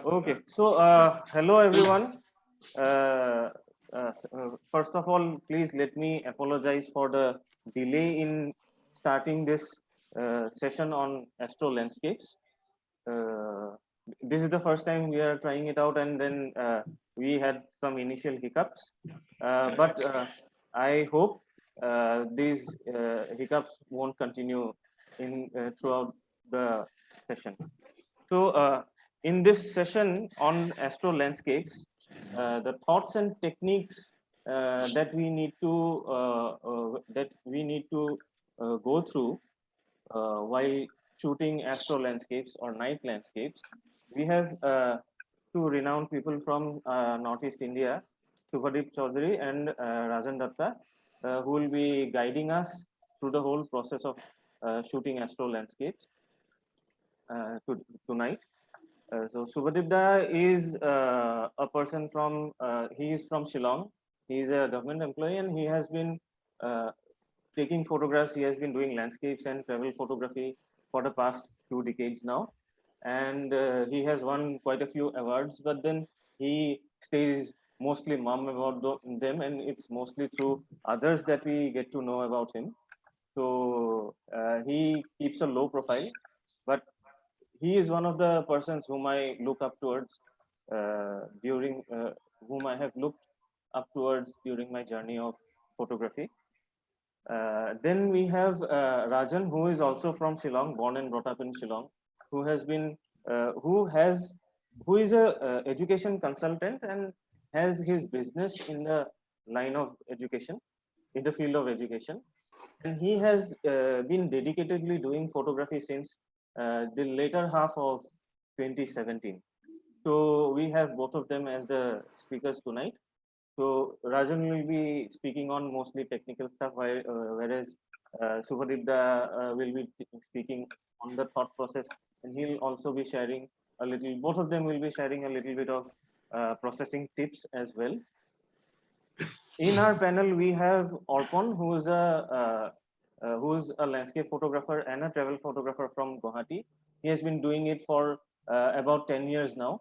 Okay, so hello everyone. First of all, please let me apologize for the delay in starting this session on Astro Landscapes. This is the first time we are trying it out, and then we had some initial hiccups. But I hope these hiccups won't continue in throughout the session. So, in this session on Astro Landscapes, the thoughts and techniques that we need to go through while shooting Astro Landscapes or night landscapes, we have two renowned people from Northeast India, Subhadip Choudhury and Raajan Dutta, who will be guiding us through the whole process of shooting Astro Landscapes tonight. So Subhadip is a person from, he is from Shillong. He is a government employee and he has been taking photographs. He has been doing landscapes and travel photography for the past 2 decades now. And he has won quite a few awards, but then he stays mostly mum about them, and it's mostly through others that we get to know about him. So he keeps a low profile, but he is one of the persons whom I look up towards whom I have looked up towards during my journey of photography. Then we have Raajan, who is also from Shillong, born and brought up in Shillong, who has been, who is a education consultant and has his business in the line of education, in the field of education, and he has been dedicatedly doing photography since the later half of 2017. So we have both of them as the speakers tonight. So Rajan will be speaking on mostly technical stuff, whereas Subhadip will be speaking on the thought process, and he'll also be sharing a little. Both of them will be sharing a little bit of processing tips as well. In our panel, we have Orpon, who's a landscape photographer and a travel photographer from Guwahati. He has been doing it for about 10 years now.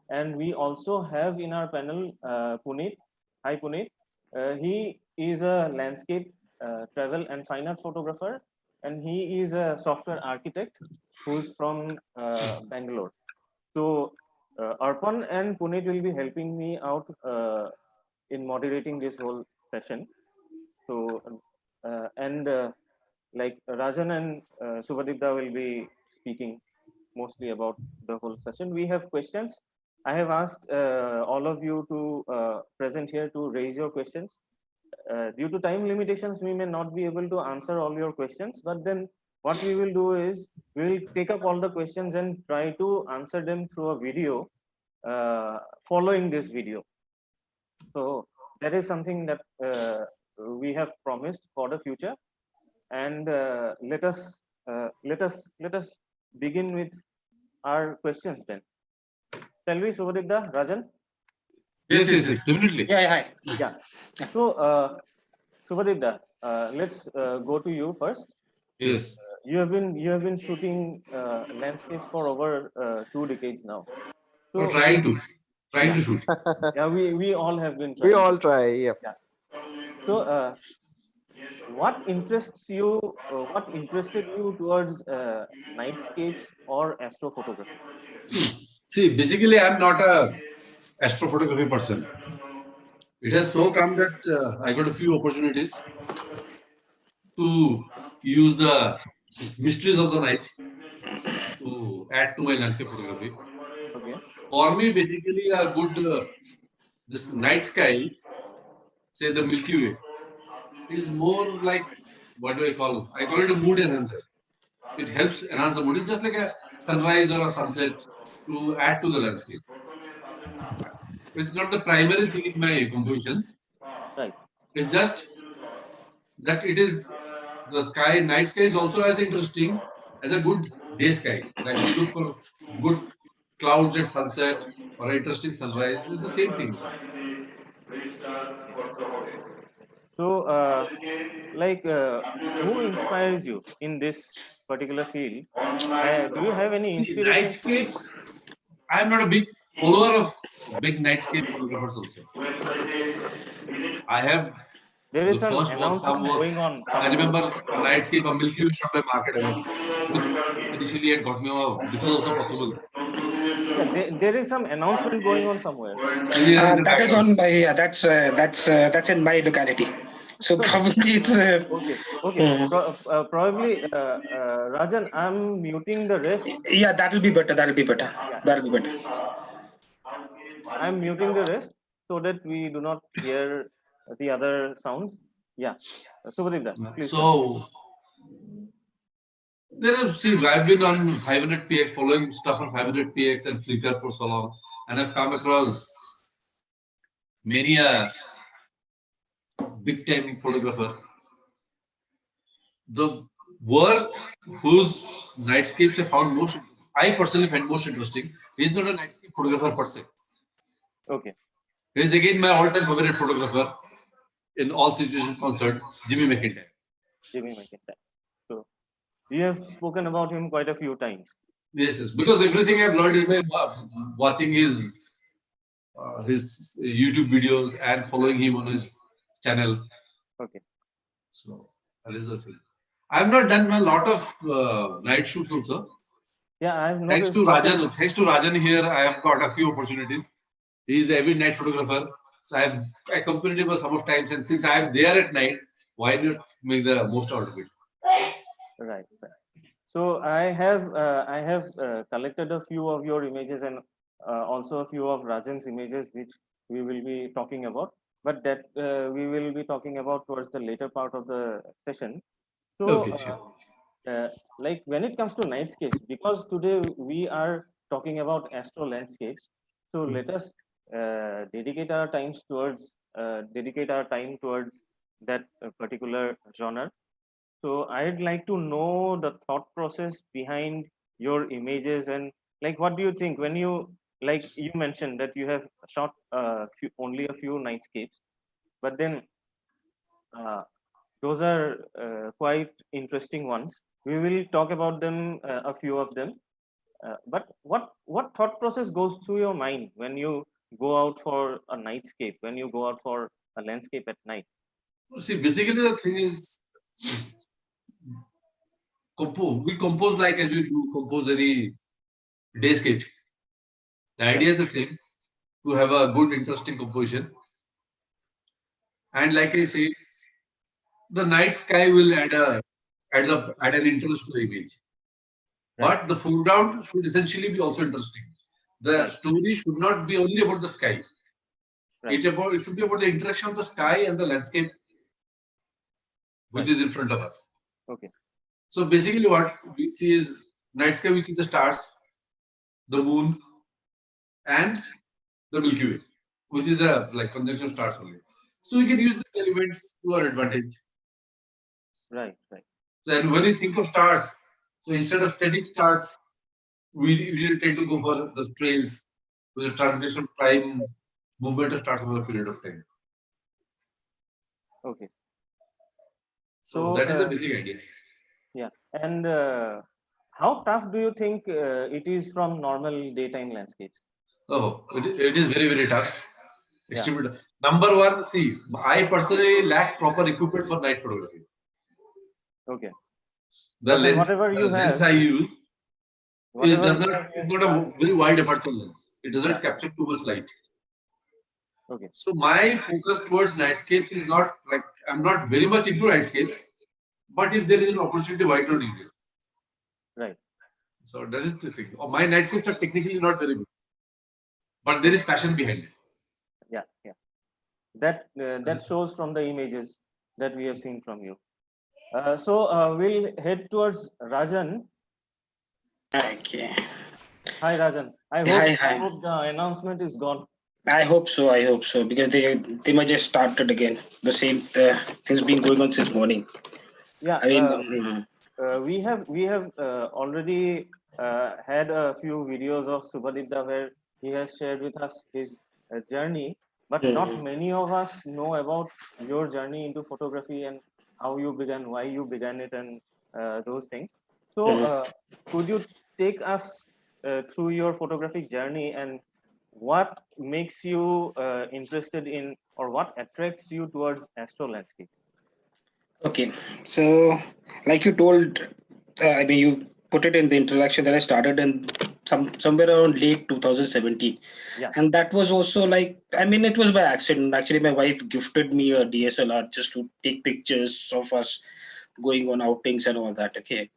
And we also have in our panel Puneet. Hi, Puneet. He is a landscape travel and fine art photographer, and he is a software architect who's from Bangalore. So Arpan and Puneet will be helping me out in moderating this whole session. So, like Rajan and Subhadipda will be speaking mostly about the whole session. We have questions. I have asked all of you to present here to raise your questions. Due to time limitations, we may not be able to answer all your questions, but then what we will do is we will take up all the questions and try to answer them through a video following this video. So that is something that we have promised for the future. And let us begin with our questions then. Shall we, Subhadipda, Rajan? Yes, definitely. Yeah. So, Subhadipda, let's go to you first. Yes. You have been shooting landscapes for over 2 decades now. So trying to shoot. Yeah, we all have been trying. We all try. Yeah. So, what interests you? What interested you towards nightscapes or astrophotography? See, basically, I'm not a astrophotography person. It has so come that I got a few opportunities to use the mysteries of the night to add to my landscape photography. Okay. For me, basically, a good this night sky, say the Milky Way, is more like what do I call? I call it a mood enhancer. It helps enhance the mood. It's just like a sunrise or a sunset to add to the landscape. It's not the primary thing in my compositions. Right. It's just that it is the sky, night sky is also as interesting as a good day sky. Like you look for good clouds at sunset or an interesting sunrise. It's the same thing. So, who inspires you in this particular field? Do you have any See, inspirations from? nightscapes. I'm not a big follower of big nightscape photographers also. I have There the is an first work some announcement was going on I somewhere. remember a nightscape a Milky Way shot by market events, which initially had got me wow, this was also possible. Yeah, there is some announcement going on somewhere. Yeah, in the That is background. on my that's in my locality. So probably it's Okay, okay. hmm. Probably, Rajan, I'm muting the rest. Yeah, that'll be better. That'll be better. Yeah, That'll be better. I'm muting the rest so that we do not hear the other sounds. Yeah. Subhadip, please continue. So see, I've been on 500px, following stuff on 500px and Flickr for so long, and I've come across many a big time photographer. The work whose nightscapes I found most, I personally find most interesting, is not a nightscape photographer per se. Okay, He is again my all-time favorite photographer in all situations concerned, Jimmy McIntyre. Jimmy McIntyre. So we have spoken about him quite a few times. Yes, yes, because everything I've learned is by watching his YouTube videos and following him on his channel. Okay. So that is the thing. I've not done a lot of night shoots also. Yeah, I've Thanks noticed to certain. Raajan, thanks to Raajan here, I have got a few opportunities. He is every night photographer. So I accompanied him some of times, and since I am there at night, why not make the most out of it? Right, right. So I have collected a few of your images and also a few of Rajan's images, which we will be talking about. But that we will be talking about towards the later part of the session. So, Okay, sure. like when it comes to nightscapes, because today we are talking about astro landscapes, so let us dedicate our time towards that particular genre. So I'd like to know the thought process behind your images and like what do you think when you like you mentioned that you have shot only a few nightscapes, but then uh, those are quite interesting ones. We will talk about them, a few of them. But what thought process goes through your mind when you go out for a nightscape, when you go out for a landscape at night? See, basically the thing is, we compose like as we do compose any dayscape. The Right, idea is the same, to have a good, interesting composition. And like I say, the night sky will add an interest to the image. right, But the foreground should essentially be also interesting. The right, story should not be only about the sky. right, It should be about the interaction of the sky and the landscape which right. is in front of us. Okay, So basically, what we see is night sky. We see the stars, the moon, and the Milky Way, which is a like conjunction of stars only. So we can use these elements to our advantage. right, right, So and when we think of stars, so instead of static stars, we usually tend to go for the trails, with the translation of time, movement of stars over a period of time. okay. So So, that is the basic idea. yeah. And how tough do you think it is from normal daytime landscapes? Oh, it is very, very tough. Yeah. Extremely tough. Number one, see, I personally lack proper equipment for night photography. Okay. The But then lens, whatever you the lens have, I use, it whatever does you not, have, it's you've not a done. very wide aperture lens. It Yeah. doesn't capture too much light. Okay. So my focus towards nightscapes is not like I'm not very much into nightscapes, but if there is an opportunity, why not use it? Right. So that is the thing. My nightscapes are technically not very good, but there is Okay. passion behind it. Yeah. Yeah. That shows from the images that we have seen from you. So we'll head towards Rajan. Okay. Hi, Rajan. Hi, I hi. hope the announcement is gone. I hope so. I hope so because they might just started again. The same things been going on since morning. Yeah. I mean, We have already had a few videos of Subhadip where he has shared with us his journey. but not Mhm. many of us know about your journey into photography and how you began, why you began it, and those things. So, Mhm. could you take us through your photographic journey, and what makes you interested in, or what attracts you towards astro landscape? Okay, so like you told, I mean, you put it in the introduction that I started in somewhere around late 2017, Yeah, and that was also like, I mean, it was by accident. Actually, my wife gifted me a DSLR just to take pictures of us going on outings and all that. Okay,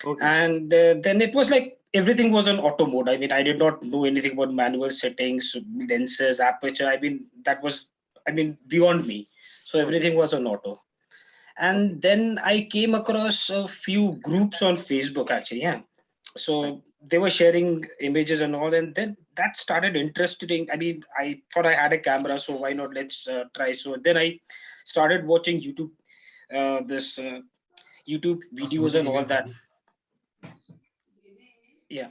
okay, and then it was like everything was on auto mode. I mean, I did not know anything about manual settings, lenses, aperture. I mean, that was, I mean, beyond me. So okay, everything was on auto. okay, And then I came across a few groups on Facebook, actually. Yeah, right, so they were sharing images and all, and then that started interesting. I mean, I thought I had a camera, so why not, let's try. So then I started watching this YouTube videos and all that. Yeah.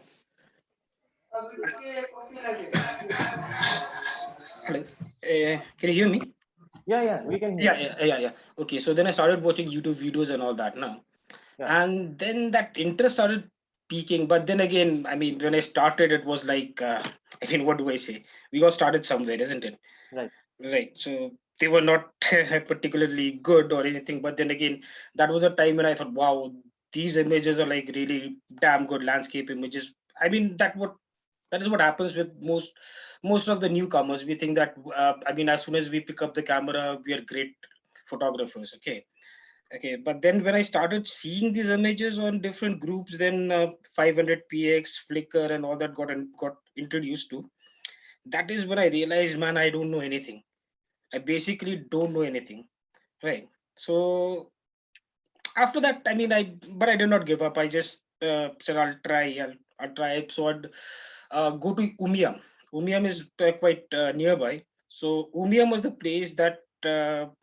Hello. Can you hear me? yeah, yeah, we can hear Yeah, you. yeah. Okay, so then I started watching YouTube videos and all that now. Yeah, And then that interest started peaking. But then again, I mean, when I started, it was like, I mean, what do I say? We all started somewhere, isn't it? right, Right. So they were not particularly good or anything. But then again, that was a time when I thought, wow, these images are like really damn good landscape images. I mean, that is what happens with most of the newcomers. We think that I mean, as soon as we pick up the camera, we are great photographers. Okay, but then when I started seeing these images on different groups, then 500px, Flickr, and all that got introduced to. That is when I realized, man, I don't know anything. I basically don't know anything, right? So after that, I mean, I did not give up. I just said I'll try. So I'd go to Umiam. Umiam is quite nearby. So Umiam was the place that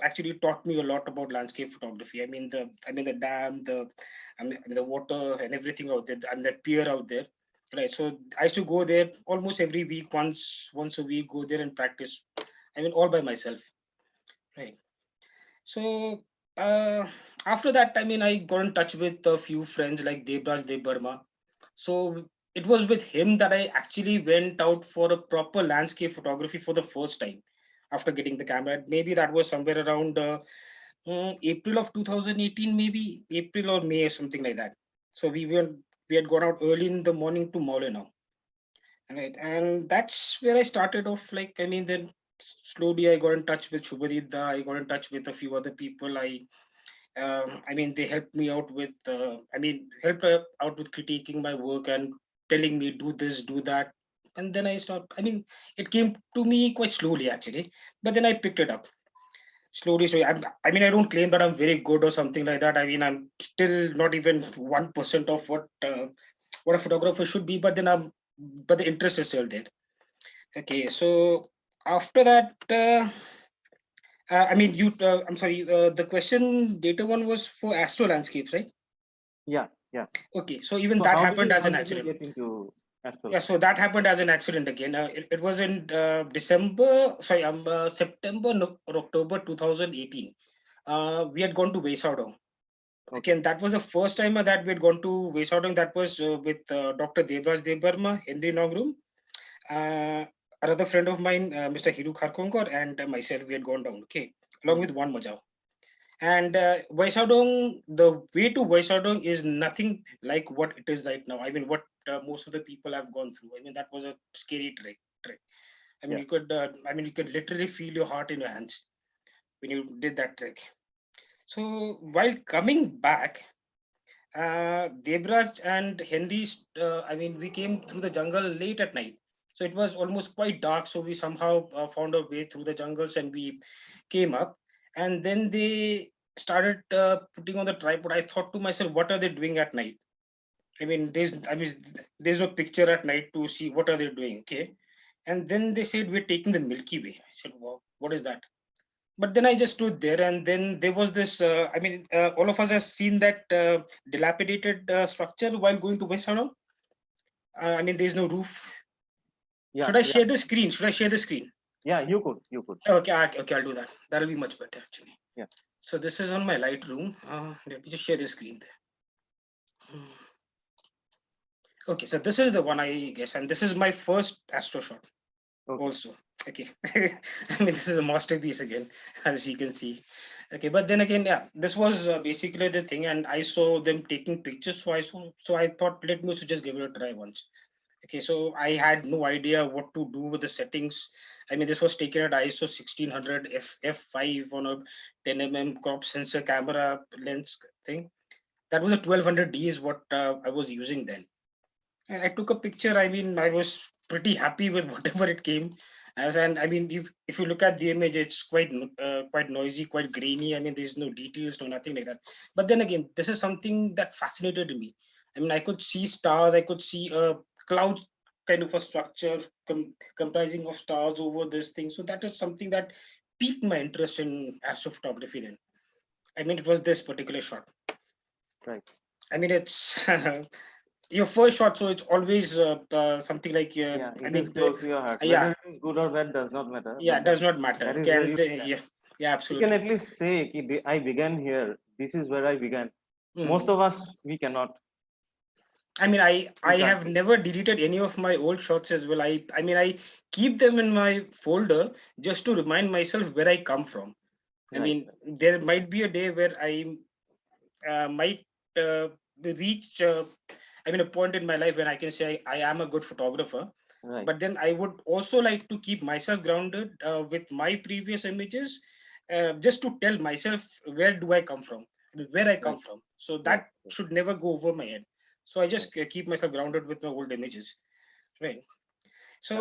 actually taught me a lot about landscape photography. I mean the dam, the water and everything out there. I mean that pier out there. Right. So I used to go there almost every week, once a week, go there and practice. I mean, all by myself. Right. So after that, I mean, I got in touch with a few friends like Devraj Burma. So it was with him that I actually went out for a proper landscape photography for the first time after getting the camera. Maybe that was somewhere around April of 2018, maybe April or May or something like that. So we had gone out early in the morning to Maule now. Right. And that's where I started off. Like, I mean, then slowly I got in touch with Shubhadip. I got in touch with a few other people. I mean, they helped me out with, helped out with critiquing my work and telling me, do this, do that. And then I mean, it came to me quite slowly actually, but then I picked it up slowly. So I mean, I don't claim that I'm very good or something like that. I mean, I'm still not even 1% of what a photographer should be, but the interest is still there. Okay, so after that, I mean, I'm sorry, the question data one was for Astro Landscapes, right? yeah, yeah. Okay, so even So that happened as how an did you accident. get into astro Yeah, so landscape? that happened as an accident again. It was in September or October 2018. We had gone to Weissaodong. Okay, Okay, and that was the first time that we had gone to Weissaodong. That was with Dr. Devraj Debarma, Henry Nongrum, uh, another friend of mine, Mr. Hiru Kharkonkor, and myself. We had gone down, okay, along okay, with one Majao. And Weissaodong, the way to Weissaodong is nothing like what it is right now. I mean, what most of the people have gone through. I mean, that was a scary trek. I mean, yeah, you could literally feel your heart in your hands when you did that trek. So while coming back, Debraj and Henry, we came through the jungle late at night. So it was almost quite dark. So we somehow found our way through the jungles and we came up. And then they started putting on the tripod. I thought to myself, what are they doing at night? There's no picture at night to see what are they doing. Okay. And then they said, we're taking the Milky Way. I said, wow, what is that? But then I just stood there, and then there was this. All of us have seen that dilapidated structure while going to West Hanoi. I mean, there's no roof. yeah, Should I yeah. share the screen? Should I share the screen? Yeah, you could. You could. Okay, okay, I'll do that. That'll be much better actually. Yeah. So this is on my Lightroom. Let me just share the screen there. Hmm. Okay, so this is the one I guess, and this is my first Astro shot Okay. also. Okay, I mean this is a masterpiece again, as you can see. Okay, but then again, yeah, this was basically the thing, and I saw them taking pictures, so I thought let me also just give it a try once. Okay, so I had no idea what to do with the settings. I mean, this was taken at ISO 1600 f5 on a 10 crop sensor camera lens thing. That was a 1200D is what I was using then. And I took a picture. I mean, I was pretty happy with whatever it came as. And I mean, if you look at the image, it's quite noisy, quite grainy. I mean, there's no details, no nothing like that. But then again, this is something that fascinated me. I mean, I could see stars. I could see a cloud kind of a structure comprising of stars over this thing. So that is something that piqued my interest in astrophotography. Then, I mean, it was this particular shot. Right. I mean, it's your first shot, so it's always something like Yeah, I it is mean close to your heart. Whether yeah, it is good or bad does not matter. yeah, But it then does not matter. that is Okay, where and you began. yeah, yeah, You can absolutely. at least say, "Ki I began here. This is where I began." Most Mhm. of us, we cannot. I mean, I We can't have say. never deleted any of my old shots as well. I mean, I keep them in my folder just to remind myself where I come from. I Right. mean, there might be a day where I might reach I mean a point in my life when I can say I am a good photographer, Right. but then I would also like to keep myself grounded with my previous images, just to tell myself where do I come from, I mean, where I come Right. from. So Right. that should never go over my head. So I Right. just keep myself grounded with my old images, right? Yeah. So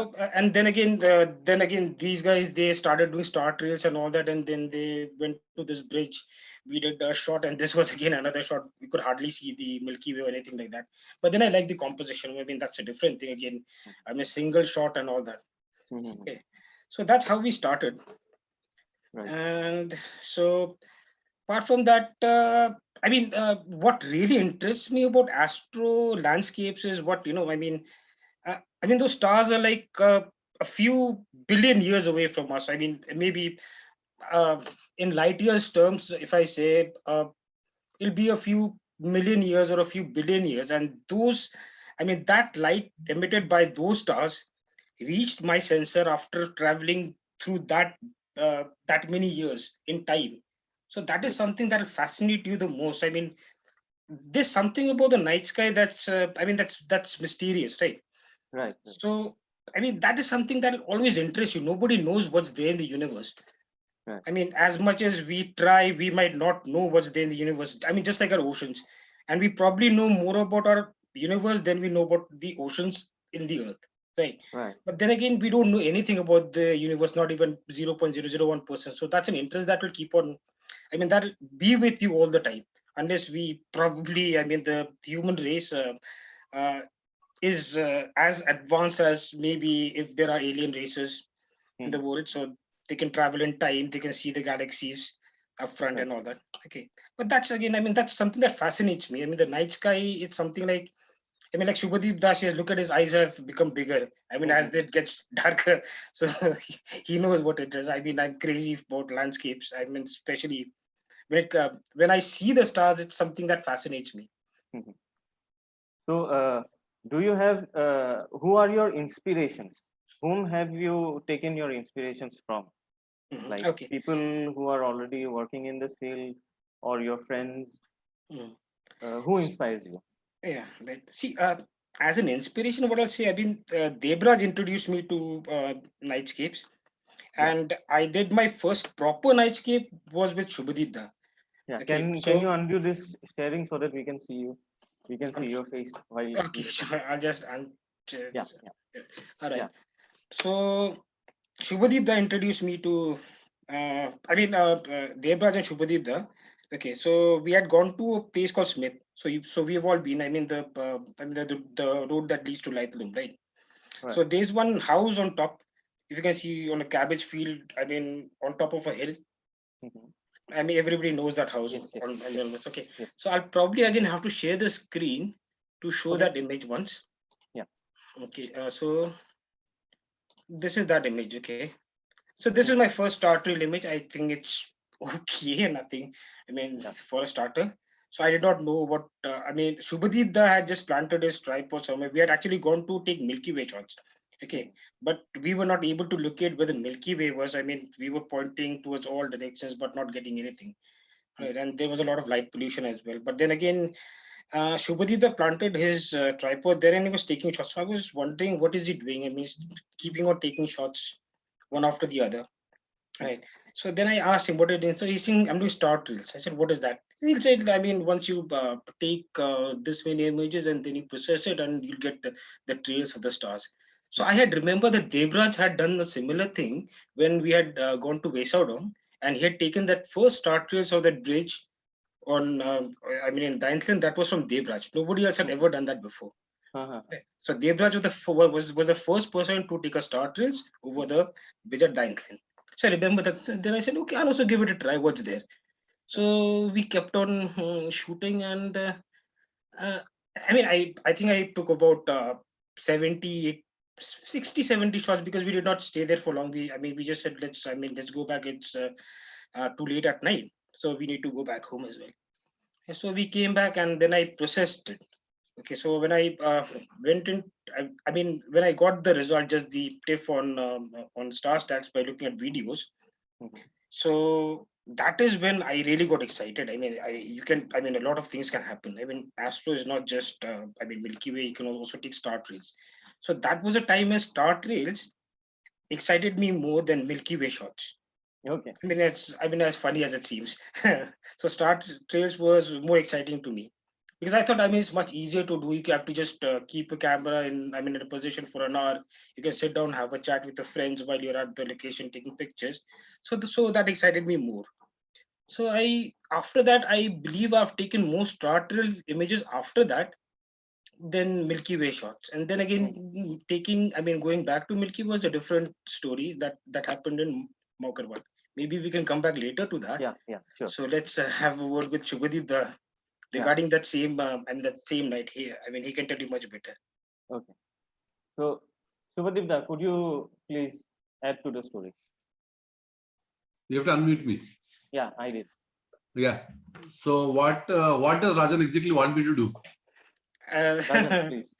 then again, these guys they started doing star trails and all that, and then they went to this bridge. We did a shot, and this was again another shot. We could hardly see the Milky Way or anything like that. But then I like the composition. I mean, that's a different thing again. I'm a single shot and all that. Mhm. Okay, so that's how we started. Right. And so apart from that, what really interests me about Astro Landscapes is what I mean. I mean, those stars are like a few billion years away from us. I mean, maybe uh, in light years terms, if I say it'll be a few million years or a few billion years, and those, I mean, that light emitted by those stars reached my sensor after traveling through that many years in time. So that is Right. something that will fascinate you the most. I mean, there's something about the night sky that's, I mean, that's mysterious, right? Right. Right. So, I mean, that is something that will always interest you. Nobody knows what's there in the universe. Right. I mean, as much as we try, we might not know what's there in the universe. I mean, just like our oceans. And we probably know more about our universe than we know about the oceans in the earth. Right. Right. But then again, we don't know anything about the universe, not even 0.001%. So that's an interest that will keep on, I mean, that'll be with you all the time. Unless we probably, I mean, the human race uh, is as advanced as maybe if there are alien races in the Mhm. world, so they can travel in time, they can see the galaxies up front Right. and all that. Okay, but that's again, I mean, that's something that fascinates me. I mean, the night sky, it's something like, I mean, like Shubhadeep Das, look at his eyes have become bigger. I mean, as Mhm. it gets darker, so he knows what it is. I mean, I'm crazy about landscapes. I mean, especially when I see the stars, it's something that fascinates me. Mhm. So, do you have who are your inspirations? Whom have you taken your inspirations from? Mhm. Like Okay. people who are already working in this field, or your friends? Mhm. Who inspires you? Yeah, right. See, as an inspiration, what I'll say, I've been Debraj introduced me to nightscapes, Yeah. and I did my first proper nightscape was with Shubhadeep Da. Yeah. Okay, Can you so undo this sharing so that we can see you? We can see um, your face while okay, we are talking. sure, I'll just Yeah. Yeah. all right. Yeah. So Shubhadeep Da introduced me to, Debraj and Shubhadeep Da. Okay, so we had gone to a place called Smith. So we've all been. I mean the road that leads to Lightroom, right? Right. So there's one house on top. If you can see on a cabbage field, I mean, on top of a hill. Mhm. I mean, everybody knows that house Yes. Yes. on the Yes. list. Okay. Yes. So I'll probably again have to share the screen to show Okay. that image once. Yeah. Okay. So this is that image. Okay. So this is my first start reel image. I think it's okay, nothing. I mean, for a starter. So I did not know what. I mean, Subhadip Da had just planted his tripod somewhere. We had actually gone to take Milky Way shots. Okay, but we were not able to locate where the Milky Way was. I mean, we were pointing towards all directions, but not getting anything. Right, and there was a lot of light pollution as well. But then again, Shubhadip planted his tripod there and he was taking shots. So I was wondering, what is he doing? I mean, he's keeping on taking shots one after the other. Right. So then I asked him what it is. So he's saying, I'm doing start reels. I said, what is that? He said, I mean, once you take this many images and then you process it and you get the trails of the stars. So I had remembered that Devraj had done a similar thing when we had gone to Vesaudong and he had taken that first start trails of that bridge on, I mean, in Dainslin, that was from Devraj. Nobody else had ever done that before. Right. So Devraj was the first person to take a start race over the bridge at Dainslin. So I remember that. Then I said, okay, I'll also give it a try. What's there? So we kept on shooting, and uh, I mean, I think I took about 70, 60, 70 shots because we did not stay there for long. We just said let's go back. It's too late at night, so we need to go back home as well. And so we came back, and then I processed it. Okay, so when I went in, I mean, when I got the result, just the TIFF on Star Stacks by looking at videos. So that is when I really got excited. I mean, I mean, a lot of things can happen. I mean, Astro is not just, I mean, Milky Way. You can also take star trails. So that was a time when star trails excited me more than Milky Way shots. Okay. I mean, as funny as it seems. So star trails was more exciting to me because I thought, I mean, it's much easier to do. You have to just keep a camera in a position for an hour. You can sit down, have a chat with the friends while you're at the location taking pictures. So that excited me more. So after that, I believe I've taken more star trail images after that than Milky Way shots. And then again, I mean, going back to Milky was a different story that happened in Maukarwad. Maybe we can come back later to that. Yeah, sure. So let's have a word with Shubhadip regarding that same that same night here. I mean, he can tell you much better. Okay. So, Subhadip, could you please add to the story? You have to unmute me. Yeah, I did. Yeah. So what does Raajan exactly want me to do? Raajan, please.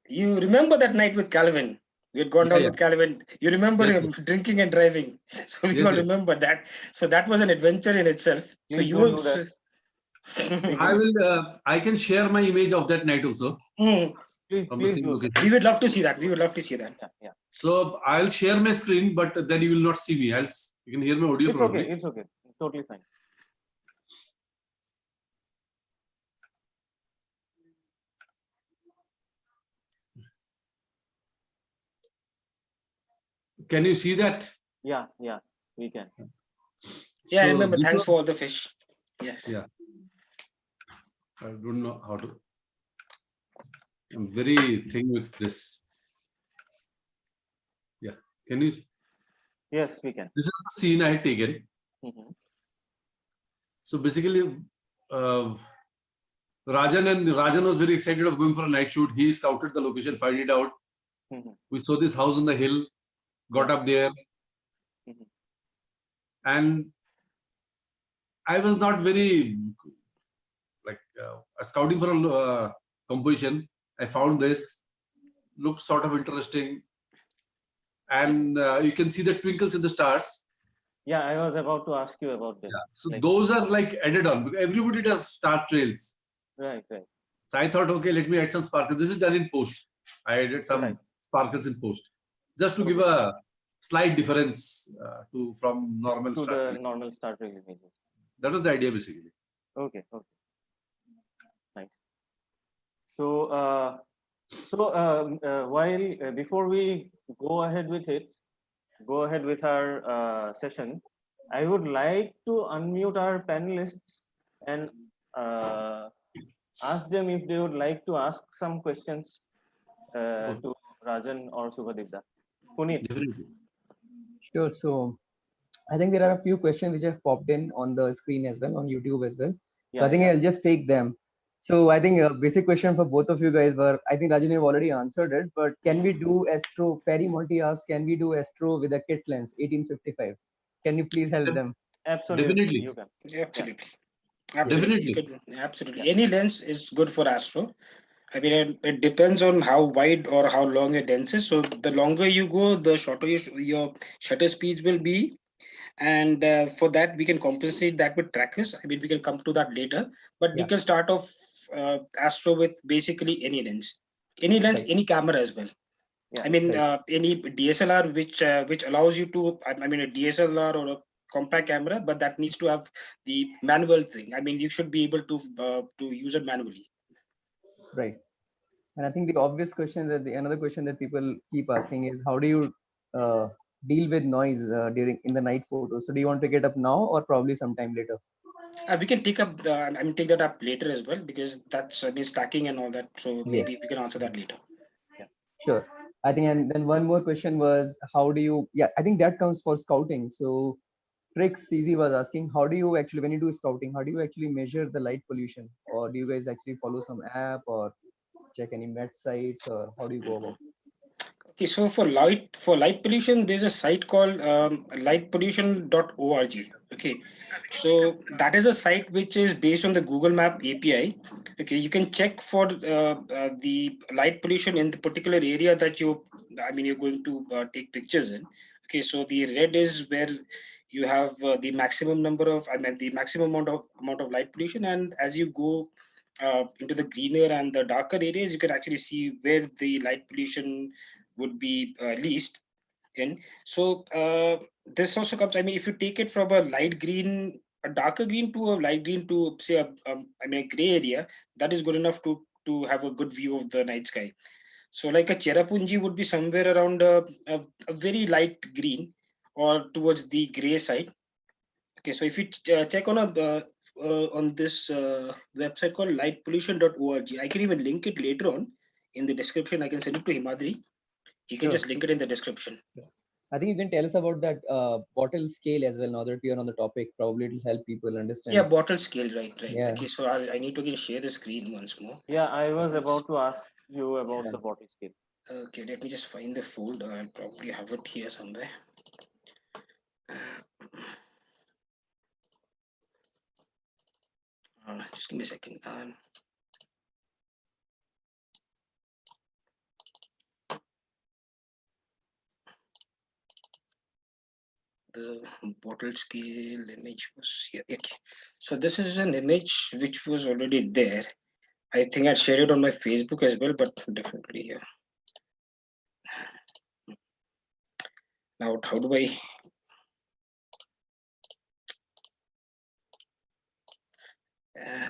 You remember that night with Calvin? We had gone down with Calvin. You remember him drinking and driving. So we all remember that. So that was an adventure in itself. Please so you don't will. do that. I will. I can share my image of that night also. Please do. We would love to see that. We would love to see that. Yeah. So I'll share my screen, but then you will not see me. You can hear my audio. It's probably. okay. It's okay. Totally fine. Can you see that? Yeah, we can. Yeah, so I remember. Thanks for all the fish. Yes. Yeah. I don't know how to. I'm very thin with this. Yeah. Can you? Yes, we can. This is the scene I had taken. So basically, Raajan was very excited of going for a night shoot. He scouted the location, found it out. We saw this house on the hill, got up there, and I was not very scouting for a composition. I found this, looked sort of interesting, and you can see the twinkles in the stars. Yeah, I was about to ask you about this. Yeah. So those are like added on because everybody does star trails. Right. So I thought, okay, let me add some sparkles. This is done in post. I added some sparkles in post, just to give a slight difference from normal to star the normal star trail images. That was the idea basically. Okay. Nice. So, while before we go ahead with our session, I would like to unmute our panelists and ask them if they would like to ask some questions to Raajan or Subhadip. Puneet. Sure. So I think there are a few questions which have popped in on the screen as well, on YouTube as well. So I think I'll just take them. So I think a basic question for both of you guys were, I think Rajan, you've already answered it, but can we do Astro, Perry Monty asks, can we do Astro with a kit lens, 1855? Can you please help them? Absolutely, Definitely. you can. Absolutely. Yes. Absolutely. You Definitely. could, absolutely. Yeah. Any lens is good for Astro. I mean, it depends on how wide or how long your lens is. So the longer you go, the shorter your shutter speeds will be. And for that, we can compensate that with trackers. I mean, we can come to that later. But we Yeah. can start off Astro with basically any lens, Right. any camera as well. Yeah. I mean, Right. any DSLR which allows you to, I mean, a DSLR or a compact camera, but that needs to have the manual thing. I mean, you should be able to use it manually. Right. And I think the obvious question that another question that people keep asking is, how do you uh, deal with noise during in the night photos? So do you want to get up now or probably sometime later? We can take up the, I mean, take that up later as well because that's I mean stacking and all that. So maybe Yes. we can answer that later. Sure. I think, and then one more question was, how do you, yeah, I think that comes for scouting. So Trix CZ was asking, how do you actually, when you do scouting, how do you actually measure the light pollution? Or do you guys actually follow some app or check any met sites, or how do you go about it? Okay, so for light pollution, there's a site called lightpollution.org. Okay, so that is a site which is based on the Google Map API. Okay, you can check for the light pollution in the particular area that I mean, you're going to take pictures in. Okay, so the red is where you have the maximum number of, I mean, the maximum amount of light pollution, and as you go into the greener and the darker areas, you can actually see where the light pollution would be least in. So this also comes. I mean, if you take it from a light green, a darker green to a light green to say I mean a gray area, that is good enough to have a good view of the night sky. So like a Cherrapunji would be somewhere around a very light green or towards the gray side. Okay, so if you check on this website called lightpollution.org, I can even link it later on in the description. I can send it to Himadri. You can Sure. just link it in the description. I think you can tell us about that bottle scale as well. Now that we are on the topic, probably it'll help people Yeah, understand. bottle scale, right. Yeah. Okay, so I need to again share the screen once more. Yeah, I was about to ask you about Yeah. the bottle scale. Okay, let me just find the folder. I'll probably have it here somewhere. Just give me a second. The bottle scale image was here. Okay. So this is an image which was already there. I think I shared it on my Facebook as well, but definitely here. Now, how do I? Uh,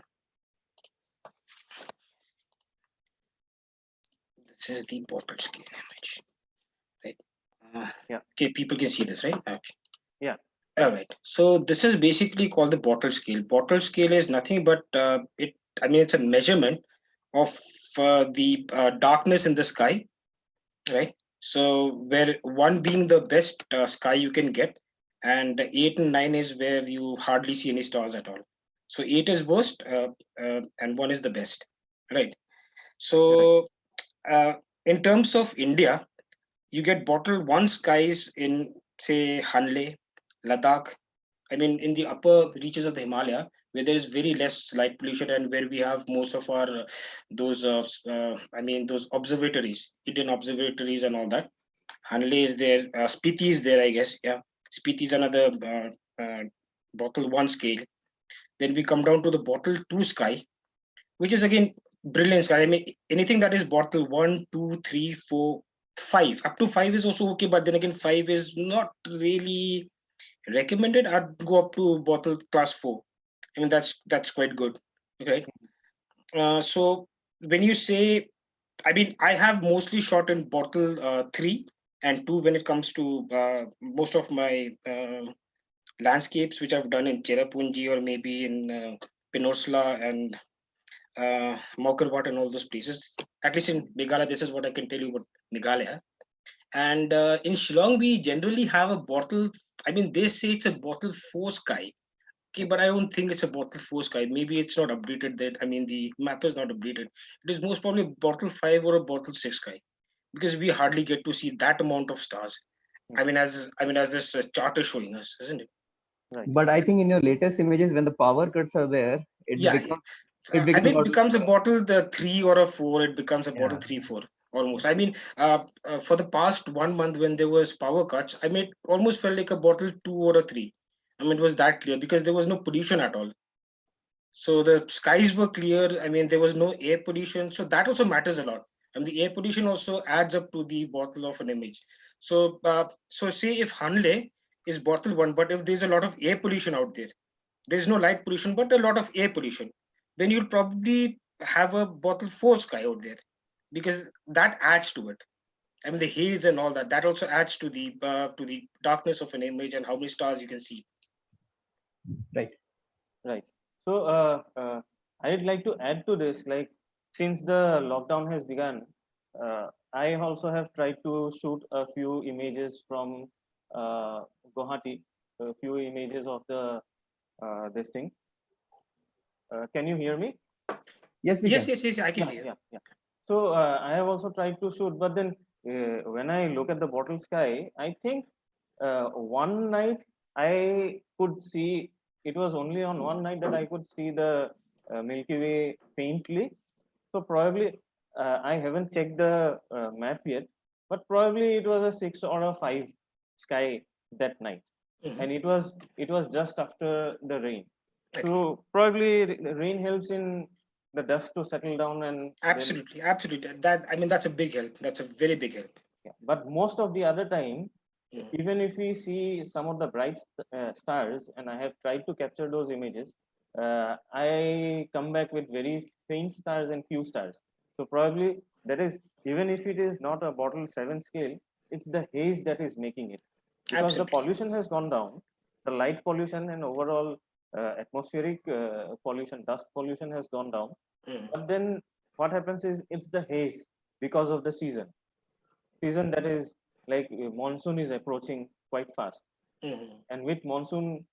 this is the bottle scale image, right? Yeah. Okay, people can see this, right? Okay. Yeah. All right. So this is basically called the bottle scale. Bottle scale is nothing but it. I mean, it's a measurement of the darkness in the sky, right? So where one being the best sky you can get, and 8 and 9 is where you hardly see any stars at all. So 8 is worst, and 1 is the best, right? Correct. So in terms of India, you get bottle one skies in say Hanle, Ladakh. I mean, in the upper reaches of the Himalaya, where there is very less light pollution and where we have most of our I mean, those observatories, Indian observatories and all that. Hanle is there, Spiti is there, I guess. Yeah, Spiti is another bottle one scale. Then we come down to the bottle two sky, which is again brilliant sky. I mean, anything that is bottle one, two, three, four, five. Up to five is also okay, but then again, five is not really recommended. I'd go up to bottle class four. I mean, that's quite good, right? So when you say, I mean, I have mostly shot in bottle three and two when it comes to most of my landscapes, which I've done in Cherrapunji or maybe in Peninsula and Maukerwat and all those places. At least in Meghalaya, this is what I can tell you about Meghalaya. And in Shillong, we generally have a bottle. I mean, they say it's a bottle four sky. Okay, but I don't think it's a bottle 4 sky. Maybe it's not updated that. I mean, the map is not updated. It is most probably bottle 5 or a bottle 6 sky because we hardly get to see that amount of stars. I mean, as this chart is showing us, isn't it? Right. But I think in your latest images, when the power cuts are there, it Yeah. becomes So, it I becomes mean, it about becomes a bottle the 3 or a 4. It becomes a bottle yeah. 3 4 almost. I mean, for the past 1 month when there was power cuts, I mean, it almost felt like a bottle 2 or a 3. I mean, it was that clear because there was no pollution at all. So the skies were clear. I mean, there was no air pollution. So that also matters a lot. And the air pollution also adds up to the bottle of an image. So say if Hanle is bottle 1, but if there's a lot of air pollution out there, there's no light pollution, but a lot of air pollution, then you'll probably have a bottle 4 sky out there because that adds to it. I mean, the haze and all that, that also adds to the darkness of an image and how many stars you can see. Right. Right. So I'd like to add to this, like since the lockdown has begun, I also have tried to shoot a few images from Guwahati, a few images of the this thing. Can you hear me? Yes, we Yes, can. yes, yes, I can Yeah, hear. yeah, yeah. So I have also tried to shoot, but then when I look at the bottle sky, I think one night I could see, it was only on one night that I could see the Milky Way faintly. So probably I haven't checked the map yet, but probably it was a 6 or a 5 sky that night, Mhm. and it was just after the rain. Okay. So probably the rain helps in the dust to settle down, and then Absolutely, absolutely. That I mean, that's a big help. That's a very big help. yeah. But most of the other time, Mhm. even if we see some of the bright stars, and I have tried to capture those images, I come back with very faint stars and few stars. So probably that is, even if it is not a bottle 7 scale, it's the haze that is making it, because the Absolutely. pollution has gone down, the light pollution and overall atmospheric pollution, dust pollution has gone down. Mhm. But then what happens is it's the haze because of the season that is like monsoon is approaching quite fast, Mhm. and with monsoon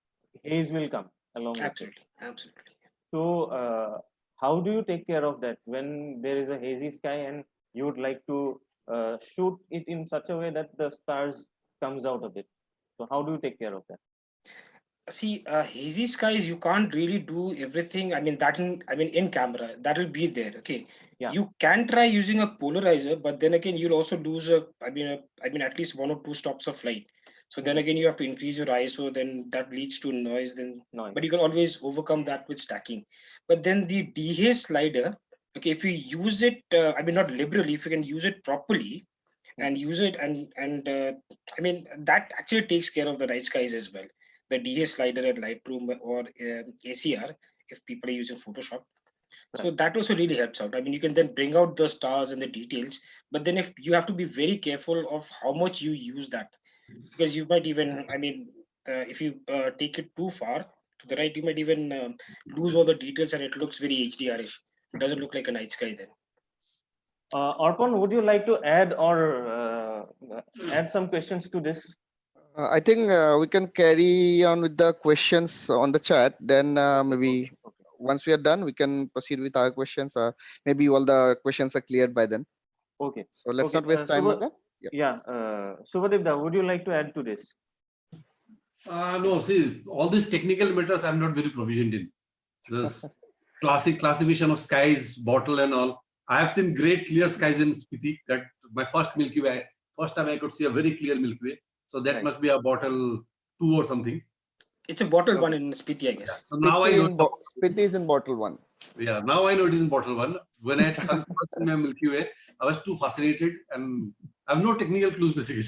haze will come along with it. Absolutely, absolutely. So how do you take care of that when there is a hazy sky and you would like to shoot it in such a way that the stars comes out of it? So how do you take care of that? See, hazy skies, you can't really do everything. I mean, in camera, that will be there. Okay, Yeah. you can try using a polarizer, but then again, you'll also lose at least 1 or 2 stops of light. So then Mhm. again, you have to increase your ISO. Then that leads to noise. But Noise. you can always overcome that with stacking. But then the dehaze slider, okay, if you use it, not liberally, if you can use it properly and Mhm. use it I mean, that actually takes care of the night skies as well, the DA slider at Lightroom or ACR if people are using Photoshop. So Right. that also really helps out. I mean, you can then bring out the stars and the details, but then if you have to be very careful of how much you use that, because you might even, if you take it too far to the right, you might even lose all the details and it looks very HDR-ish. It doesn't look like a night sky then. Arpan, would you like to add or add some questions to this? I think we can carry on with the questions on the chat. Then maybe Okay, okay, once we are done, we can proceed with our questions. Maybe all the questions are cleared by then. okay, So let's okay. not waste time on that. Yeah. Yeah, Subhadip, would you like to add to this? No, see, all these technical matters I'm not very proficient in. This classic classification of skies, bottle and all. I have seen great clear skies in Spiti. That my first Milky Way. First time I could see a very clear Milky Way. So that Right. must be a bottle 2 or something. It's a bottle one Okay. in Spiti, I guess. So now I know. Spiti is in bottle 1. Yeah, now I know it is in bottle 1. When I saw my Milky Way, I was too fascinated and I have no technical clues basically.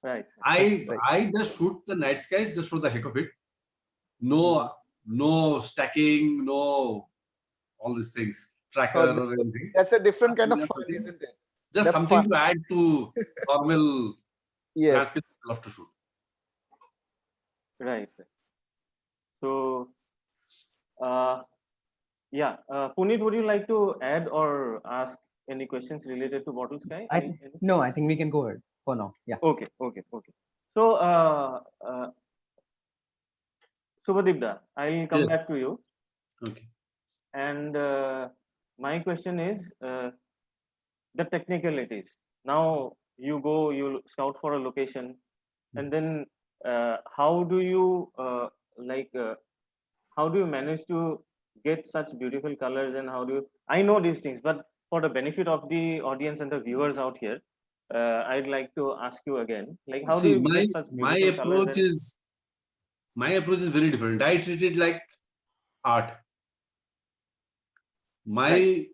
Right. I Right. I just shoot the night skies just for the heck of it. No Mhm. no stacking, no all these things, tracker Oh, or anything. that's a different kind of Just fun, isn't it? just That's something fun. to add to normal Yes. landscapes I love to shoot. Right. So, uh, yeah, Puneet, would you like to add or ask any questions related to Bottle Sky? No, I think we can go ahead for now. Yeah. Okay, okay, okay. So, Subhadip, I'll come Yes. back to you. Okay. And my question is the technicalities. Now you go, you scout for a location, and then how do you like? How do you manage to get such beautiful colors, and how do you? I know these things, but for the benefit of the audience and the viewers out here, I'd like to ask you again, like how do See, you get such my beautiful colors? approach And is very different. I treat it like art. My Right.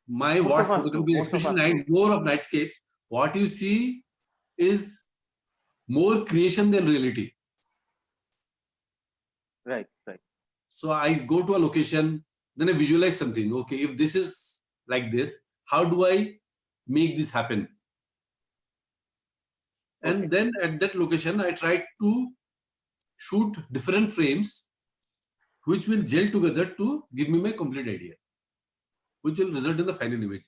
my Most what of us do. photography, Most of especially us do. more of nightscapes, what you see is more creation than reality. Right. Right. So I go to a location, then I visualize something. Okay, if this is like this, how do I make this happen? Okay. And then at that location, I try to shoot different frames which will gel together to give me my complete idea, which will result in the final image.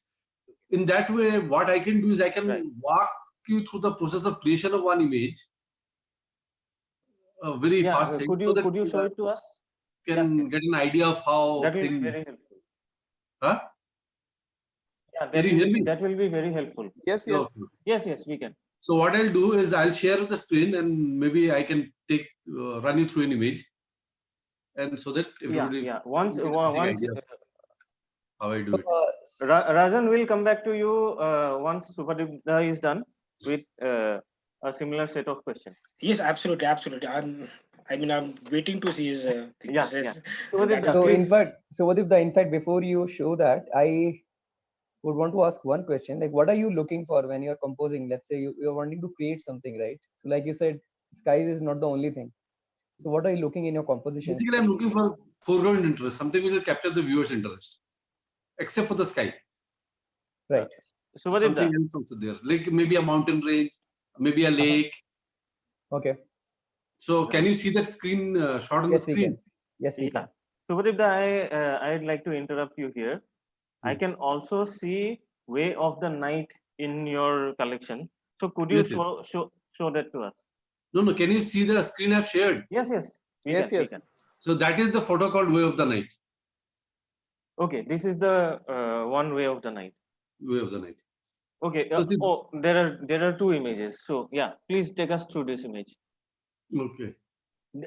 In that way, what I can do is I can Right. walk you through the process of creation of one image, a very Yeah. fast thing, Could so you that show it to us? Yes. can Yes. get an idea of how That will be things. very helpful. Huh? Yeah. Can you hear me? That will be very helpful. Yes, No, yes. no. Yes. Yes. We can. So what I'll do is I'll share the screen and maybe I can take run you through an image, and so that Yeah. everybody Yeah. Once. can get a basic Once. idea of how I do it. Rajan will come back to you once Subhadip is done with a similar set of questions. Yes, absolutely, absolutely. I'm waiting to see his thing. Yeah, This is- yeah. and that is So please. in fact, in fact, before you show that, I would want to ask one question. Like, what are you looking for when you're composing? Let's say you're wanting to create something, right? So like you said, skies is not the only thing. So what are you looking in your composition? Basically, I'm looking for foreground interest, something which will capture the viewer's interest, except for the sky. Right. Subhadip, Something else also there, like maybe a mountain range, maybe a lake. Okay. So can you see that screen shot on the Yes, we screen? can. Yes, we yeah. can. Subhadip, I'd like to interrupt you here. I can also see Way of the Night in your collection. So could you Yes, yes. show that to us? No. Can you see the screen I've shared? Yes, yes. We Yes, can. We yes. can. So that is the photo called Way of the Night. Okay, this is the one Way of the Night. Way of the Night. Okay. So see, There are two images. So yeah, please take us through this image. okay.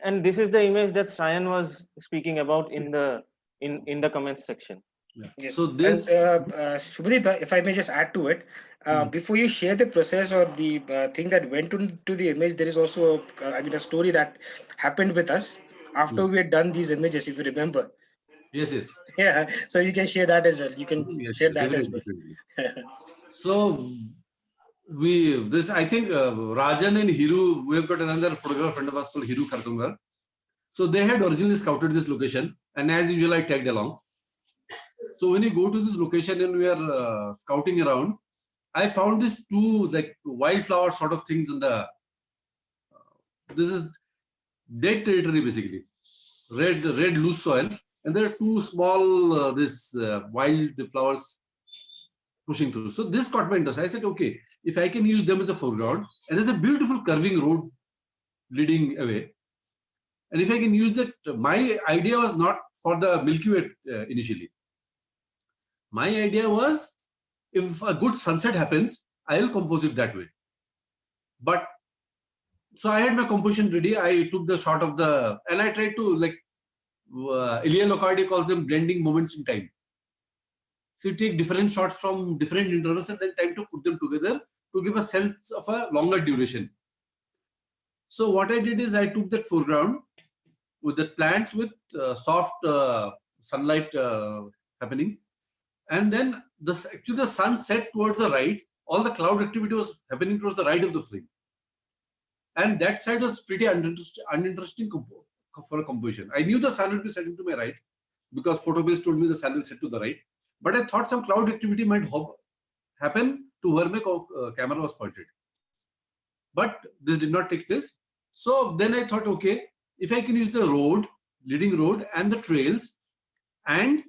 And this is the image that Sayan was speaking about in the comments section. Yeah. yes. So this. And Subhadip, if I may just add to it, before you share the process or the thing that went into the image, there is also, a story that happened with us after we had done these images, if you remember. Yes, yes. Yeah, so you can share that as well. You can Yes, share yes, that as well. definitely. So I think Raajan and Hiru, we have got another photographer friend of us called Hiru Khartungar. So they had originally scouted this location, and as usual, I tagged along. So when you go to this location and we are scouting around, I found these two like wildflower sort of things in the. This is dead territory basically, red loose soil, and there are two small wild flowers pushing through. So this caught my interest. I said, okay, if I can use them as a foreground, and there's a beautiful curving road leading away, and if I can use that, my idea was not for the Milky Way initially. My idea was, if a good sunset happens, I will compose it that way. But so I had my composition ready. I took the shot of and I tried to Elia Locardi calls them blending moments in time. So you take different shots from different intervals and then time to put them together to give a sense of a longer duration. So what I did is I took that foreground with the plants with soft sunlight happening, and then actually the sun set towards the right. All the cloud activity was happening towards the right of the frame, and that side was pretty uninteresting for a composition. I knew the sun would be setting to my right because photobase told me the sun will set to the right, but I thought some cloud activity might happen to where my camera was pointed. But this did not take place. So then I thought, okay, if I can use the leading road and the trails and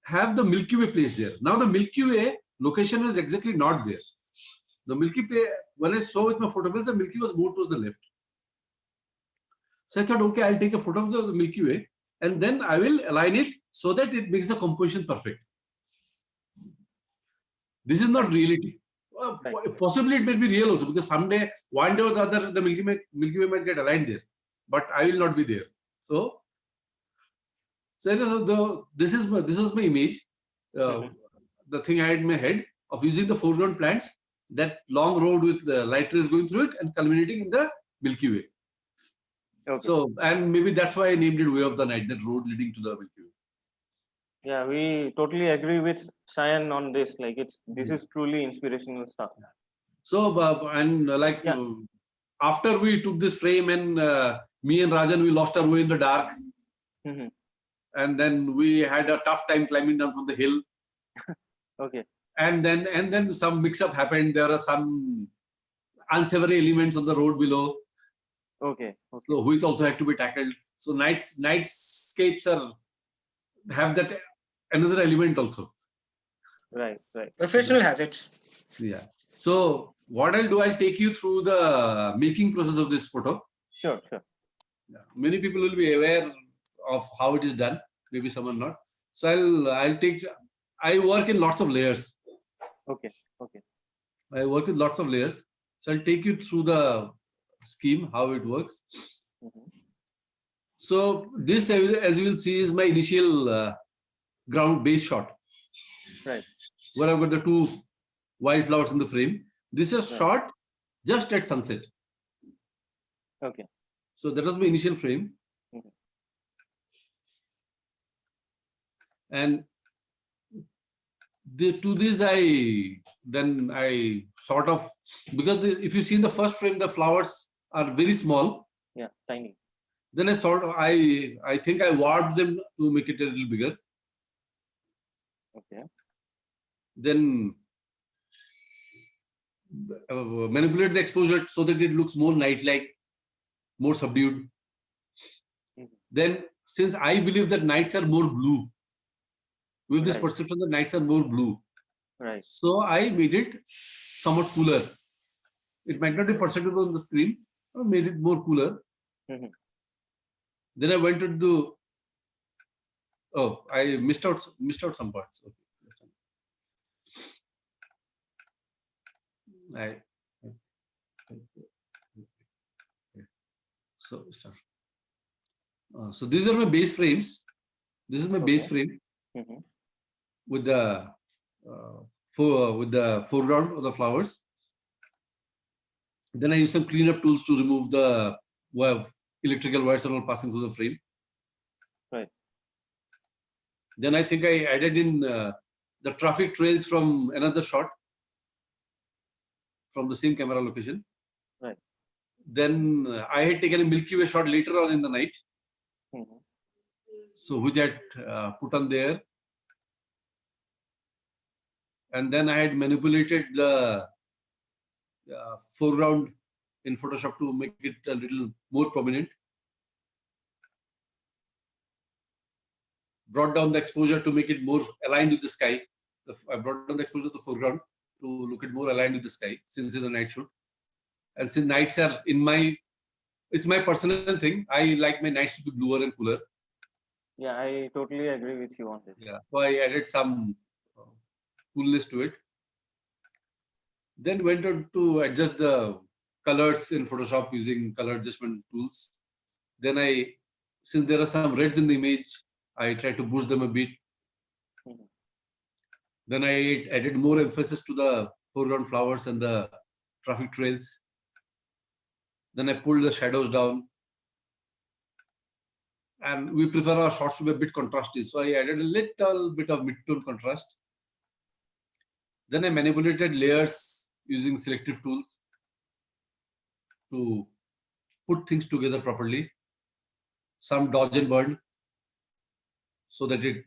have the Milky Way placed there. Now the Milky Way location is exactly not there. The Milky Way, when I saw with my photographs, the Milky Way was more towards the left. So I thought, okay, I'll take a photo of the Milky Way and then I will align it so that it makes the composition perfect. This is not reality. Possibly it may be real also, because someday, one day or the other, the Milky Way might get aligned there, but I will not be there. So this was my image, the thing I had in my head of using the foreground plants, that long road with the light rays going through it and culminating in the Milky Way. Okay. So, and maybe that's why I named it Way of the Night, that road leading to the Milky Way. Yeah, we totally agree with Sayan on this. Like this is truly inspirational stuff. So, after we took this frame and me and Raajan, we lost our way in the dark. And then we had a tough time climbing down from the hill. Okay. And then some mix-up happened. There are some unsavory elements on the road below. Okay. So which also had to be tackled. So nightscapes have that another element also. Right. Professional has it. Yeah. So what I'll do, I'll take you through the making process of this photo. Sure. Yeah. Many people will be aware of how it is done. Maybe some are not. So I work in lots of layers. Okay. I work with lots of layers. So I'll take you through the scheme, how it works. So this, as you will see, is my initial ground base shot. Right. Where I've got the two wildflowers in the frame. This is shot just at sunset. Okay. So that was my initial frame. And to this I sort of, because if you see in the first frame, the flowers are very small. Yeah, tiny. Then I think I warped them to make it a little bigger. Okay. Then manipulate the exposure so that it looks more night-like, more subdued. Then, since I believe that nights are more blue, with this perception that nights are more blue, right? So I made it somewhat cooler. It might not be perceptible on the screen, I made it more cooler. Then I went to do. Oh, I missed out some parts. Okay. So these are my base frames. This is my base frame with the foreground of the flowers. Then I use some cleanup tools to remove the electrical wires and all passing through the frame. Right. Then I think I added in the traffic trails from another shot from the same camera location. Right. Then I had taken a Milky Way shot later on in the night. So which I had put on there. And then I had manipulated the foreground in Photoshop to make it a little more prominent. Brought down the exposure to make it more aligned with the sky. I brought down the exposure to the foreground to look it more aligned with the sky, since it's a night shoot. And since nights are it's my personal thing. I like my nights to be bluer and cooler. Yeah, I totally agree with you on this. Yeah, so I added some coolness to it. Then went on to adjust the colors in Photoshop using color adjustment tools. Then since there are some reds in the image, I tried to boost them a bit. Then I added more emphasis to the foreground flowers and the traffic trails. Then I pulled the shadows down. And we prefer our shots to be a bit contrasty. So I added a little bit of mid-tone contrast. Then I manipulated layers using selective tools to put things together properly. Some dodge and burn so that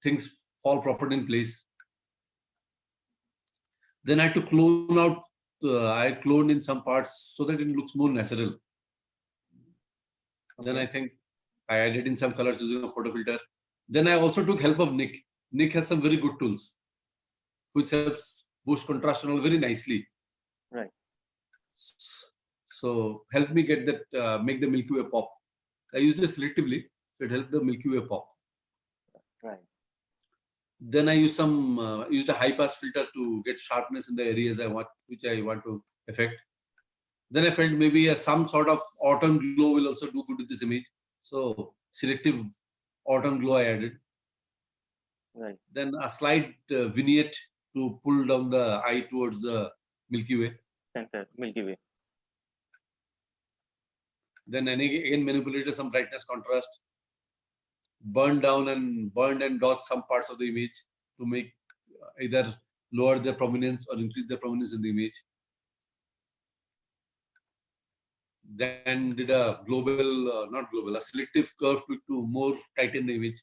things fall properly in place. Then I had to clone out. I cloned in some parts so that it looks more natural. Then I think I added in some colors using a photo filter. Then I also took help of Nick. Nick has some very good tools, which helps boost contrast and all very nicely. Right. So help me get that, make the Milky Way pop. I used it selectively, so it helped the Milky Way pop. Right. Then I used a high pass filter to get sharpness in the areas which I want to affect. Then I felt maybe some sort of autumn glow will also do good with this image. So selective autumn glow I added. Right. Then a slight vignette to pull down the eye towards the Milky Way. Center Milky Way. Then again manipulated some brightness contrast, burned and dodged some parts of the image to make either lower the prominence or increase the prominence in the image. Then did a a selective curve tweak to more tighten the image.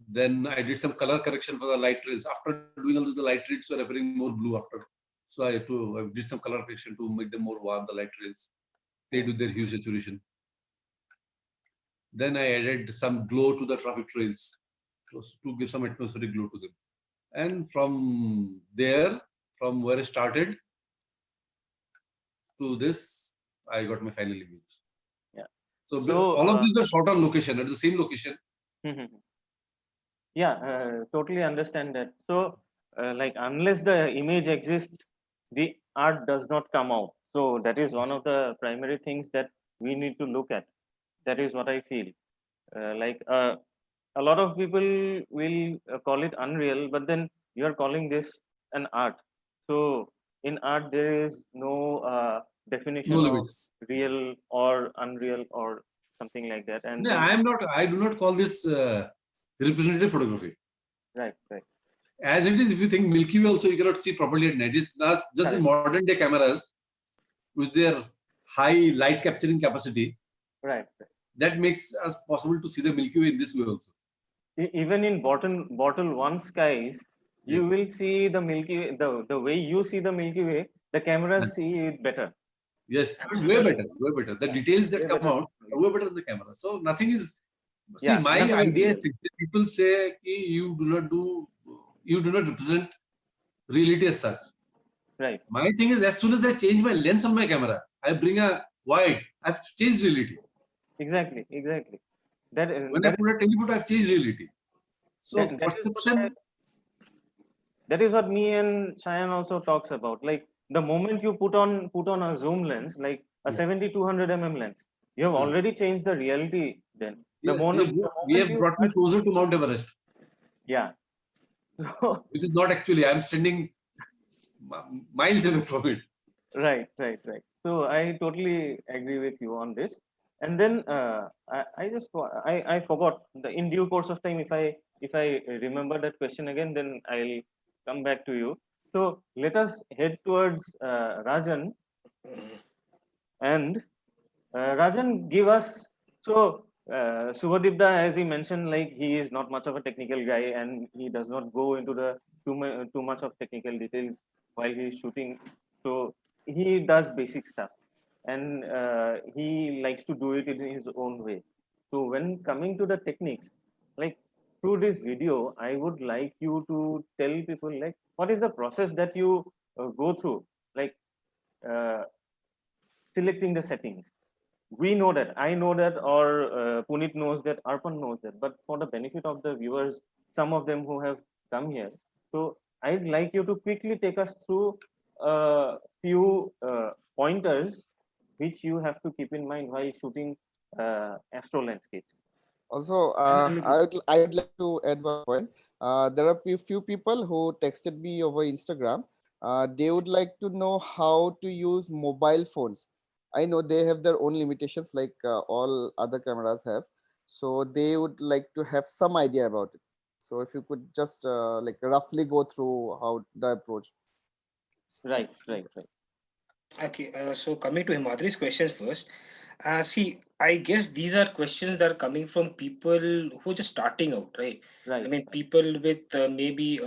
Then I did some color correction for the light trails. After doing all this, the light trails were appearing more blue after. So I did some color correction to make them more warm, the light trails. Played with their hue saturation. Then I added some glow to the traffic trails to give some atmospheric glow to them. And from there, from where I started to this, I got my final image. Yeah. So, So, all of these are shot on location, at the same location. Yeah, totally understand that. So, like unless the image exists, the art does not come out. So that is one of the primary things that we need to look at. That is what I feel. A lot of people will call it unreal, but then you are calling this an art. So in art, there is no No definition of limits. real or unreal or something like that. And No, then, I do not call this representative photography. right, right. As it is, if you think Milky Way also, you cannot see properly at night. It's just these Correct. modern day cameras with their high light capturing capacity, Right, right. that makes us possible to see the Milky Way in this way also. Even in bottle one skies, you Yes. will see the Milky Way, the way you see the Milky Way, the cameras see it better. Yes, way Absolutely. better, way better. The Yeah, details way that come better. out are way better than the camera. So nothing is. See, Yeah, my nothing is idea is real. that people say you do not represent reality as such. Right. My thing is, as soon as I change my lens on my camera, I bring a wide. I've changed reality. Exactly, exactly. That When I that put a telephoto, I've changed reality. So that is what perception. that is what me and Cheyenne also talks about. Like the moment you put on a zoom lens, like a Yeah. 70-200 mm lens, you have already changed the reality. Then Yes, the we moment have you brought me closer to Mount Everest, yeah. So which is not actually. I'm standing miles away from it. right, right, right. So I totally agree with you on this. And then I forgot the in due course of time, if I remember that question again, then I'll come back to you. So let us head towards Rajan. And Rajan, give us so Subhadip, as he mentioned, like he is not much of a technical guy, and he does not go into the too much of technical details while he is shooting. So he does basic stuff, and he likes to do it in his own way. So when coming to the techniques, like through this video, I would like you to tell people like what is the process that you go through, like uh, selecting the settings. We know that, I know that, or Puneet knows that, Arpan knows that, but for the benefit of the viewers, some of them who have come here, so I'd like you to quickly take us through a few pointers which you have to keep in mind while shooting Astro Landscapes. Also, I would like to add one point. There are few people who texted me over Instagram. They would like to know how to use mobile phones. I know they have their own limitations, like all other cameras have. So they would like to have some idea about it. So if you could just like roughly go through how the approach. Right, right, right. Okay, so coming to Himadri's questions first. See, I guess these are questions that are coming from people who are just starting out, right? I Right, mean, people with maybe,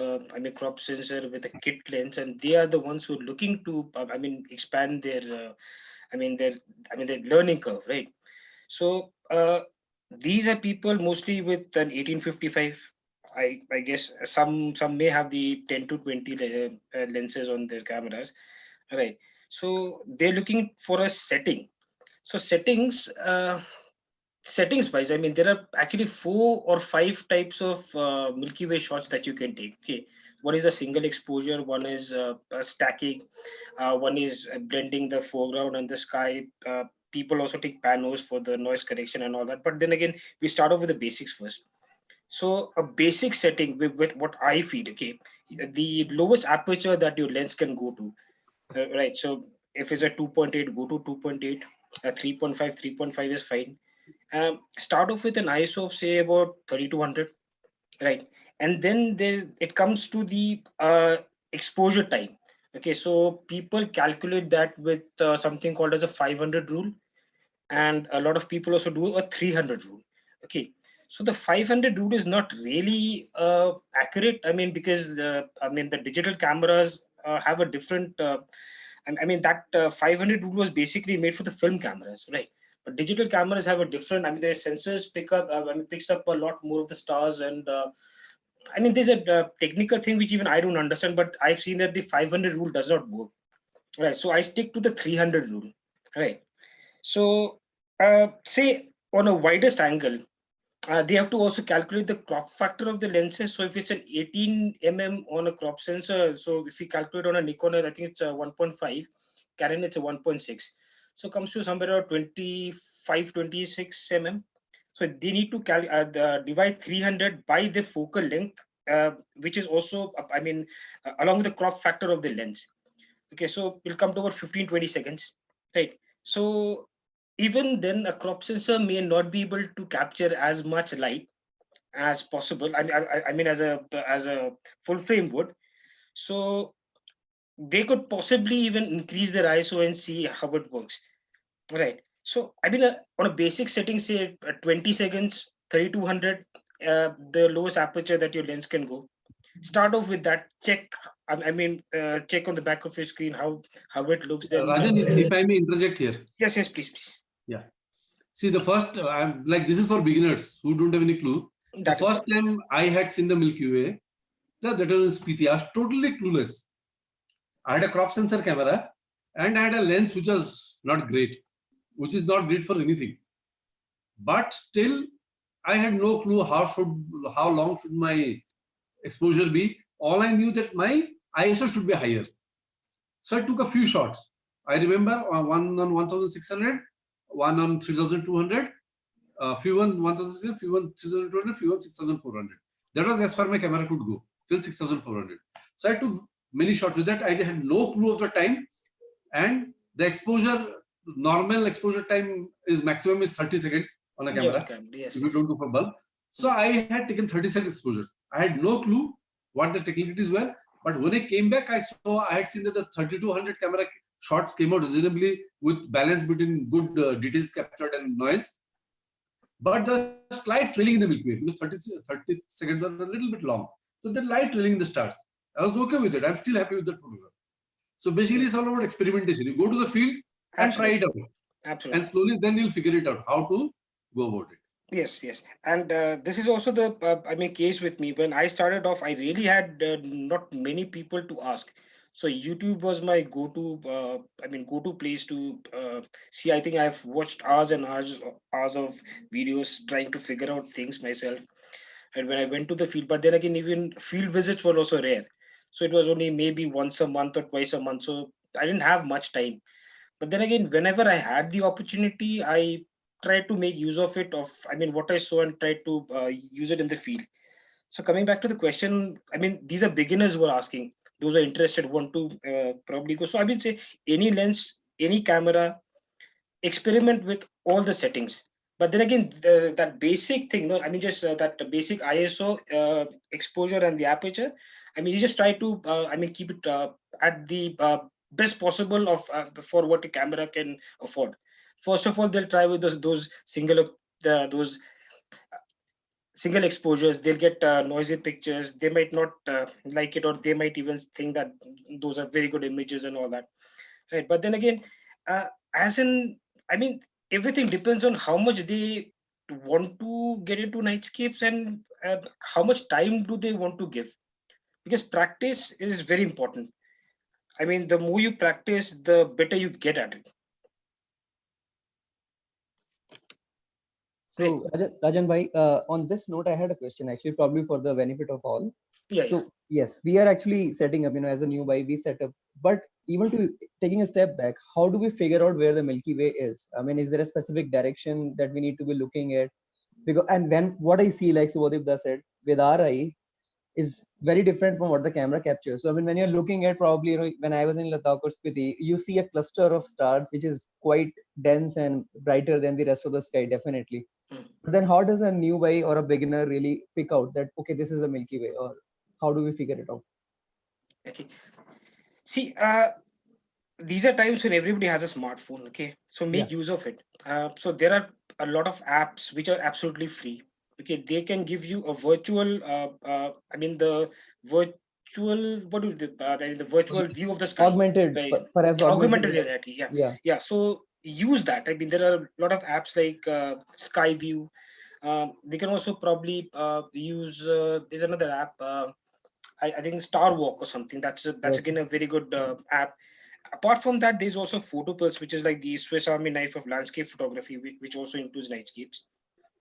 crop sensor with a kit lens, and they are the ones who are looking to, expand their, their learning curve, right? So these are people mostly with an 1855 I guess some may have the 10 to 20 lenses on their cameras, right? So they're looking for a setting. So settings wise, I mean, there are actually 4 or 5 types of Milky Way shots that you can take. Okay, one is a single exposure, one is stacking, one is blending the foreground and the sky. People also take panos for the noise correction and all that. But then again, we start off with the basics first. So a basic setting with what I feel, okay, the lowest aperture that your lens can go to, right? So if it's a 2.8, go to 2.8. A 3.5, 3.5 is fine. Start off with an ISO of say about 3200, right? And then there it comes to the exposure time. Okay, so people calculate that with something called as a 500 rule, and a lot of people also do a 300 rule. Okay, so the 500 rule is not really accurate. I mean, because the digital cameras have a different. I mean that 500 rule was basically made for the film cameras, right? But digital cameras have a different. I mean, their sensors pick up. Picks up a lot more of the stars, and I mean, there's a technical thing which even I don't understand. But I've seen that the 500 rule does not work, right? So I stick to the 300 rule, right? So, say on a widest angle, they have to also calculate the crop factor of the lenses. So if it's an 18 on a crop sensor, so if we calculate on a Nikon, I think it's a 1.5, Canon it's a 1.6. So it comes to somewhere around 25, 26 So they need to divide 300 by the focal length, which is also, along with the crop factor of the lens. Okay, so we'll come to about 15, 20 seconds, right? So even then, a crop sensor may not be able to capture as much light as possible. I mean, as a full frame would. So they could possibly even increase their ISO and see how it works, right? So I mean, on a basic setting, say 20 seconds, 3200, the lowest aperture that your lens can go. Start off with that. Check. Check on the back of your screen how it looks. Then Rajan, if I may interject here. yes, yes, please, please. Yeah. See, the first, I'm like, this is for beginners who don't have any clue. The That is first what. time I had seen the Milky Way, that was in Spiti. I was totally clueless. I had a crop sensor camera and I had a lens which was not great, which is not great for anything. But still, I had no clue how long should my exposure be. All I knew that my ISO should be higher. So I took a few shots. I remember one on 1600, one on 3200, few on 1600, few on 3200, few on 6400. That was as far my camera could go, till 6400. So I took many shots with that. I had no clue of the time, and the exposure, normal exposure time is maximum is 30 seconds on a Yeah, camera on camera. Yes, if you yes. don't go for bulb. So I had taken 30-second exposures. I had no clue what the technicalities were. But when I came back, I had seen that the 3200 camera shots came out reasonably with balance between good details captured and noise. But the slight trailing in the Milky Way, because 30 seconds are a little bit long. So the light trailing in the stars. I was okay with it. I'm still happy with that photograph. So basically, it's all about experimentation. You go to the field and try it out. Absolutely. And slowly then you'll figure it out how to go about it. Yes, yes. And this is also the case with me. When I started off, I really had not many people to ask. So YouTube was my go-to place to see. I think I've watched hours and hours of videos trying to figure out things myself. And when I went to the field, but then again, even field visits were also rare. So it was only maybe once a month or twice a month. So I didn't have much time. But then again, whenever I had the opportunity, I tried to make use of it, of what I saw, and tried to use it in the field. So coming back to the question, these are beginners who are asking. Those are interested want to probably go. So I would say any lens, any camera, experiment with all the settings. But then again, that basic thing, no, just that basic ISO, exposure, and the aperture. You just try to keep it at the best possible of for what a camera can afford. First of all, they'll try with those those single exposures. They'll get noisy pictures. They might not like it, or they might even think that those are very good images and all that, right? But then again, as in, I mean, everything depends on how much they want to get into nightscapes, and how much time do they want to give? Because practice is very important. I mean, the more you practice, the better you get at it. So Rajan bhai, on this note, I had a question actually, probably for the benefit of all. Yeah, So yes, we are actually setting up, as a new buy, we set up, but even to taking a step back, how do we figure out where the Milky Way is? I mean, is there a specific direction that we need to be looking at? Because, and then what I see, like Subhadip said, with our eye, is very different from what the camera captures. So I mean, when you're looking at probably, when I was in Ladakh or Spiti, you see a cluster of stars which is quite dense and brighter than the rest of the sky, definitely. Hmm. But then how does a new guy or a beginner really pick out that, okay, this is the Milky Way, or how do we figure it out? Okay. See, these are times when everybody has a smartphone. Okay, so make Yeah. use of it. So there are a lot of apps which are absolutely free. Okay, they can give you a virtual. I mean the virtual. What do the I mean, the virtual view of the sky. Augmented, Right. perhaps augmented Augmented reality. reality. Yeah. Yeah. Yeah. So use that. I mean, there are a lot of apps like Sky View. They can also probably use. There's another app. I think Star Walk or something. That's Yes. again a very good app. Apart from that, there's also PhotoPulse, which is like the Swiss Army knife of landscape photography, which also includes nightscapes,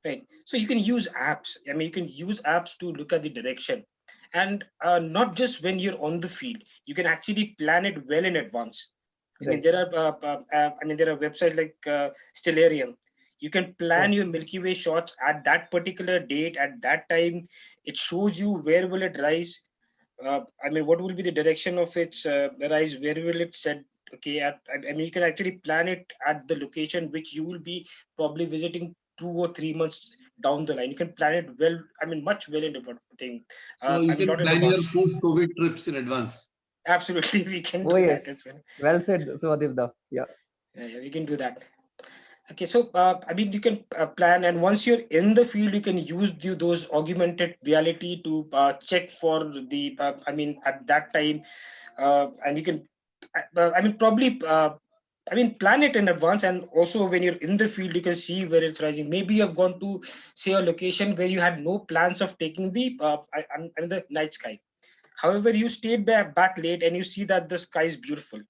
right? So you can use apps. I mean, you can use apps to look at the direction, and not just when you're on the field. You can actually plan it well in advance. I mean, Right. there are websites like Stellarium. You can plan Oh, your Milky Way shots at that particular date, at that time. It shows you where will it rise. I mean, what will be the direction of its rise? Where will it set? Okay, I mean, you can actually plan it at the location which you will be probably visiting 2 or 3 months down the line. You can plan it well. I mean, much well in advance. Thing. So you I mean, can not in plan your advance. post-COVID trips in advance. Absolutely, we can oh do that as yes. well. Well said, Subhadip. Yeah. Yeah, we can do that. Okay, so I mean, you can plan, and once you're in the field, you can use those augmented reality to check for the. I mean, at that time, and you can. I mean, probably. I mean, plan it in advance, and also when you're in the field, you can see where it's rising. Maybe you've gone to say a location where you had no plans of taking the I mean the night sky. However, you stayed back late, and you see that the sky is beautiful.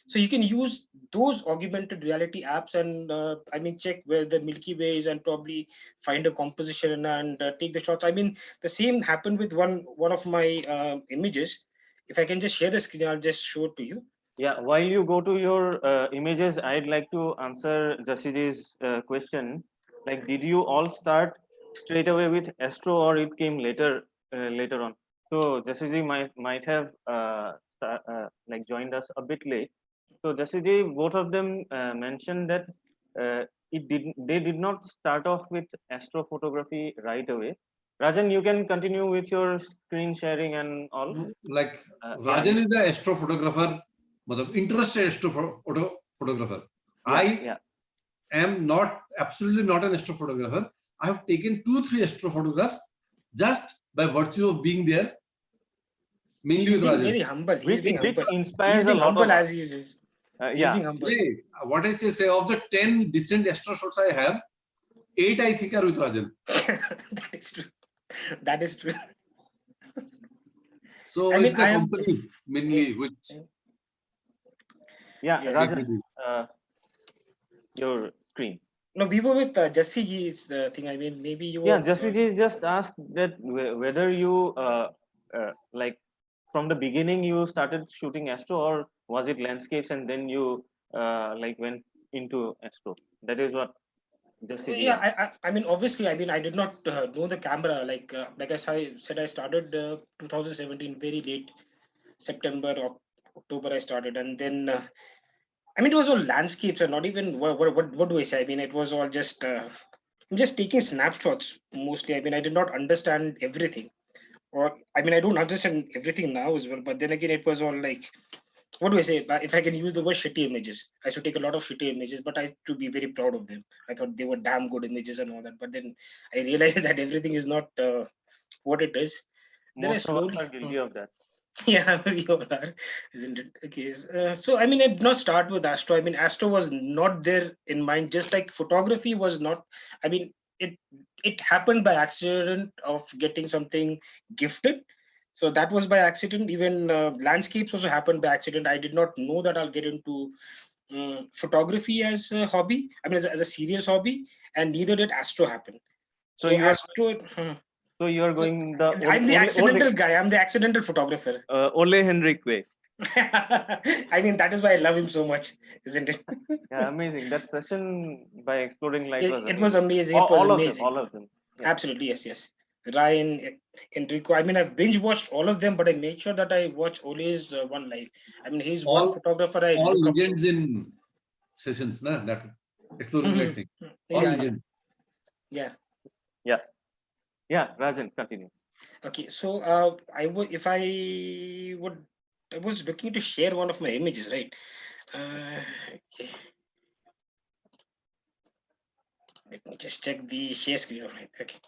So you can use those augmented reality apps, and I mean check where the Milky Way is, and probably find a composition and take the shots. I mean, the same happened with one of my images. If I can just share the screen, I'll just show it to you. Yeah, while you go to your images, I'd like to answer Jasiji's question. Like, did you all start straight away with Astro, or it came later on? So Jasiji might have like joined us a bit late. So Jasiji, both of them mentioned that they did not start off with astrophotography right away. Rajan, you can continue with your screen sharing and all. Like Yeah, Raajan is the astrophotographer, interested astrophotographer. I am not absolutely not an astrophotographer. I have taken 2-3 astrophotographs just by virtue of being there, mainly He's with being Raajan. very humble. He's being which humble. inspires He's a being lot of humble as us. he is. He's Yeah, being humble. Hey, what I say of the 10 decent astro shots I have, 8 I think are with Raajan. That is true. That is true. So I it's mean, the I am. company mainly which yeah, Yeah. make me Rajan, do. your screen. No, we were with Jesse G's thing. I mean, maybe you Yeah, were. Jasiji just asked that whether you like from the beginning you started shooting astro, or was it landscapes and then you like went into astro. That is what Jasiji Yeah, asked. I mean, obviously, I mean, I did not know the camera. Like said, I started 2017 very late September or October. I started, and then I mean, it was all landscapes, and not even what do I say? I mean, it was all just I'm just taking snapshots mostly. I mean, I did not understand everything, or I mean, I don't understand everything now as well. But then again, it was all like, what do I say? If I can use the word shitty images, I should take a lot of shitty images, but I to be very proud of them. I thought they were damn good images and all that. But then I realized that everything is not what it is. Then I Most of us slowly, are guilty of that. yeah, we all are, isn't it? Okay, so I mean, I did not start with Astro. I mean, Astro was not there in mind. Just like photography was not. I mean, it happened by accident of getting something gifted. So that was by accident. Even landscapes also happened by accident. I did not know that I'll get into photography as a hobby. I mean, as a serious hobby, and neither did Astro happen. So So you are Astro, so you are so going the I'm the only accidental guy. I'm the accidental photographer. Ole Henrik way. I mean, that is why I love him so much, isn't it? Yeah, amazing. That session by exploring light was It was amazing. amazing. It was All of them, amazing. all of them. Yeah. Absolutely, yes, yes. Ryan, Enrico. I mean, I binge watched all of them, but I made sure that I watch Ole's one live. I mean, he's one All photographer I all look up to. legends in sessions, na, that exploring light thing. All Yeah, legends. yeah. Yeah. Yeah. Rajan, continue. Okay, so I would, if I would, I was looking to share one of my images, right? Okay. Let me just check the share screen of it. Okay.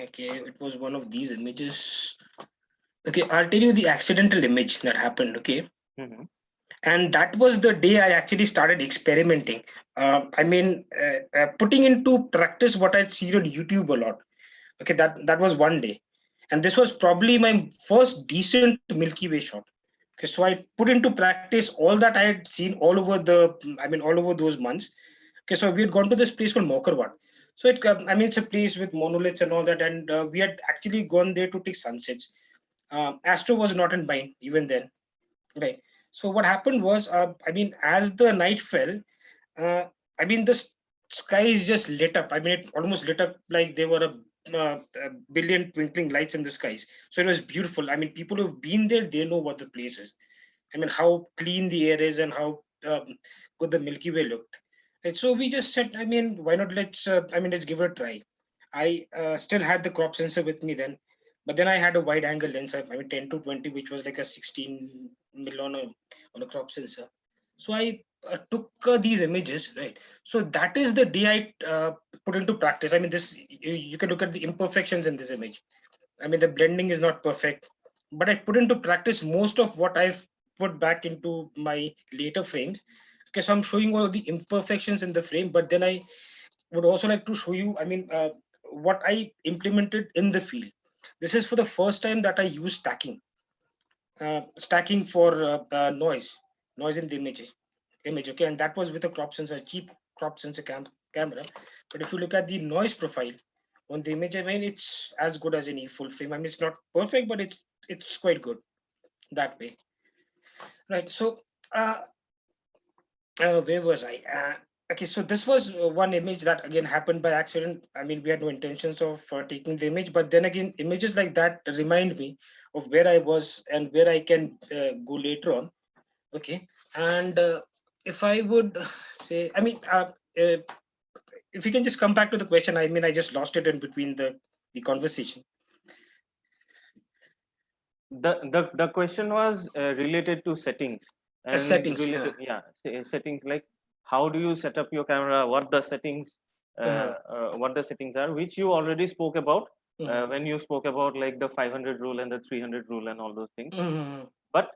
Okay, it was one of these images. Okay, I'll tell you the accidental image that happened. Okay, Mhm. and that was the day I actually started experimenting. Putting into practice what I'd seen on YouTube a lot. Okay, that was one day, and this was probably my first decent Milky Way shot. Okay, so I put into practice all that I had seen all over those months. Okay, so we had gone to this place called Mokarwat. So it's a place with monoliths and all that, and we had actually gone there to take sunsets. Astro was not in mind even then, right? So what happened was, as the night fell, uh, the sky is just lit up. I mean, it almost lit up like there were a billion twinkling lights in the skies. So it was beautiful. I mean, people who've been there, they know what the place is. I mean, how clean the air is and how good the Milky Way looked. And so we just said, I mean, why not let's give it a try. I still had the crop sensor with me then, but then I had a wide angle lens, 10 to 20, which was like a 16 mil on a crop sensor. So I took these images, right? So that is the day I put into practice. I mean, you can look at the imperfections in this image. I mean, the blending is not perfect, but I put into practice most of what I've put back into my later frames. Okay, so I'm showing all the imperfections in the frame, but then I would also like to show you, what I implemented in the field. This is for the first time that I use stacking for noise in the image. Okay, and that was with a crop sensor, cheap crop sensor camera. But if you look at the noise profile on the image, I mean, it's as good as any full frame. I mean, it's not perfect, but it's quite good that way, right? So uh, where was I? Okay, so this was one image that again happened by accident. I mean, we had no intentions of taking the image, but then again, images like that remind me of where I was and where I can go later on. Okay, and if I would say, if you can just come back to the question, I mean, I just lost it in between the conversation. The question was related to settings and Settings. related, yeah, settings, like how do you set up your camera, Uh, what the settings are, which you already spoke about uh, when you spoke about like the 500 rule and the 300 rule and all those things. uh, But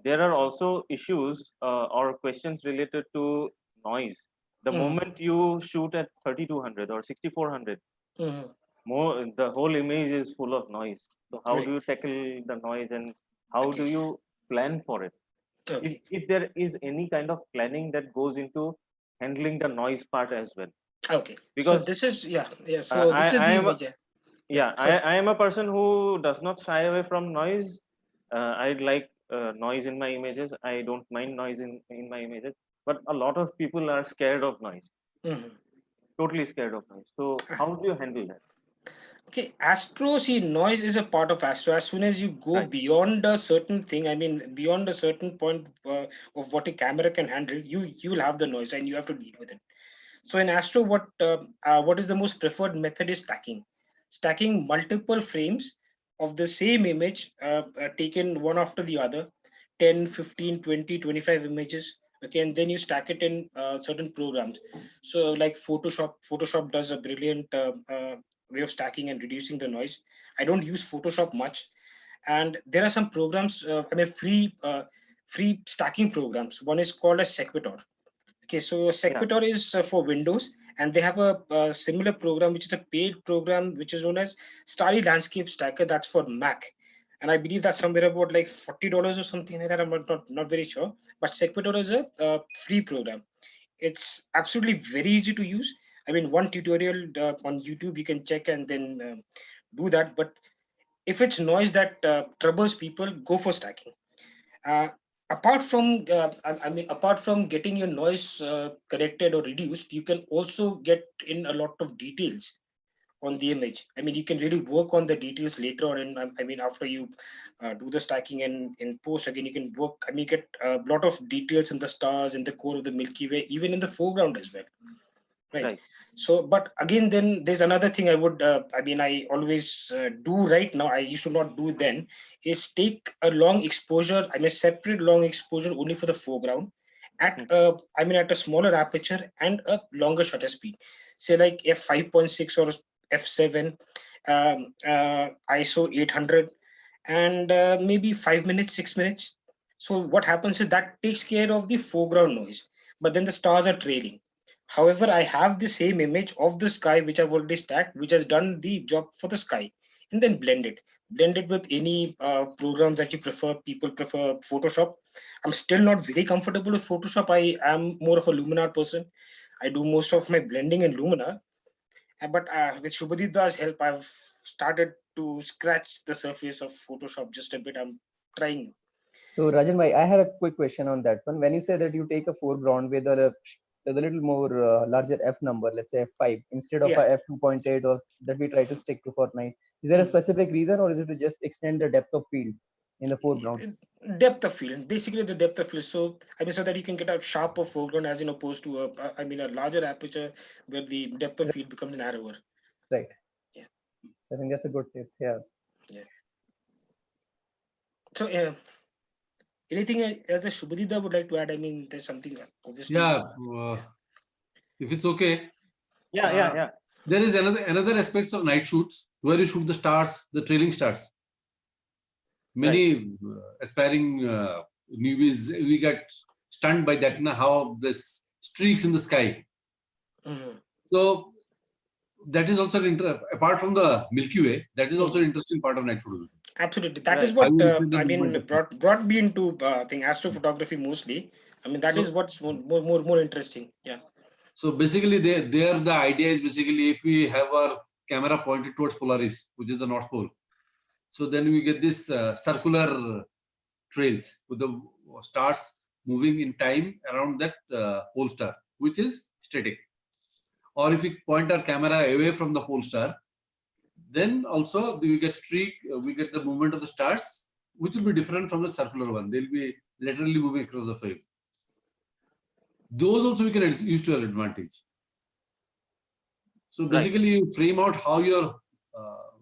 there are also issues or questions related to noise. The uh, moment you shoot at 3200 or 6400, uh, more the whole image is full of noise. So how right. do you tackle the noise and how do Okay. you plan for it? Okay. If there is any kind of planning that goes into handling the noise part as well, Okay. So because this is, yeah, yeah. uh, So I, this is I the am image. Yeah. Yeah. Sorry. I am a person who does not shy away from noise. I'd like noise in my images. I don't mind noise in my images, but a lot of people are scared of noise, Mhm. totally scared of noise. So how do you handle that? Okay, Astro, see, noise is a part of Astro. As soon as you go Right. beyond a certain thing, I mean, beyond a certain point of what a camera can handle, you'll have the noise and you have to deal with it. So in Astro, what is the most preferred method is stacking. Stacking multiple frames of the same image, taken one after the other, 10, 15, 20, 25 images. Okay, and then you stack it in certain programs. So like Photoshop does a brilliant way of stacking and reducing the noise. I don't use Photoshop much, and there are some programs. Free stacking programs. One is called a Sequitur. Okay, so Yeah. Sequitur is for Windows, and they have a similar program, which is a paid program, which is known as Starry Landscape Stacker. That's for Mac, and I believe that's somewhere about like $40 or something like that. I'm not very sure, but Sequitur is a free program. It's absolutely very easy to use. I mean, one tutorial on YouTube you can check and then do that. But if it's noise that troubles people, go for stacking. Uh, apart from getting your noise corrected or reduced, you can also get in a lot of details on the image. I mean, you can really work on the details later on. And I mean, after you do the stacking and in post again, you can work. I mean, you get a lot of details in the stars, in the core of the Milky Way, even in the foreground as well. Right. Right. So, but again, then there's another thing I would, I mean, I always do right now. I used to not do then, is take a long exposure. I mean, separate long exposure only for the foreground at, I mean, at a smaller aperture and a longer shutter speed. Say like f5.6 or f7, ISO 800, and maybe 5 minutes, 6 minutes. So what happens is that takes care of the foreground noise, but then the stars are trailing. However, I have the same image of the sky which I've already stacked, which has done the job for the sky, and then blend it. Blend it with any programs that you prefer. People prefer Photoshop. I'm still not very comfortable with Photoshop. I am more of a Luminar person. I do most of my blending in Luminar. But with Shubhadip's help, I've started to scratch the surface of Photoshop just a bit. I'm trying. So Rajan bhai, I have a quick question on that one. When you say that you take a foreground with a little more larger f number, let's say f5 instead of Yeah. a f2.8, or that we try to stick to for 9, is there a specific reason, or is it to just extend the depth of field in the foreground? Depth of field, basically the depth of field. So I mean, so that you can get a sharper foreground as in opposed to I mean, a larger aperture where the depth of field becomes narrower. Right. Yeah. So I think that's a good tip. Yeah. Yeah. So anything else that Shubhadip would like to add? I mean, there's something obviously. Yeah, if it's okay. Yeah. There is another aspects of night shoots where you shoot the stars, the trailing stars. Many aspiring newbies, we get stunned by that, how this streaks in the sky. Mhm. So that is also apart from the Milky Way, that is also an interesting part of night photography. Absolutely, that Right. is what I will repeat the I mean movement. brought me into I think astrophotography mostly. I mean, that is what's more interesting. Yeah. So basically, there the idea is basically if we have our camera pointed towards Polaris, which is the North Pole, so then we get this circular trails with the stars moving in time around that pole star, which is static. Or if we point our camera away from the pole star, then also we get we get the movement of the stars, which will be different from the circular one. They'll be laterally moving across the frame. Those also we can use to our advantage. So basically, you frame out how your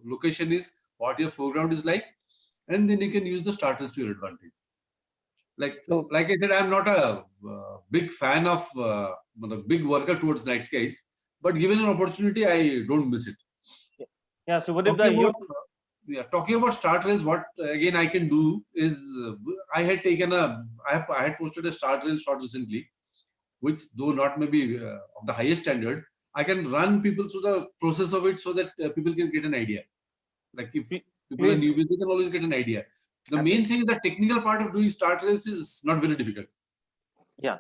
location is, what your foreground is like, and then you can use the starters to your advantage. Like I said, I'm not a big fan of a big worker towards night skies, but given an opportunity, I don't miss it. Yeah, Subhadip, Talking about star trails, what again I can do is I had posted a star trail shot recently, which though not maybe of the highest standard, I can run people through the process of it so that people can get an idea. Like if people are newbies, they can always get an idea. The main thing, the technical part of doing star trails is not very difficult. Yeah.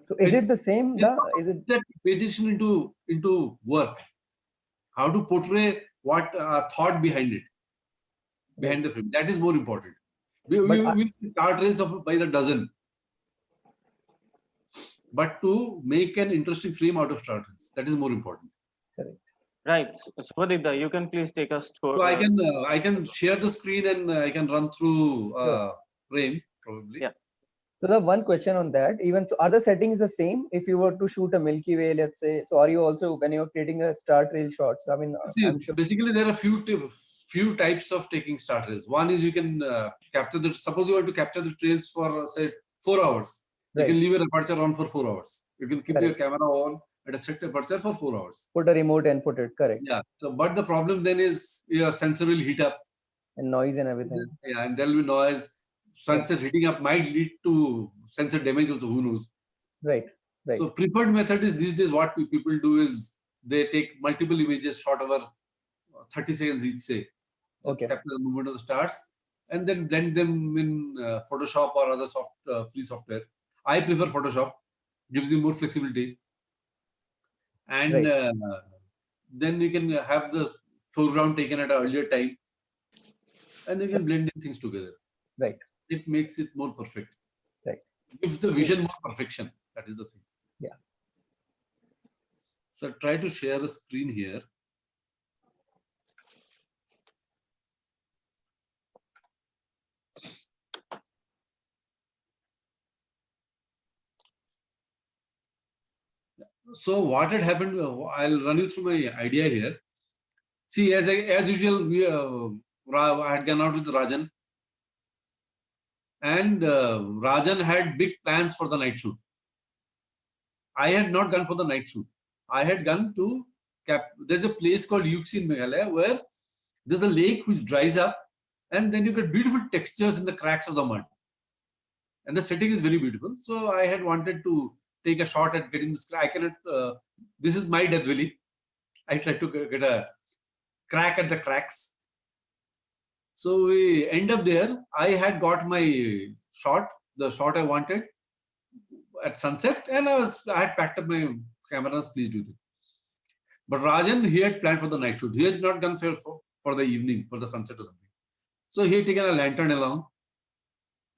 So is it the same? Is it that position into work? How to portray what thought behind it, behind the film? That is more important. We star trails of by the dozen, but to make an interesting frame out of star trails, that is more important. Correct. Right. Subhadip, you can please take us through. So I can share the screen and I can run through frame probably. Yeah. So the one question on that, even so, are the settings the same if you were to shoot a Milky Way, let's say? So are you also, when you're creating a star trail shots? I mean, See, I'm sure. basically there are few types of taking star trails. One is you can capture suppose you want to capture the trails for say 4 hours. You can leave your aperture on for 4 hours. You can keep your camera on at a set aperture for 4 hours. Put a remote and put it, correct. Yeah. So, but the problem then is your sensor will heat up. And noise and everything. Yeah, and there will be noise. Sensor heating up might lead to sensor damage also, who knows. Right. Right. So preferred method is these days what people do is they take multiple images shot over 30 seconds each, say. Okay. Capture the movement of the stars and then blend them in Photoshop or other free software. I prefer Photoshop, gives you more flexibility. And Right. then you can have the foreground taken at an earlier time and you can blend in things together. Right. It makes it more perfect. Right. Gives the vision more perfection. That is the thing. Yeah. So try to share a screen here. So what had happened, I'll run you through my idea here. See, as usual, I had gone out with Raajan. And Raajan had big plans for the night shoot. I had not gone for the night shoot. I had gone to there's a place called Lucien in Meghalaya where there's a lake which dries up and then you get beautiful textures in the cracks of the mud. And the setting is very beautiful. So I had wanted to take a shot at getting this. I cannot, this is my death valley. I tried to get a crack at the cracks. So we end up there. I had got my shot, the shot I wanted at sunset, and I had packed up my camera, I was pleased with it. But Raajan, he had planned for the night shoot. He had not done for the evening, for the sunset or something. So he had taken a lantern along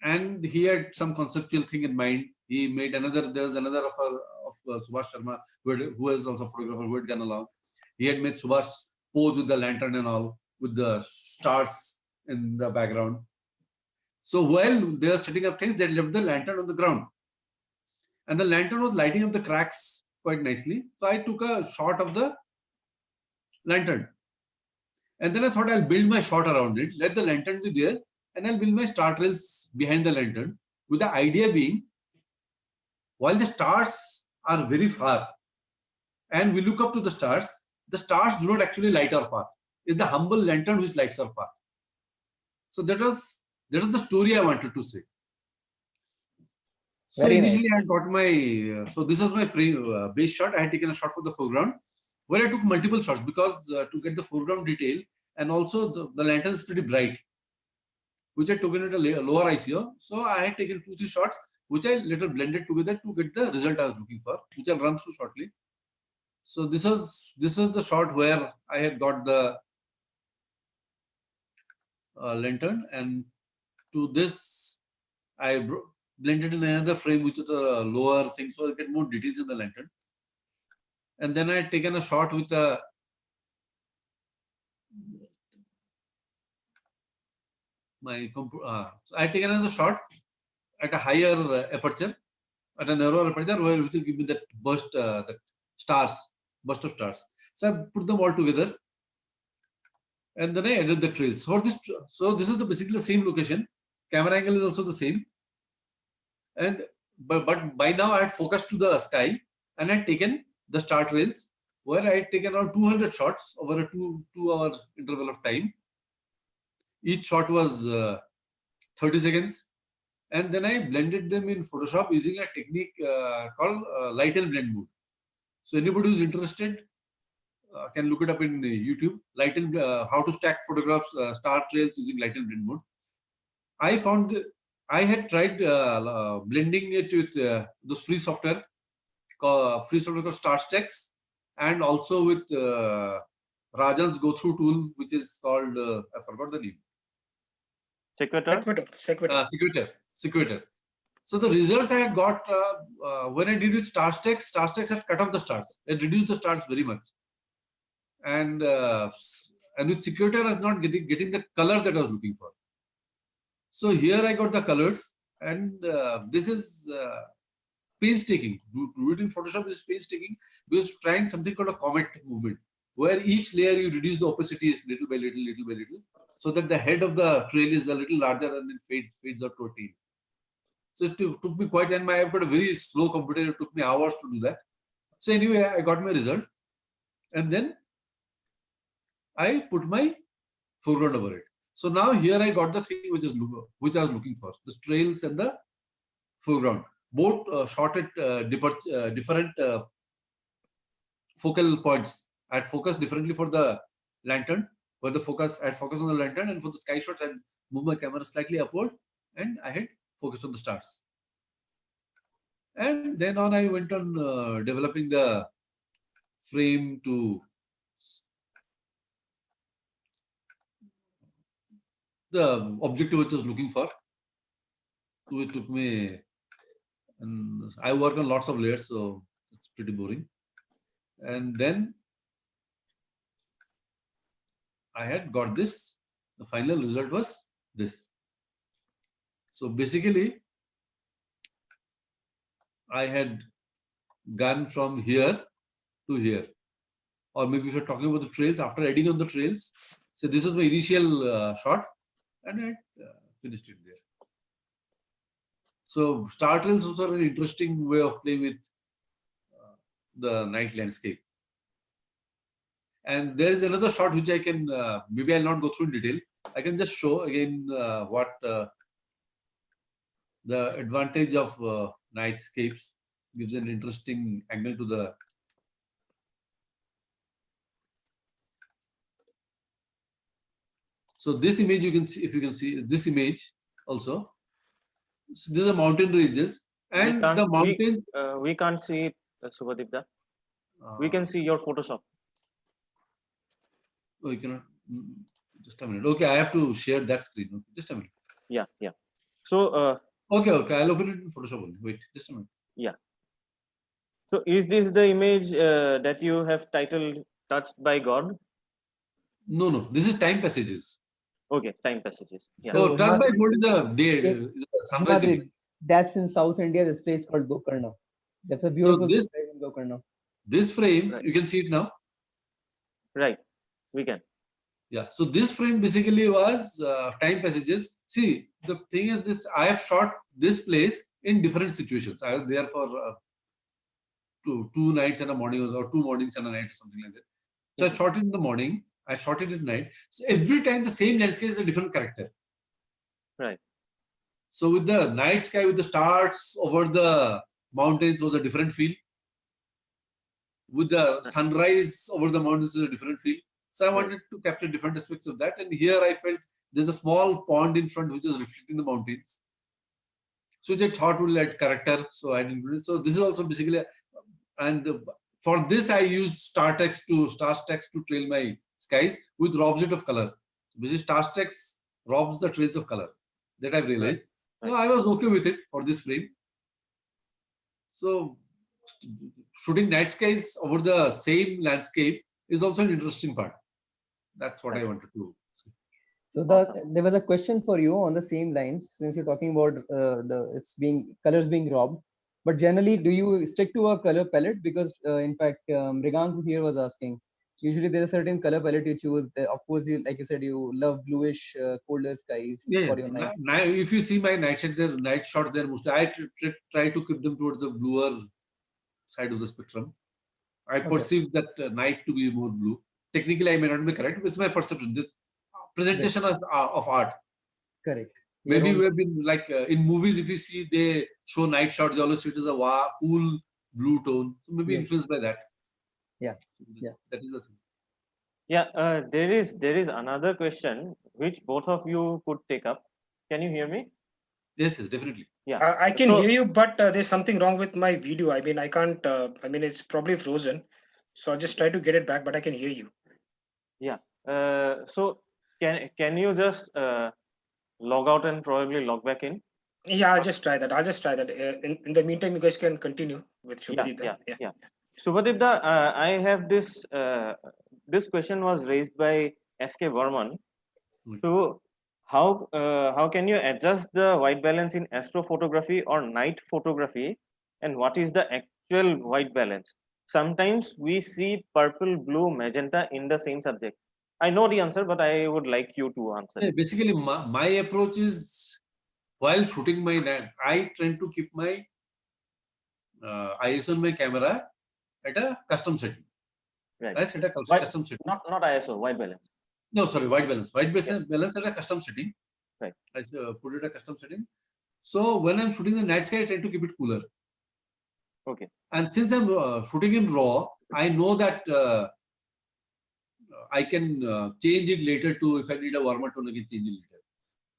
and he had some conceptual thing in mind. He made there was another of Subhash Sharma, who was also a photographer, who had gone along. He had made Subhash pose with the lantern and all, with the stars in the background. So while they were setting up things, they left the lantern on the ground. And the lantern was lighting up the cracks quite nicely. So I took a shot of the lantern. And then I thought I'll build my shot around it, let the lantern be there, and I'll build my star trails behind the lantern, with the idea being, while the stars are very far, and we look up to the stars do not actually light our path. It's the humble lantern which lights our path. So that was the story I wanted to say. So Very initially nice. I got my, so this was my base shot. I had taken a shot for the foreground where I took multiple shots because to get the foreground detail, and also the lantern is pretty bright, which I took in at a lower ICO. So I had taken 2-3 shots, which I later blended together to get the result I was looking for, which I'll run through shortly. So this was the shot where I had got the lantern, and to this I blended in another frame, which is a lower thing, so I get more details in the lantern. And then I had taken a shot with a so I had taken another shot at a higher aperture, at a narrower aperture, which will give me that burst, burst of stars. So I put them all together, and then I added the trails. So this is basically the same location. Camera angle is also the same, and but by now I had focused to the sky and I had taken the star trails, where I had taken around 200 shots over a 2-hour interval of time. Each shot was 30 seconds. And then I blended them in Photoshop using a technique called light and blend mode. So anybody who's interested can look it up in YouTube. Light and how to stack photographs, star trails using light and blend mode. I found I had tried blending it with this free software called Star Stacks, and also with Raajan's go through tool, which is called I forgot the name. Sequitur. So the results I had got when I did with Star Stacks had cut off the stars. It reduced the stars very much, and with Sequitur I was not getting the color that I was looking for. So here I got the colors, and this is painstaking. Do it in Photoshop is painstaking, because trying something called a comet movement, where each layer you reduce the opacity little by little, so that the head of the trail is a little larger and then fades out to a tail. So it took me quite, and I've got a very slow computer. It took me hours to do that. So anyway, I got my result, and then I put my foreground over it. So now here I got the thing which I was looking for, the trails and the foreground. both shot at different focal points. I had focused differently for the lantern, for the focus, I had focused on the lantern, and for the sky shots, I had moved my camera slightly upward, and I had focused on the stars. And then on, I went on developing the frame to the objective which I was looking for. So it took me, and I work on lots of layers, so it's pretty boring. And then I had got this. The final result was this. So basically, I had gone from here to here. Or maybe if you're talking about the trails, after adding on the trails, so this was my initial shot, and I finished it there. So star trails was an interesting way of playing with the night landscape. And there is another shot which I can, maybe I'll not go through in detail. I can just show again what the advantage of nightscapes gives an interesting angle to the. So this image you can see, if you can see this image also. So these are mountain ranges, and the mountain. We can't see it, Subhadip. We can see your Photoshop. Oh, you cannot. Just a minute. Okay, I have to share that screen. Okay, just a minute. Yeah. So. Okay, I'll open it in Photoshop only. Wait, just a minute. Yeah. So is this the image that you have titled "Touched by God"? No. This is time passages. Okay, time passages. Yeah. So Touched by God is the day sunrise. Madrid, that's in South India. This place called Gokarna. That's a beautiful place in Gokarna. This frame, Right. you can see it now. Right, we can. Yeah. So this frame basically was time passages. See, the thing is this: I have shot this place in different situations. I was there for two nights and a morning, or 2 mornings and a night, or something like that. So I shot it in the morning. I shot it at night. So every time the same landscape is a different character. Right. So with the night sky, with the stars over the mountains, was a different feel. With the sunrise over the mountains, is a different feel. So I wanted to capture different aspects of that. And here I felt there's a small pond in front which is reflecting the mountains. So which I thought would add character. So I didn't. So this is also basically, and for this I use star text to trail my skies, which robs it of color. Basically, star text robs the trails of color. That I've realized. So I was okay with it for this frame. So shooting night skies over the same landscape is also an interesting part. That's what I wanted to say. So there was a question for you on the same lines, since you're talking about colors being robbed. But generally, do you stick to a color palette? Because in fact, Rigang here was asking. Usually, there's a certain color palette you choose. Of course, like you said, you love bluish, colder skies for your night. If you see my night shots, there mostly I try to keep them towards the bluer side of the spectrum. I perceive that night to be more blue. Technically, I may not be correct, but it's my perception. This presentation of art. Correct. Maybe we have been like in movies, if you see they show night shots, they always see it as a cool blue tone. So maybe influenced by that. Yeah. That is the thing. Yeah, there is another question which both of you could take up. Can you hear me? Yes, definitely. Yeah. I can hear you, but there's something wrong with my video. I mean, I can't. It's probably frozen. So I'll just try to get it back, but I can hear you. Yeah. So can you just log out and probably log back in? Yeah, I'll just try that. In the meantime, you guys can continue with Subhadip. Yeah. Subhadip, I have this. This question was raised by S.K. Varman. So how can you adjust the white balance in astrophotography or night photography, and what is the actual white balance? Sometimes we see purple, blue, magenta in the same subject. I know the answer, but I would like you to answer. Basically, my approach is, while shooting my night, I try to keep my ISO on my camera at a custom setting. Right. I set a custom setting. Not ISO, white balance. No, sorry, white balance. White balance at a custom setting. Right. I put it a custom setting. So when I'm shooting the night sky, I try to keep it cooler. Okay. And since I'm shooting in RAW, I know that I can change it later too. If I need a warmer tone, I can change it later.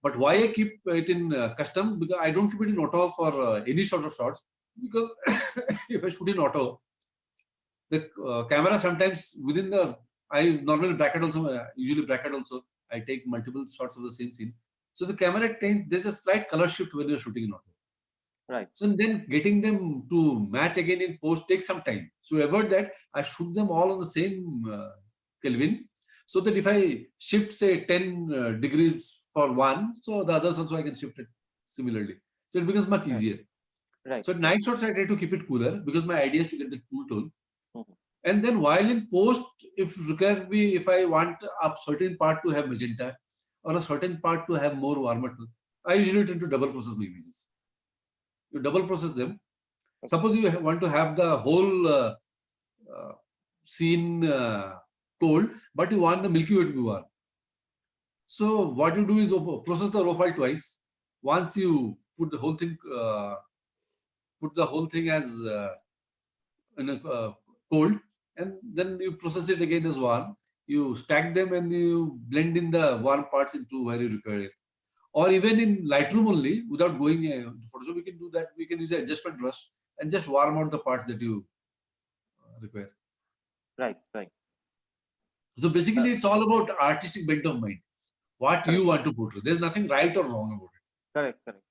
But why I keep it in custom? Because I don't keep it in auto for any sort of shots. Because if I shoot in auto, the camera sometimes within the, I normally bracket also, usually bracket also, I take multiple shots of the same scene. So the camera, there's a slight color shift when you're shooting in auto. Right. So then getting them to match again in post takes some time. So avoid that. I shoot them all on the same Kelvin, so that if I shift say 10 degrees for one, so the others also I can shift it similarly. So it becomes much easier. Right. So at night shots I try to keep it cooler because my idea is to get the cool tone. Mhm. And then while in post, if require me, if I want a certain part to have magenta or a certain part to have more warmer tone, I usually tend to double process my images. You double process them. Suppose you want to have the whole scene cold, but you want the Milky Way to be warm. So what you do is process the raw file twice. Once you put the whole thing, as in a, cold, and then you process it again as warm. You stack them and you blend in the warm parts into where you require it. Or even in Lightroom only, without going to Photoshop, we can do that. We can use an adjustment brush and just warm out the parts that you require. Right. Right. So basically, it's all about artistic bent of mind. What you Correct. want to portray. There's nothing right or wrong about it. Correct. Correct.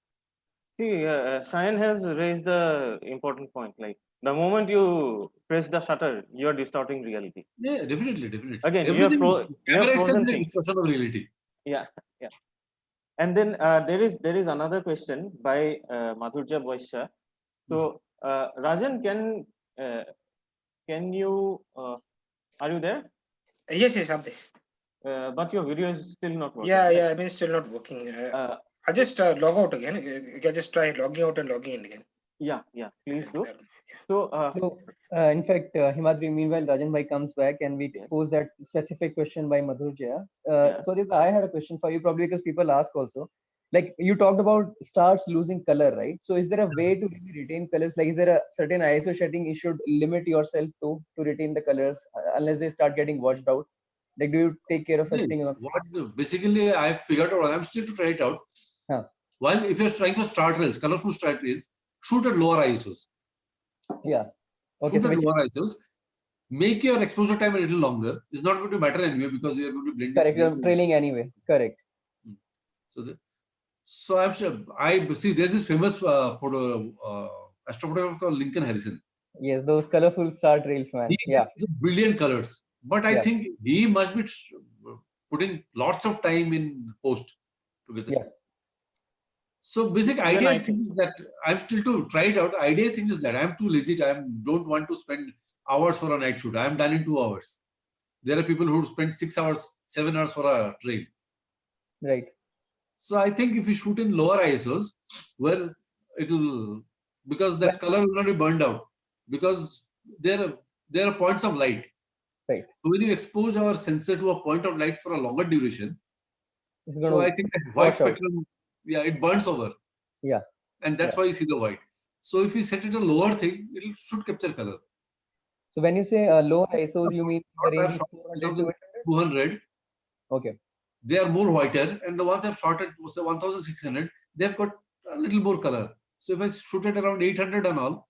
See, Sayan has raised the important point. Like the moment you press the shutter, you are distorting reality. Yeah, definitely. Again, Everything, you have camera itself frozen is a things. distortion of reality. Yeah. Yeah. And then there is another question by Madhurja Boisha. So Rajan, can you are you there? Yes, I'm there. But your video is still not working. Yeah. I mean, it's still not working. Uh, I'll just log out again. You can just try logging out and logging in again. yeah. Please do. So So, in fact, Himadri, meanwhile, Rajan Bhai comes back and we Yes. pose that specific question by Madhurja. Yeah. So, Dutta, I had a question for you, probably because people ask also. Like you talked about stars losing color, right? So, is there a way to really retain colors? Like, is there a certain ISO setting you should limit yourself to retain the colors unless they start getting washed out? Like, do you take care of such things? Basically, I figured out, I'm still to try it out. Huh. While if you're trying for star trails, colorful star trails, shoot at lower ISOs. Yeah. Okay. Shoot So, at lower ISOs. Make your exposure time a little longer. It's not going to matter anyway because you're going to blend correct. it. You're trailing anyway. Correct. So I'm sure I see there's this famous astrophotographer called Lincoln Harrison. Yes, those colorful star trails, man. He Yeah. gets brilliant colors, but I think he must be putting lots of time in post to get it. Yeah. So basic Even idea I thing is that I'm still to try it out. Idea thing is that I'm too lazy. I don't want to spend hours for a night shoot. I'm done in 2 hours. There are people who spend 6 hours, 7 hours for a trail. Right. So I think if you shoot in lower ISOs, where it will, because that color will not be burned out, because there are points of light. Right. So when you expose our sensor to a point of light for a longer duration, It's so I think that white spectrum, it burns over. Yeah. And that's why you see the white. So if you set it a lower thing, it should capture color. So when you say lower ISOs, you mean the range of 400 to 200. Okay. They are more whiter, and the ones I've shot at 1600, they've got a little more color. So if I shoot at around 800 and all,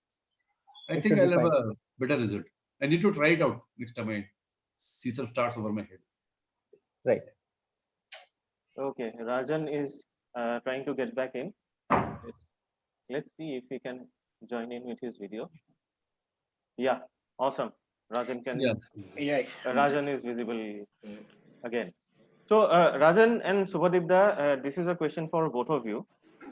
I think I'll have a better result. I need to try it out next time I see some stars over my head. Right. Okay, Rajan is trying to get back in. Let's see if he can join in with his video. Yeah, awesome. Rajan can. Yeah. Rajan is visible again. So Rajan and Subhadip, this is a question for both of you.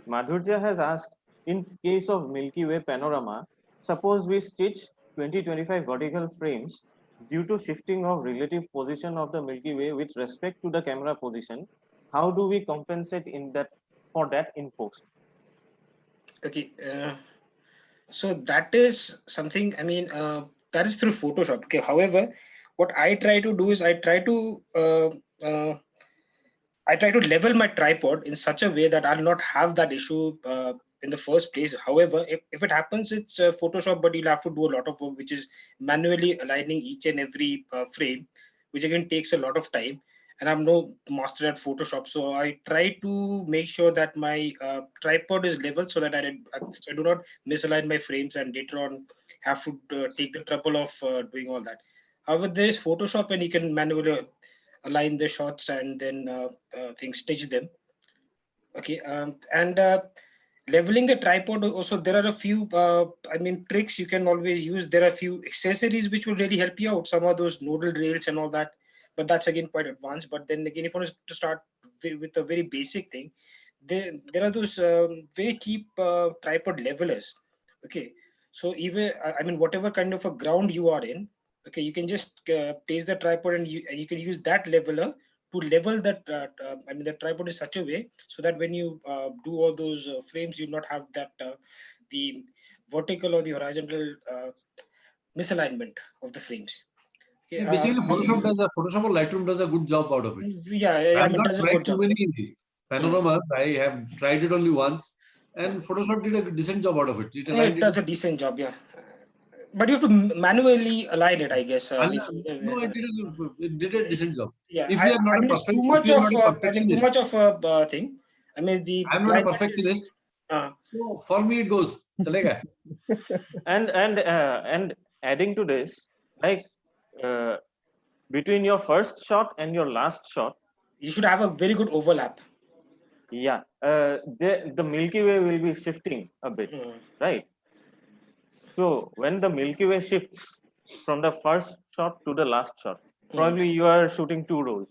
Madhurja has asked, in case of Milky Way panorama, suppose we stitch 20-25 vertical frames due to shifting of relative position of the Milky Way with respect to the camera position. How do we compensate for that in post? Okay. So that is something. I mean, that is through Photoshop. Okay. However, what I try to do is I I try to level my tripod in such a way that I'll not have that issue in the first place. However, if it happens, it's Photoshop, but you'll have to do a lot of work, which is manually aligning each and every frame, which again takes a lot of time. And I'm no master at Photoshop, so I try to make sure that my tripod is level so that I do not misalign my frames and later on have to take the trouble of doing all that. However, there is Photoshop, and you can manually align the shots and then things stitch them. Okay, and leveling the tripod also, there are a few tricks you can always use. There are a few accessories which will really help you out, some of those nodal rails and all that, but that's again quite advanced. But then again, if you want to start with a very basic thing, there are those very cheap tripod levelers. Okay, so even whatever kind of a ground you are in, okay, you can just place the tripod, and you can use that leveler to level that the tripod in such a way so that when you do all those frames, you not have that the vertical or the horizontal misalignment of the frames. Yeah, Yeah, basically, Photoshop or Lightroom does a good job out of it. I I have mean, not does a tried good too job. many panoramas. I have tried it only once, and Photoshop did a decent job out of it. It Yeah, aligned it it. does a decent job, yeah. But you have to manually align it, I guess. No, it did a decent job. Yeah, If you are not a it's too if much you are of not a too perfectionist, much of a thing. I mean, the I'm not a alignment. perfectionist. Uh, So for me, it goes. Chalega. And adding to this, like uh, between your first shot and your last shot, you should have a very good overlap. yeah, the Milky Way will be shifting a bit, Mm. right? So when the Milky Way shifts from the first shot to the last shot, probably you are shooting 2 rows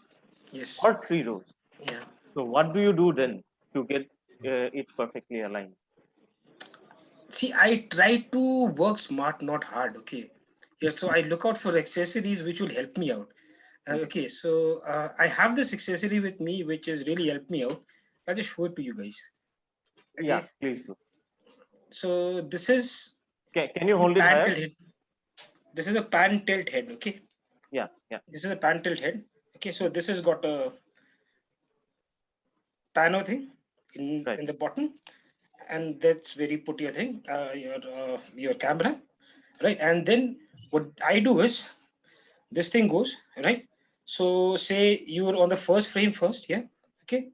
Yes. or 3 rows. Yeah. So what do you do then to get it perfectly aligned? See, I try to work smart, not hard. Okay. Yeah. So I look out for accessories which will help me out. Okay. So I have this accessory with me which has really helped me out. I'll just show it to you guys. Yeah, Okay. please do. So this is Can you hold it pan higher? tilt head. This is a pan tilt head. Okay. Yeah, yeah, This is a pan tilt head. Okay. So this has got a pano thing right, in the bottom, and that's where you put your camera, right? And then what I do is this thing goes right. So say you're on the first frame first, yeah. Okay,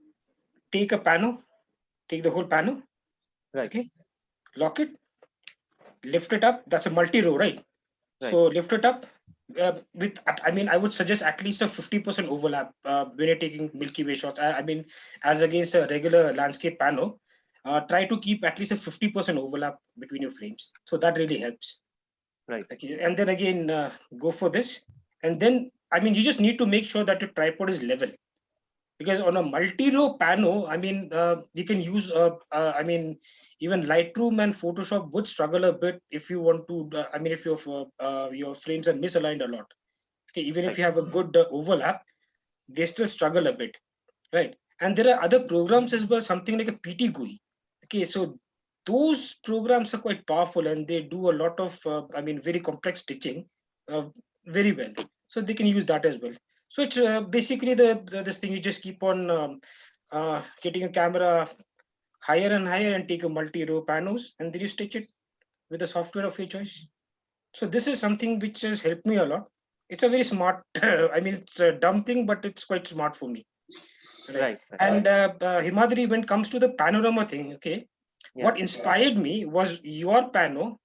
take a pano, take the whole pano. right, Okay, lock it, lift it up. That's a multi-row, right? right, So lift it up with, I mean, I would suggest at least a 50% overlap when you're taking Milky Way shots. I mean, as against a regular landscape pano, try to keep at least a 50% overlap between your frames. So that really helps. right, Okay, and then again, go for this. And then, I mean, you just need to make sure that your tripod is level, because on a multi-row pano, I mean, you can use even Lightroom and Photoshop would struggle a bit if you want to if your frames are misaligned a lot. Okay, even if right, you have a good overlap, they still struggle a bit, right? And there are other programs as well, something like a PT GUI. Okay, so those programs are quite powerful, and they do a lot of very complex stitching uh, very well. So they can use that as well. So it's basically the this thing. You just keep on getting a camera higher and higher and take a multi-row panos, and then you stitch it with the software of your choice. So this is something which has helped me a lot. It's a very smart. It's a dumb thing, but it's quite smart for me, right? right, right. And Himadri, when it comes to the panorama thing, okay, Yeah, what inspired me was your pano,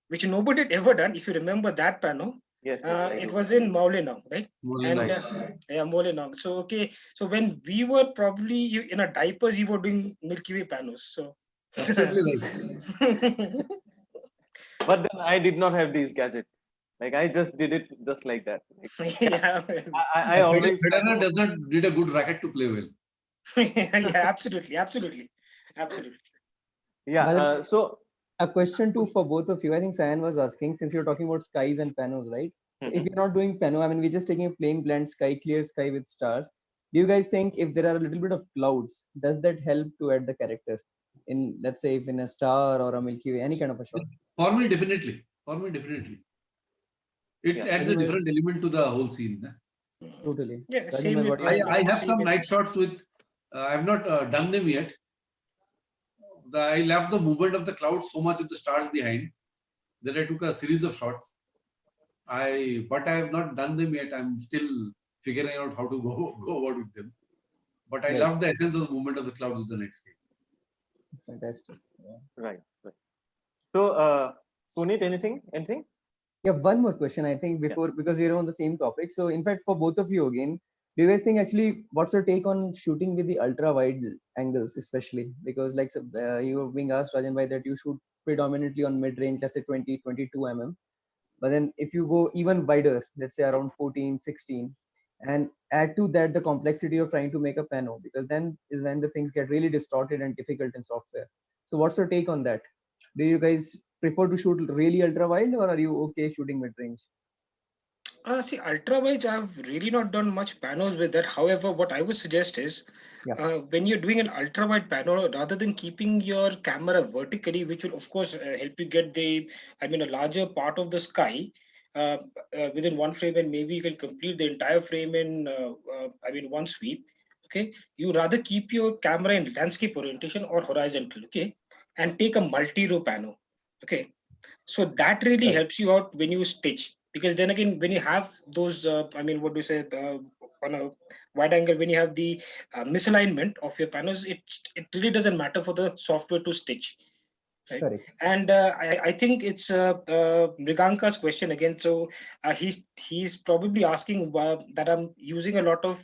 which nobody had ever done. If you remember that pano, yes, yes, I it do. was in Maulinang, right? And Right, yeah, Maulinang. So okay, so when we were probably in a diapers, you were doing Milky Way panos. So Absolutely right. but then I did not have these gadgets. Like I just did it just like that. Like, yeah, I A always try veteran to. does not need a good racket to play well. yeah, absolutely, absolutely, absolutely. Yeah. By the way, So. a question too for both of you. I think Sayan was asking, since you're talking about skies and panos, right? So if Mhm. you're not doing pano, I mean, we're just taking a plain bland sky, clear sky with stars. Do you guys think if there are a little bit of clouds, does that help to add the character in, let's say, if in a star or a Milky Way, any kind of a shot? For me, definitely. For me, definitely. It Yeah. adds a Anyway, different element to the whole scene. totally. Yeah, Rajendra, same with what do you I, me. think? I have Same some with night me. shots with I have not done them yet. I love the movement of the clouds so much with the stars behind that I took a series of shots. But I have not done them yet. I'm still figuring out how to go about with them. But I Right. love the essence of the movement of the clouds with the night sky. Fantastic. Yeah. Right. So, Puneet, anything? Yeah, one more question, I think, before, because we're on the same topic. So, in fact, for both of you again, do you guys think actually what's your take on shooting with the ultra wide angles, especially? Because, like, you were being asked, Rajan, by that you shoot predominantly on mid range, let's say 20, 22 mm. But then if you go even wider, let's say around 14, 16, and add to that the complexity of trying to make a pano, because then is when the things get really distorted and difficult in software. So, what's your take on that? Do you guys prefer to shoot really ultra wide, or are you okay shooting mid range? See, ultra wides, I've really not done much panos with that. However, what I would suggest is Yeah. when you're doing an ultra wide pano, rather than keeping your camera vertically, which will of course help you get a larger part of the sky uh, within one frame, and maybe you can complete the entire frame in, one sweep. Okay, you rather keep your camera in landscape orientation or horizontal. Okay, and take a multi-row pano. Okay, so that really Right. helps you out when you stitch, because then again when you have those what do you say, on a wide angle, when you have the misalignment of your panels, it really doesn't matter for the software to stitch, right? Correct. And I think it's Mriganka's question again. So he's probably asking that I'm using a lot of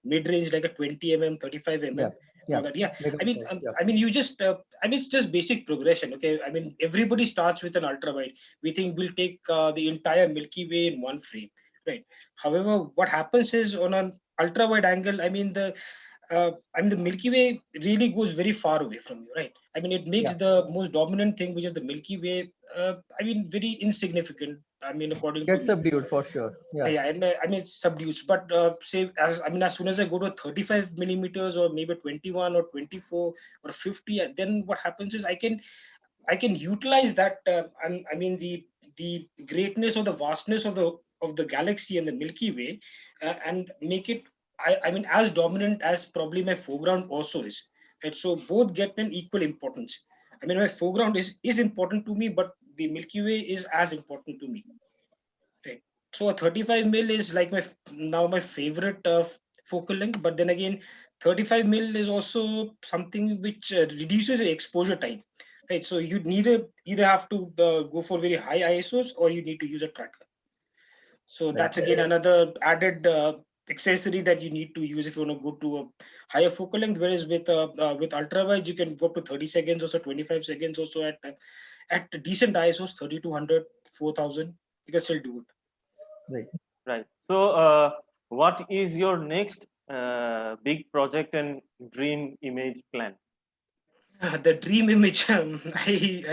mid-range, like a 20 mm, 35 Yeah. mm. Yeah. That, yeah, Make a choice. Yeah. you just it's just basic progression. Okay, I mean, everybody starts with an ultra wide. We think we'll take the entire Milky Way in one frame, right? However, what happens is on an ultra wide angle, the Milky Way really goes very far away from you, right? I mean, it makes Yeah. the most dominant thing, which is the Milky Way, very insignificant. I mean, according to Get me. subdued for sure. Yeah. Yeah, and it's subdued. But say, as soon as I go to 35 millimeters, or maybe 21 or 24 or 50, then what happens is I can utilize that. The greatness or the vastness of the galaxy and the Milky Way, and make it. I mean, as dominant as probably my foreground also is. Right, so both get an equal importance. I mean, my foreground is important to me, but the Milky Way is as important to me. Right. So a 35 mil is like now my favorite focal length, but then again, 35 mil is also something which reduces the exposure time. Right. So you either have to go for very high ISOs, or you need to use a tracker. So Right. that's again another added accessory that you need to use if you want to go to a higher focal length. Whereas with ultra wide, you can go up to 30 seconds or so, 25 seconds or so at decent ISOs, 3200, 4000. You can still do it. Right. Right. So, what is your next big project and dream image plan? The dream image. I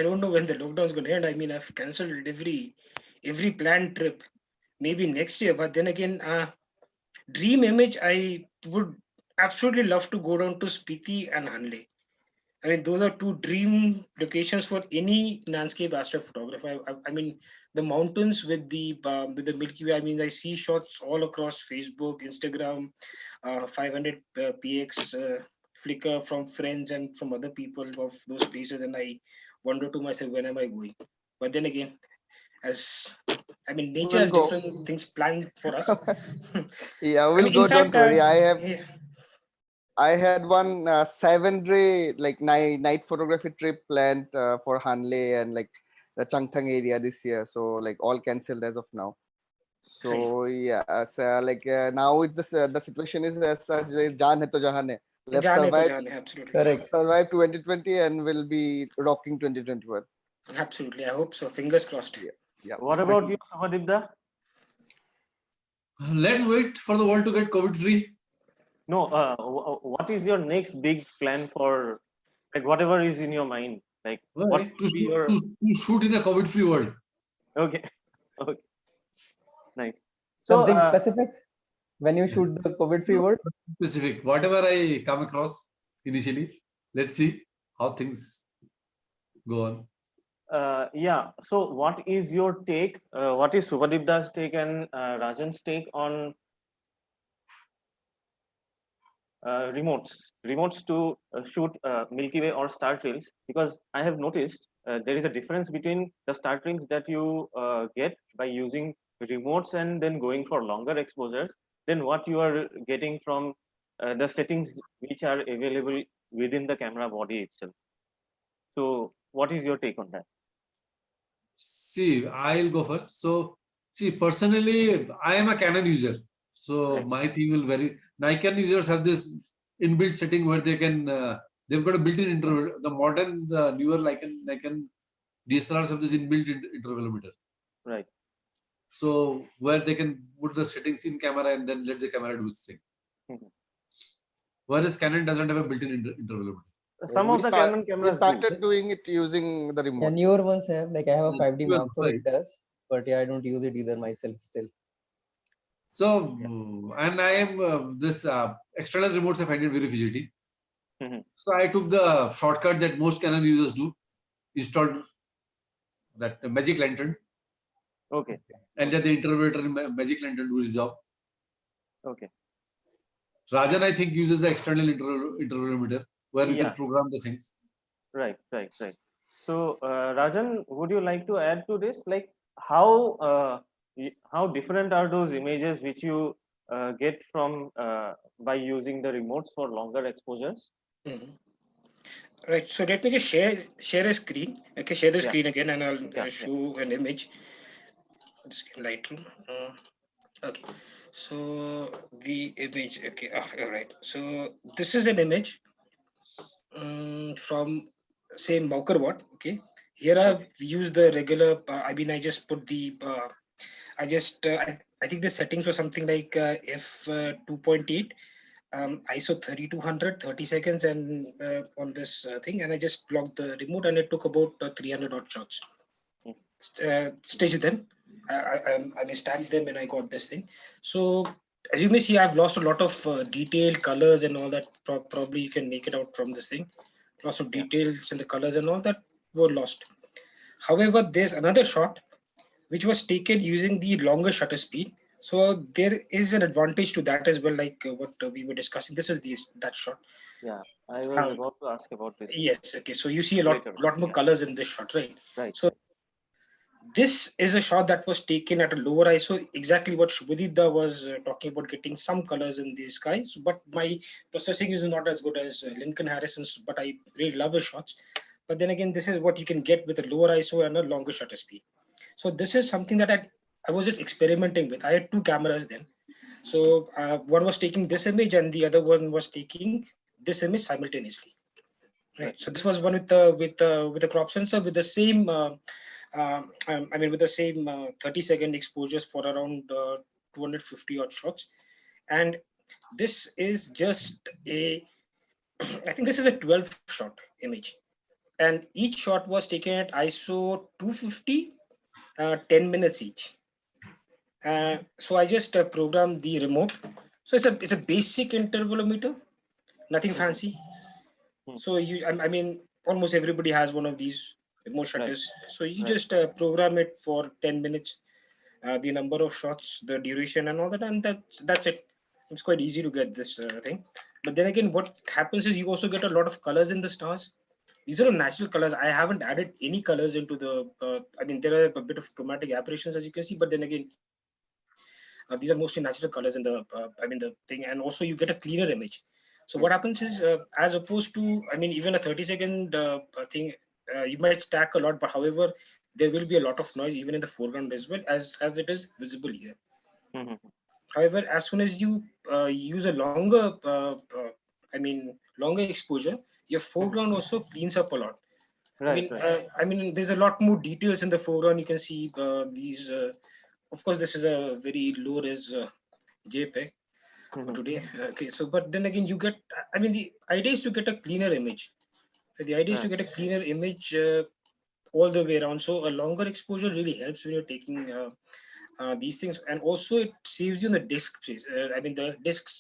don't know when the lockdown is going to end. I mean, I've cancelled every planned trip. Maybe next year. But then again, dream image. I would absolutely love to go down to Spiti and Hanle. I mean, those are two dream locations for any landscape astrophotographer. I mean, the mountains with the Milky Way. I mean, I see shots all across Facebook, Instagram, 500 px Flickr from friends and from other people of those places, and I wonder to myself, when am I going? But then again, as I mean, nature We'll has go. different things planned for us. Yeah, I we'll mean, in go. fact, Don't worry. yeah, I had one 7 day like night photography trip planned for Hanle and like the Changthang area this year. So like all cancelled as of now. right. So yeah, so, now it's the situation is as such. Jaan hai to jahan hai. Let's Jaan hai to survive. jaan hai, absolutely. Let's Correct. survive 2020 and we'll be rocking 2021. Absolutely. I hope so. Fingers crossed. Yeah, yeah. What about you, Subhadip? Let's wait for the world to get COVID free. No, what is your next big plan for, like, whatever is in your mind? Like, what Right. would be your To shoot in a COVID free world. okay? Okay, nice. So, Something specific when you shoot the COVID-free world? Specific. Whatever I come across initially, let's see how things go on. yeah. So, what is your take? What is Subhadip's take and Rajan's take on remotes to shoot Milky Way or star trails, because I have noticed there is a difference between the star trails that you get by using remotes and then going for longer exposures than what you are getting from the settings which are available within the camera body itself. So what is your take on that? See, I'll go first. So, see, personally, I am a Canon user. So Right. my thing will vary. Nikon users have this inbuilt setting where they can, they've got a built-in interval. The modern, the newer Nikon DSLRs have this inbuilt intervalometer. Right. So where they can put the settings in camera and then let the camera do its thing. Mhm. Whereas Canon doesn't have a built-in intervalometer. Some of the Canon We cameras do. started doing it using the Yeah, remote. newer ones have, like I have a 5D Newer Mark ones, IV, right. it does, but yeah, I don't use it either myself still. So, and I am this external remotes I find it very fidgety. Mhm. So I took the shortcut that most Canon users do, installed that Magic Lantern, Okay. and let the interpreter in Magic Lantern do his job. Okay. Raajan, I think, uses the external intervalometer where you can Yeah. program the things. Right. So, Rajan, would you like to add to this? Like how different are those images which you get from by using the remotes for longer exposures? Mhm. Right. So let me just share a screen. Okay, share the Yeah. screen again, and I'll Yeah. show an image. Just Lightroom. Okay. So the image. Okay. All right. So this is an image from say Maukerwatt. Okay. Here I've Okay. used the regular. I mean, I just put the. I just. I think the settings were something like f 2.8. ISO 3200, 30 seconds, and on this thing, and I just blocked the remote, and it took about 300 odd shots. Mm. Staged them, I mean, stacked them, and I got this thing. So as you may see, I've lost a lot of detail, colors, and all that. Probably you can make it out from this thing. Lots of Yeah. details and the colors and all that were lost. However, there's another shot which was taken using the longer shutter speed. So there is an advantage to that as well, like what we were discussing. This is that shot. Yeah. I was Um, about to ask about this yes, okay. So you see a later. lot more Yeah. colors in this shot, right? Right. So this is a shot that was taken at a lower ISO. Exactly what Subhadip was talking about, getting some colors in these guys. But my processing is not as good as Lincoln Harrison's. But I really love his shots. But then again, this is what you can get with a lower ISO and a longer shutter speed. So this is something that I was just experimenting with. I had two cameras then. So one was taking this image and the other one was taking this image simultaneously. Right. Right. So this was one with the crop sensor with the same. I mean, with the same 30-second exposures for around 250 odd shots, and this is just a. I think this is a 12 shot image, and each shot was taken at ISO 250, 10 minutes each. So I just programmed the remote. So it's a basic intervalometer, nothing Mhm. fancy. Mhm. So I mean, almost everybody has one of these remote Right. shutters. So you Right. just program it for 10 minutes, the number of shots, the duration, and all that, and that's it. It's quite easy to get this thing. But then again, what happens is you also get a lot of colors in the stars. These are natural colors. I haven't added any colors into the. I mean, there are a bit of chromatic aberrations as you can see, but then again, these are mostly natural colors in the. I mean, the thing, and also you get a cleaner image. So what Mhm. happens is, as opposed to, I mean, even a 30-second thing, you might stack a lot, but however, there will be a lot of noise even in the foreground as well as it is visible here. Mhm. However, as soon as you use a longer, I mean, longer exposure, your Mhm. foreground also cleans up a lot. Right. Right. I mean, there's a lot more details in the foreground. You can see these. Of course, this is a very low res JPEG for Mhm. today. Okay, so but then again, you get. I mean, the idea is to get a cleaner image. The idea is to Right. get a cleaner image all the way around. So a longer exposure really helps when you're taking these things, and also it saves you in the disk space. I mean, the disk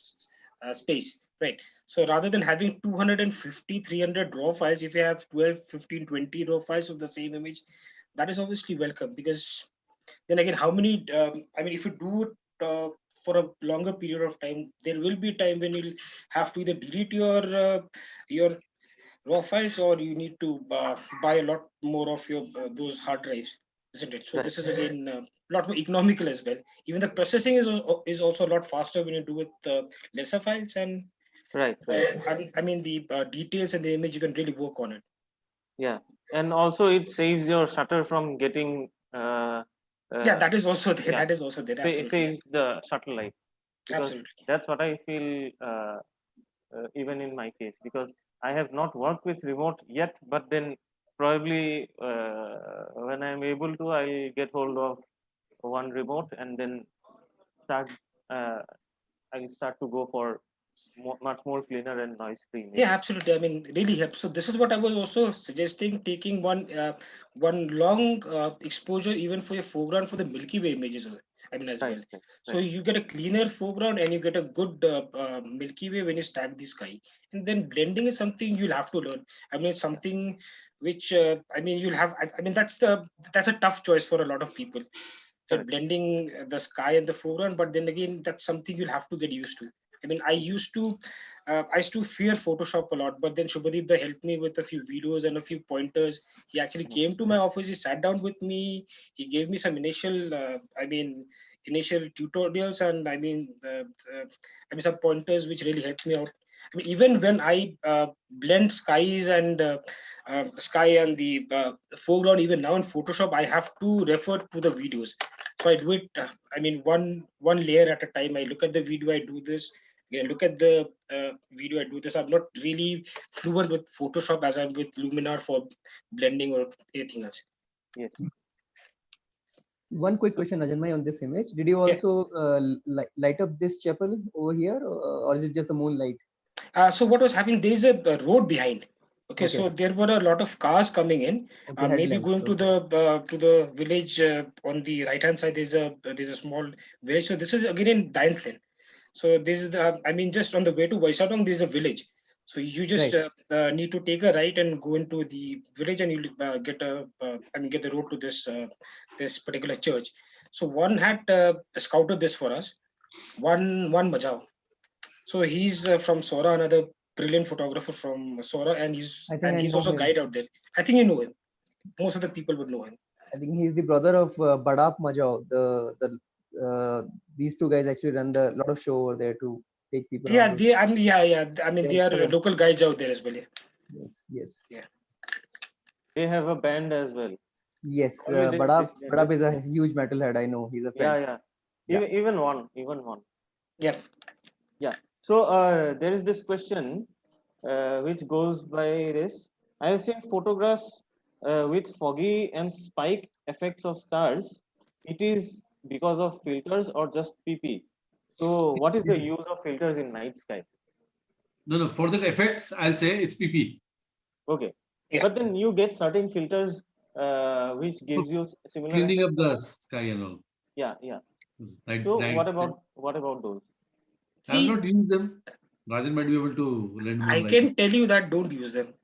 space, right? So rather than having 250, 300 raw files, if you have 12, 15, 20 raw files of the same image, that is obviously welcome, because then again, how many? I mean, if you do it for a longer period of time. There will be time when you'll have to either delete your raw files, or you need to buy a lot more of your those hard drives, isn't it? So Right. this is again a lot more economical as well. Even the processing is also a lot faster when you do with lesser files, and Right. Right. I mean the details and the image, you can really work on it. Yeah, and also it saves your shutter from getting Yeah, uh, that is also there. yeah, That is also there. Absolutely, yeah. saves the shutter life, because Absolutely. that's what I feel, even in my case, because I have not worked with remote yet, but then probably when I'm able to, I'll get hold of one remote, and then start uh, I'll start to go for much more cleaner and noise free Yeah, images. absolutely. I mean, really helps. So this is what I was also suggesting: taking one long exposure even for your foreground for the Milky Way images. I mean, as Right, well. right, So right. you get a cleaner foreground and you get a good Milky Way when you stack the sky. And then blending is something you'll have to learn. I mean, it's something which I mean you'll have. I mean, that's a tough choice for a lot of people. Right, Correct. blending the sky and the foreground, but then again, that's something you'll have to get used to. I mean, I used to fear Photoshop a lot, but then Shubhadip helped me with a few videos and a few pointers. He actually Mhm. came to my office, he sat down with me, he gave me some initial tutorials, and some pointers which really helped me out. I mean, even when I blend sky and the foreground, even now in Photoshop, I have to refer to the videos. So I do it. I mean, one layer at a time. I look at the video. I do this. Yeah, look at the video. I do this. I'm not really fluent with Photoshop as I'm with Luminar for blending or anything else. Yes. One quick question, Ajanmai, on this image. Did you Yeah. also light up this chapel over here, or is it just the moonlight? So what was happening? There's a road behind. Okay, Okay. so there were a lot of cars coming in. Okay, Maybe headlamps. going Okay. to the village on the right hand side. There's a small village. So this is again in Dainthlen. So this is just on the way to Vaisatong, there's a village. So you just Right. need to take a right and go into the village, and you'll get the road to this particular church. So one had scouted this for us. One Majao. So he's from Sora, another brilliant photographer from Sora, and I think I he's know also a him. guide out there. I think you know him. Most of the people would know him. I think he's the brother of Badap Majao. These two guys actually run the lot of show over there to take people Yeah, around those. I mean, They're they are cousins. local guides out there as well. Yeah. Yes, yes, Yeah. They have a band as well. yes. Only they Badap disbanded. is a huge metalhead. I know. He's a Yeah, friend. yeah. Yeah. Even one. Yeah. Yeah. So there is this question which goes by this. I have seen photographs with foggy and spike effects of stars. It is because of filters or just PP. So what is the use of filters in night sky? No, for that effects, I'll say it's PP. Okay. Yeah. But then you get certain filters which gives you similar Cleaning up effects. the sky and all. Yeah, yeah. Right, So right. what about those? I have See, not used them. Rajan might be able to lend more I light. can tell you that don't use them.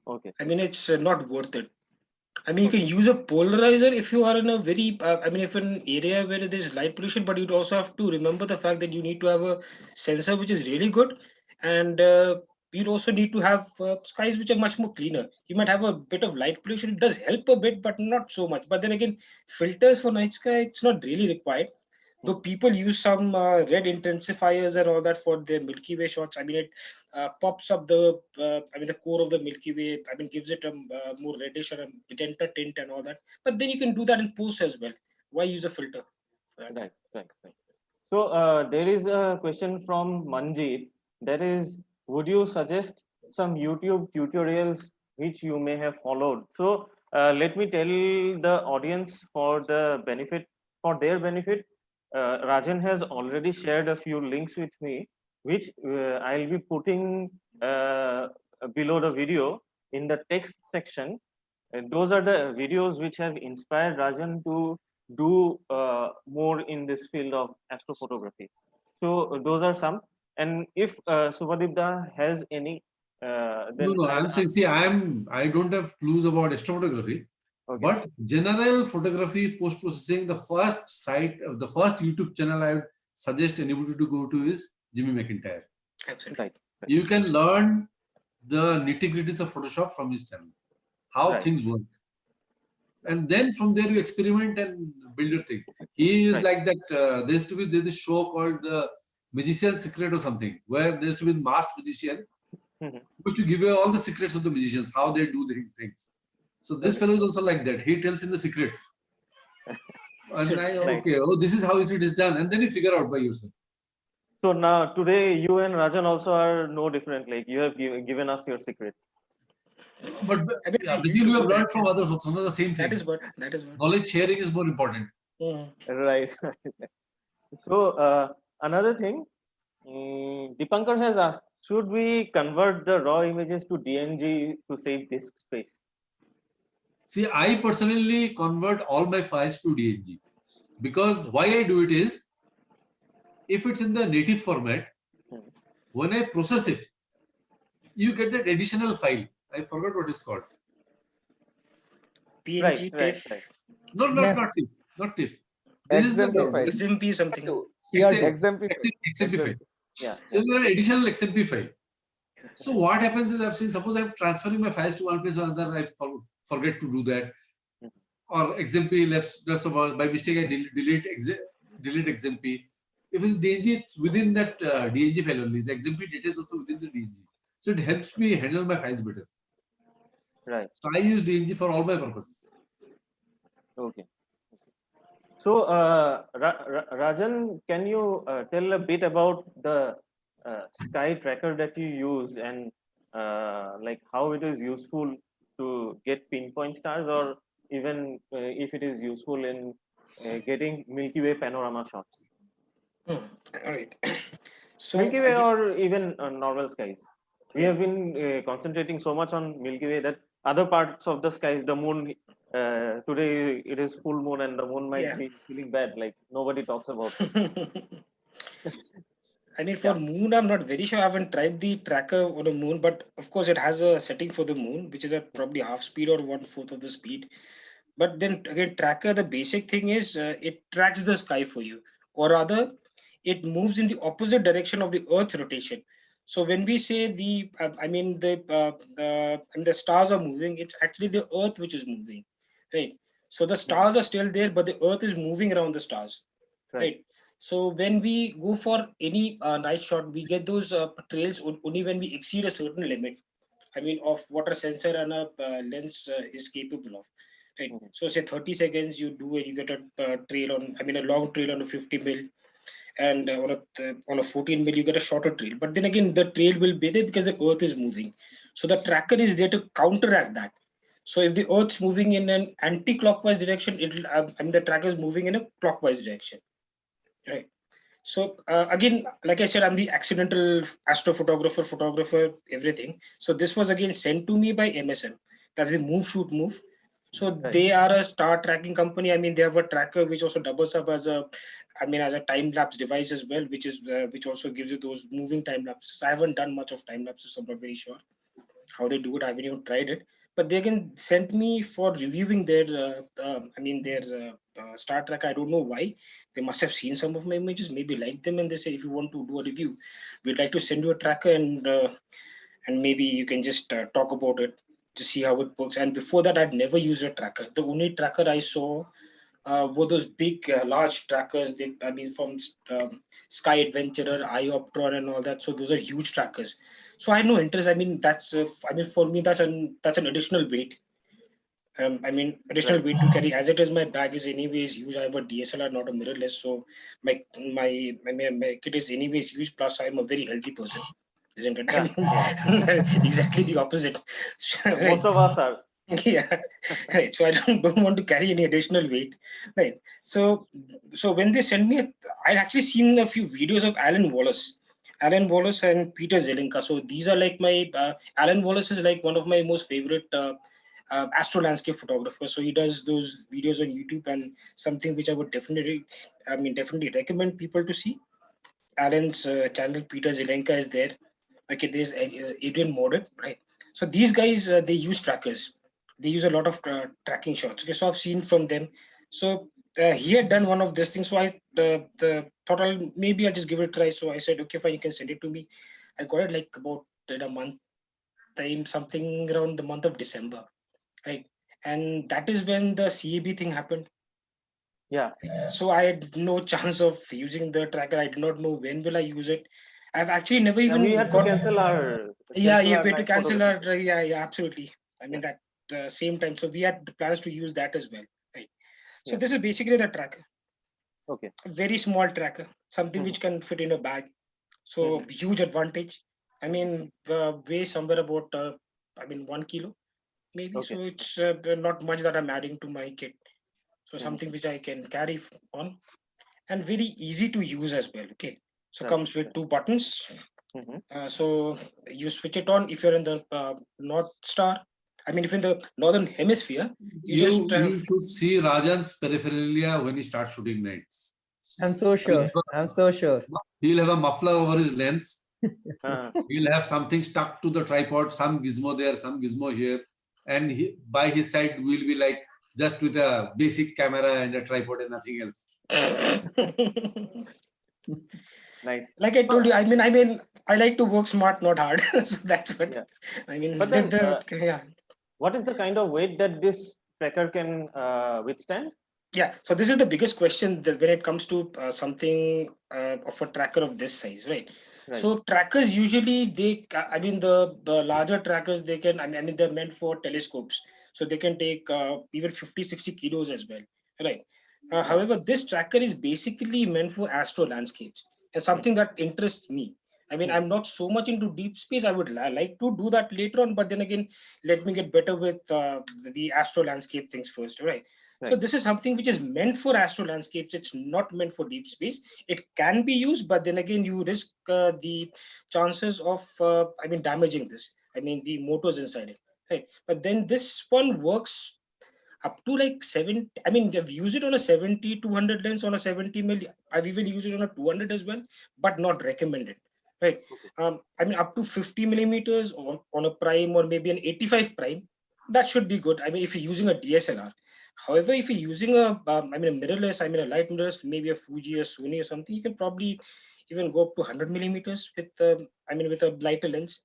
Okay. I mean, it's not worth it. I mean, you can Okay. use a polarizer if you are in a if in an area where there's light pollution, but you'd also have to remember the fact that you need to have a sensor which is really good, and you'd also need to have skies which are much more cleaner. You might have a bit of light pollution. It does help a bit, but not so much. But then again, filters for night sky, it's not really required. Though Mhm. people use some red intensifiers and all that for their Milky Way shots. I mean, it pops up the core of the Milky Way. I mean, gives it a more reddish or a magenta tint and all that. But then you can do that in post as well. Why use a filter for that? Right. So there is a question from Manjeet. That is, would you suggest some YouTube tutorials which you may have followed? So let me tell the audience for their benefit. Rajan has already shared a few links with me, which I'll be putting below the video in the text section. Those are the videos which have inspired Rajan to do more in this field of astrophotography. So those are some. And if Subhadip has any, then No, I'm saying, see, I don't have clues about astrophotography, okay. but general photography post processing, the first YouTube channel I've suggest anybody to go to is Jimmy McIntyre. Absolutely. Right. You can learn the nitty-gritties of Photoshop from his channel, how Right. things work. And then from there you experiment and build your thing. He is Right. like that. There's this show called Magician's Secret or something, where there used to be a masked magician Mhm. who used to give you all the secrets of the magicians, how they do the things. So this Right. fellow is also like that. He tells in the secrets. And I, Right. okay, oh, this is how it is done. And then you figure out by yourself. So now today you and Rajan also are no different. Like you have given us your secret. But I mean, yeah, we basically do we have that. learned from others also, not the same That thing. is what. That is what. Knowledge sharing is more important. Mhm. Right. So another thing, Dipankar has asked, should we convert the raw images to DNG to save disk space? See, I personally convert all my files to DNG because why I do it is, if it's in the native format, Hmm. when I process it, you get that additional file. I forgot what it's called. Right, PNG, right, TIFF, right. No, NEF. not TIFF, not TIFF. This is the XMP file. XMP something. CRT. XMP file. XMP file. Yeah, So yeah. there are additional XMP file. So what happens is, I've seen, suppose I'm transferring my files to one place or another, I forget to do that. Or XMP left over, by mistake I delete XMP. If it's DNG, it's within that DNG file only. The XMP data is also within the DNG. So it helps me handle my files better. Right. So I use DNG for all my purposes. Okay. So Rajan, can you tell a bit about the sky tracker that you use and like how it is useful to get pinpoint stars, or even if it is useful in getting Milky Way panorama shots? All right. So Milky Way again, or even normal skies. We have been concentrating so much on Milky Way that other parts of the skies, the moon, today it is full moon and the moon might yeah. be feeling bad. Like nobody talks about it. I mean, for Yeah. moon, I'm not very sure. I haven't tried the tracker on the moon, but of course, it has a setting for the moon, which is at probably half speed or 1/4 of the speed. But then again, tracker, the basic thing is it tracks the sky for you, or rather, it moves in the opposite direction of the Earth's rotation. So when we say the stars are moving, it's actually the Earth which is moving, right? So the Hmm. stars are still there, but the Earth is moving around the stars, Right. right? So when we go for any night shot, we get those trails only when we exceed a certain limit. I mean, of what a sensor and a lens is capable of. Right. Mhm. So say 30 seconds, you do it, you get a trail on, I mean, a long trail on a 50 mil, and on a 14 mil, you get a shorter trail. But then again, the trail will be there because the Earth is moving. So the tracker is there to counteract that. So if the Earth's moving in an anti-clockwise direction, the tracker is moving in a clockwise direction. Right. So again, like I said, I'm the accidental astrophotographer, photographer, everything. So this was again sent to me by MSM. That's the Move Shoot Move. So Right. they are a star tracking company. I mean, they have a tracker which also doubles up as a time lapse device as well, which also gives you those moving time lapses. I haven't done much of time lapses, so I'm not very sure how they do it. I haven't even tried it. But they can send me for reviewing their Star Trek. I don't know why. They must have seen some of my images, maybe like them, and they say, if you want to do a review, we'd like to send you a tracker, and maybe you can just talk about it to see how it works. And before that, I'd never used a tracker. The only tracker I saw were those big, large trackers. From Sky Adventurer, Ioptron, and all that. So those are huge trackers. So I had no interest. I mean, for me, that's an additional weight. Additional Right. weight to carry. As it is, my bag is anyways huge. I have a DSLR, not a mirrorless. So my kit is anyways huge. Plus, I'm a very healthy person, isn't it? Yeah. Yeah. Exactly the opposite. Right. Most of us are. Yeah, right. So I don't want to carry any additional weight, right? So when they send me, I'd actually seen a few videos of Alan Wallace and Peter Zelenka. So these are like my Alan Wallace is like one of my most favorite astro landscape photographers. So he does those videos on YouTube, and something which I would definitely recommend people to see. Alan's channel, Peter Zelenka, is there. Okay, there's Adrian Modet, right? So these guys, they use trackers. They use a lot of tracking shots. Okay, so I've seen from them. So he had done one of these things. So I thought maybe I'll just give it a try. So I said, okay, fine, you can send it to me. I got it like about in a month time, something around the month of December, right? And that is when the CAB thing happened. Yeah. So I had no chance of using the tracker. I did not know when will I use it. I've actually never And even we had to got. cancel Yeah, our we had to night cancel our. photography. Yeah, absolutely. I mean that same time. So we had plans to use that as well, right? So Yes. this is basically the tracker. Okay. A very small tracker, something which can fit in a bag. So huge advantage. I mean, weighs somewhere about, I mean, 1 kilo maybe. Okay. So it's not much that I'm adding to my kit. So Mhm. something which I can carry on, and very easy to use as well. Okay. So Right. comes with Right. 2 buttons. Mhm. So you switch it on if you're in the North Star. I mean, if in the Northern Hemisphere, you just You should see Rajan's paraphernalia when he starts shooting nights. I'm so He'll sure. I'm so sure. have a muffler over his lens. Uh, He'll have something stuck to the tripod, some gizmo there, some gizmo here. And by his side, we'll be like just with a basic camera and a tripod and nothing else. nice. like I So told you, I mean, I like to work smart, not hard. So that's what yeah. I mean. But then, Yeah, what is the kind of weight that this tracker can withstand? yeah. So this is the biggest question that when it comes to something of a tracker of this size, right? Right. So trackers usually I mean the larger trackers they can I mean they're meant for telescopes, so they can take even 50, 60 kilos as well, right? However, this tracker is basically meant for astro landscapes, and something that interests me. I mean, I'm not so much into deep space. I would like to do that later on, but then again, let me get better with the astro landscape things first, right? So Right. this is something which is meant for astro landscapes. It's not meant for deep space. It can be used, but then again, you risk the chances of, I mean, damaging this. I mean, the motors inside it, right? But then this one works up to like 70. I mean, they've used it on a 70-200 lens on a 70 mil. I've even used it on a 200 as well, but not recommended, right? Okay. I mean, up to 50 millimeters on a prime or maybe an 85 prime, that should be good. I mean, if you're using a DSLR. However, if you're using I mean, a mirrorless, I mean, a light mirrorless, maybe a Fuji or Sony or something, you can probably even go up to 100 millimeters with, I mean, with a lighter lens.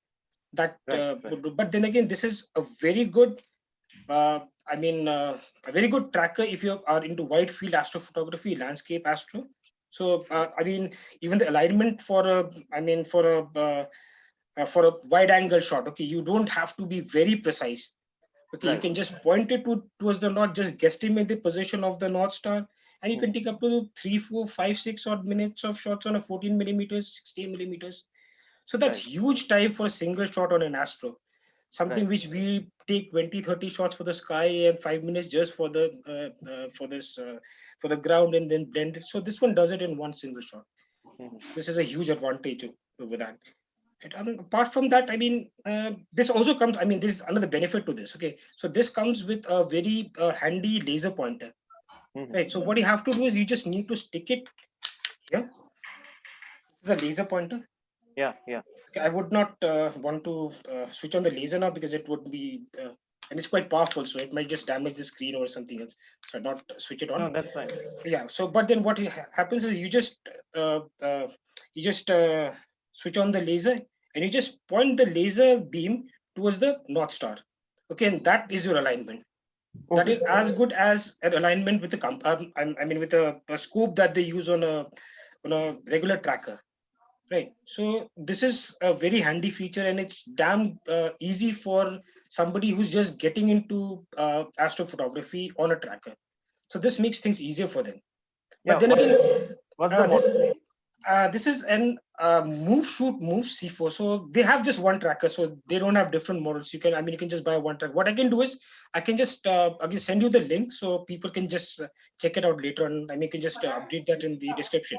That Right. Right. would do. But then again, this is a very good I mean, a very good tracker if you are into wide field astrophotography, landscape astro. So, I mean, even the alignment for a, I mean, for a wide angle shot, okay, you don't have to be very precise. Okay, you Right. can just point it towards the north, just guesstimate the position of the North Star, and you can take up to 3, 4, 5, 6 odd minutes of shots on a 14 millimeters, 16 millimeters. So that's Right. huge time for a single shot on an astro, something Right. which we take 20, 30 shots for the sky and 5 minutes just for the for this for the ground and then blend it. So this one does it in one single shot. Mhm. This is a huge advantage over that. And, I mean, apart from that, I mean, this also comes. I mean, this is another benefit to this. Okay, so this comes with a very handy laser pointer. Mhm. Right. So what you have to do is you just need to stick it here. This is a laser pointer. Yeah. Yeah. Okay, I would not want to switch on the laser now because it would be, and it's quite powerful, so it might just damage the screen or something else. So I'd not switch it on. No, that's fine. Yeah. So, but then what happens is uh, uh, you just switch on the laser and you just point the laser beam towards the North Star. Okay, and that is your alignment. That Okay. is as good as an alignment with I mean, with a scope that they use on a regular tracker. Right. So this is a very handy feature, and it's damn easy for somebody who's just getting into astrophotography on a tracker. So this makes things easier for them. But Yeah. then again, What's the this model name? this is an move shoot move C4. So they have just one tracker, so they don't have different models. You can, I mean, you can just buy one track. What I can do is I can just again send you the link so people can just check it out later on. I mean, you can just update that in the description.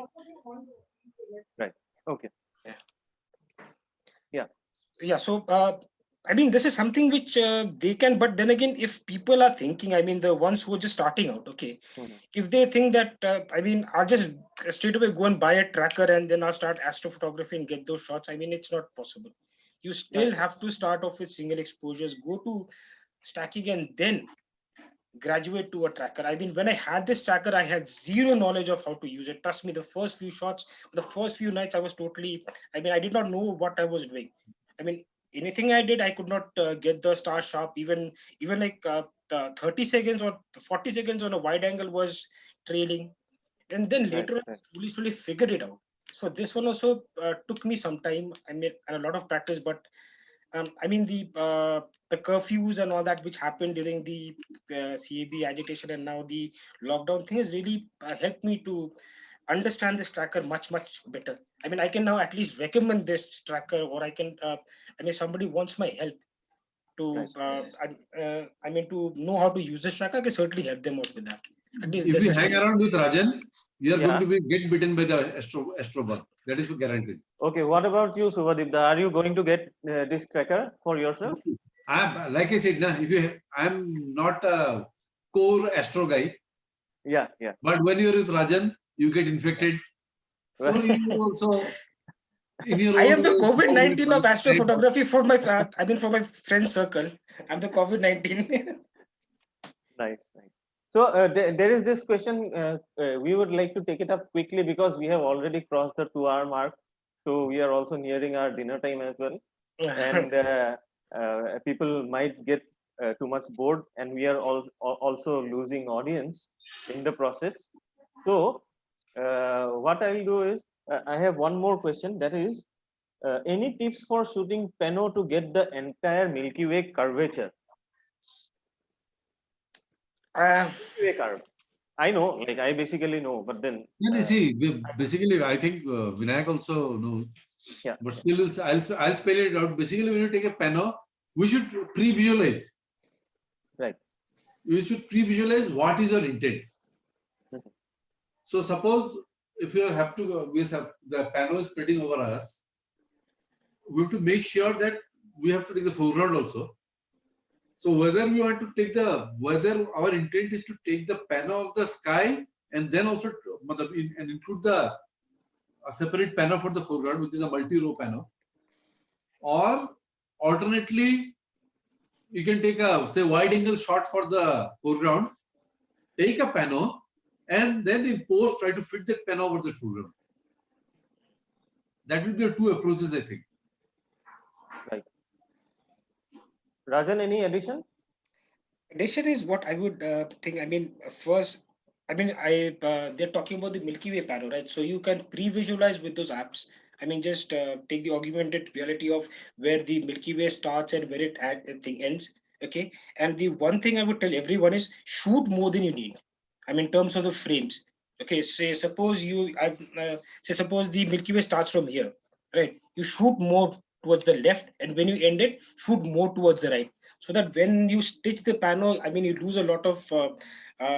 Right. Okay. Yeah. Yeah. Yeah, so I mean, this is something which they can, but then again, if people are thinking, I mean, the ones who are just starting out, okay, Mhm. if they think that I mean, I'll just straight away go and buy a tracker and then I'll start astrophotography and get those shots. I mean, it's not possible. You still Right. have to start off with single exposures, go to stacking, and then graduate to a tracker. I mean, when I had this tracker, I had zero knowledge of how to use it. Trust me, the first few shots, the first few nights, I was totally, I mean, I did not know what I was doing. I mean, anything I did, I could not get the star sharp. Even like the 30 seconds or 40 seconds on a wide angle was trailing. And then Right, later, I right. slowly figured it out. So this one also took me some time. I mean, and a lot of practice, but I mean the curfews and all that which happened during the CAB agitation and now the lockdown thing has really helped me to understand this tracker much better. I mean, I can now at least recommend this tracker, or I can. I mean, somebody wants my help to. Right. I mean, to know how to use this tracker, I can certainly help them out with that. At least If this you is hang my. around with Rajan, you are going Yeah. to be get bitten by the astro bug. That is guaranteed. Okay. What about you, Subhadip? Are you going to get this tracker for yourself? I'm like I said, if you, I'm not a core astro guy, Yeah. Yeah. but when you're with Rajan, you get infected. So you also in your I own am the way, small way, COVID-19 of try to. astrophotography for my. I mean, for my friend circle. I'm the COVID-19. Nice. Nice. So there is this question. We would like to take it up quickly because we have already crossed the 2 hour mark. So we are also nearing our dinner time as well, and people might get too much bored, and we are also losing audience in the process. So what I'll do is I have one more question. That is, any tips for shooting pano to get the entire Milky Way curvature? uh, Milky Way curve. I know, like I basically know, but then You see, basically, I think Vinayak also knows, yeah, but still, I'll spell it out. Basically, when you take a pano, we should pre-visualize. right. You should pre-visualize what is your intent. Mhm. So, suppose if you have to, the pano is spreading over us, we have to make sure that we have to take the foreground also. So whether we want to take whether our intent is to take the pano of the sky and then also and include the a separate pano for the foreground, which is a multi-row pano, or alternately, you can take a say wide angle shot for the foreground, take a pano, and then in post try to fit that pano over the foreground. That will be the two approaches, I think. Right. Rajan, any addition? Addition is what I would think. I mean, first, I mean, they're talking about the Milky Way panel, right? So you can pre-visualize with those apps. I mean, just take the augmented reality of where the Milky Way starts and where thing ends. Okay, and the one thing I would tell everyone is shoot more than you need. I mean, in terms of the frames. Okay, say suppose the Milky Way starts from here, right? You shoot more towards the left, and when you end it, shoot more towards the right, so that when you stitch the panel, I mean, you lose a lot of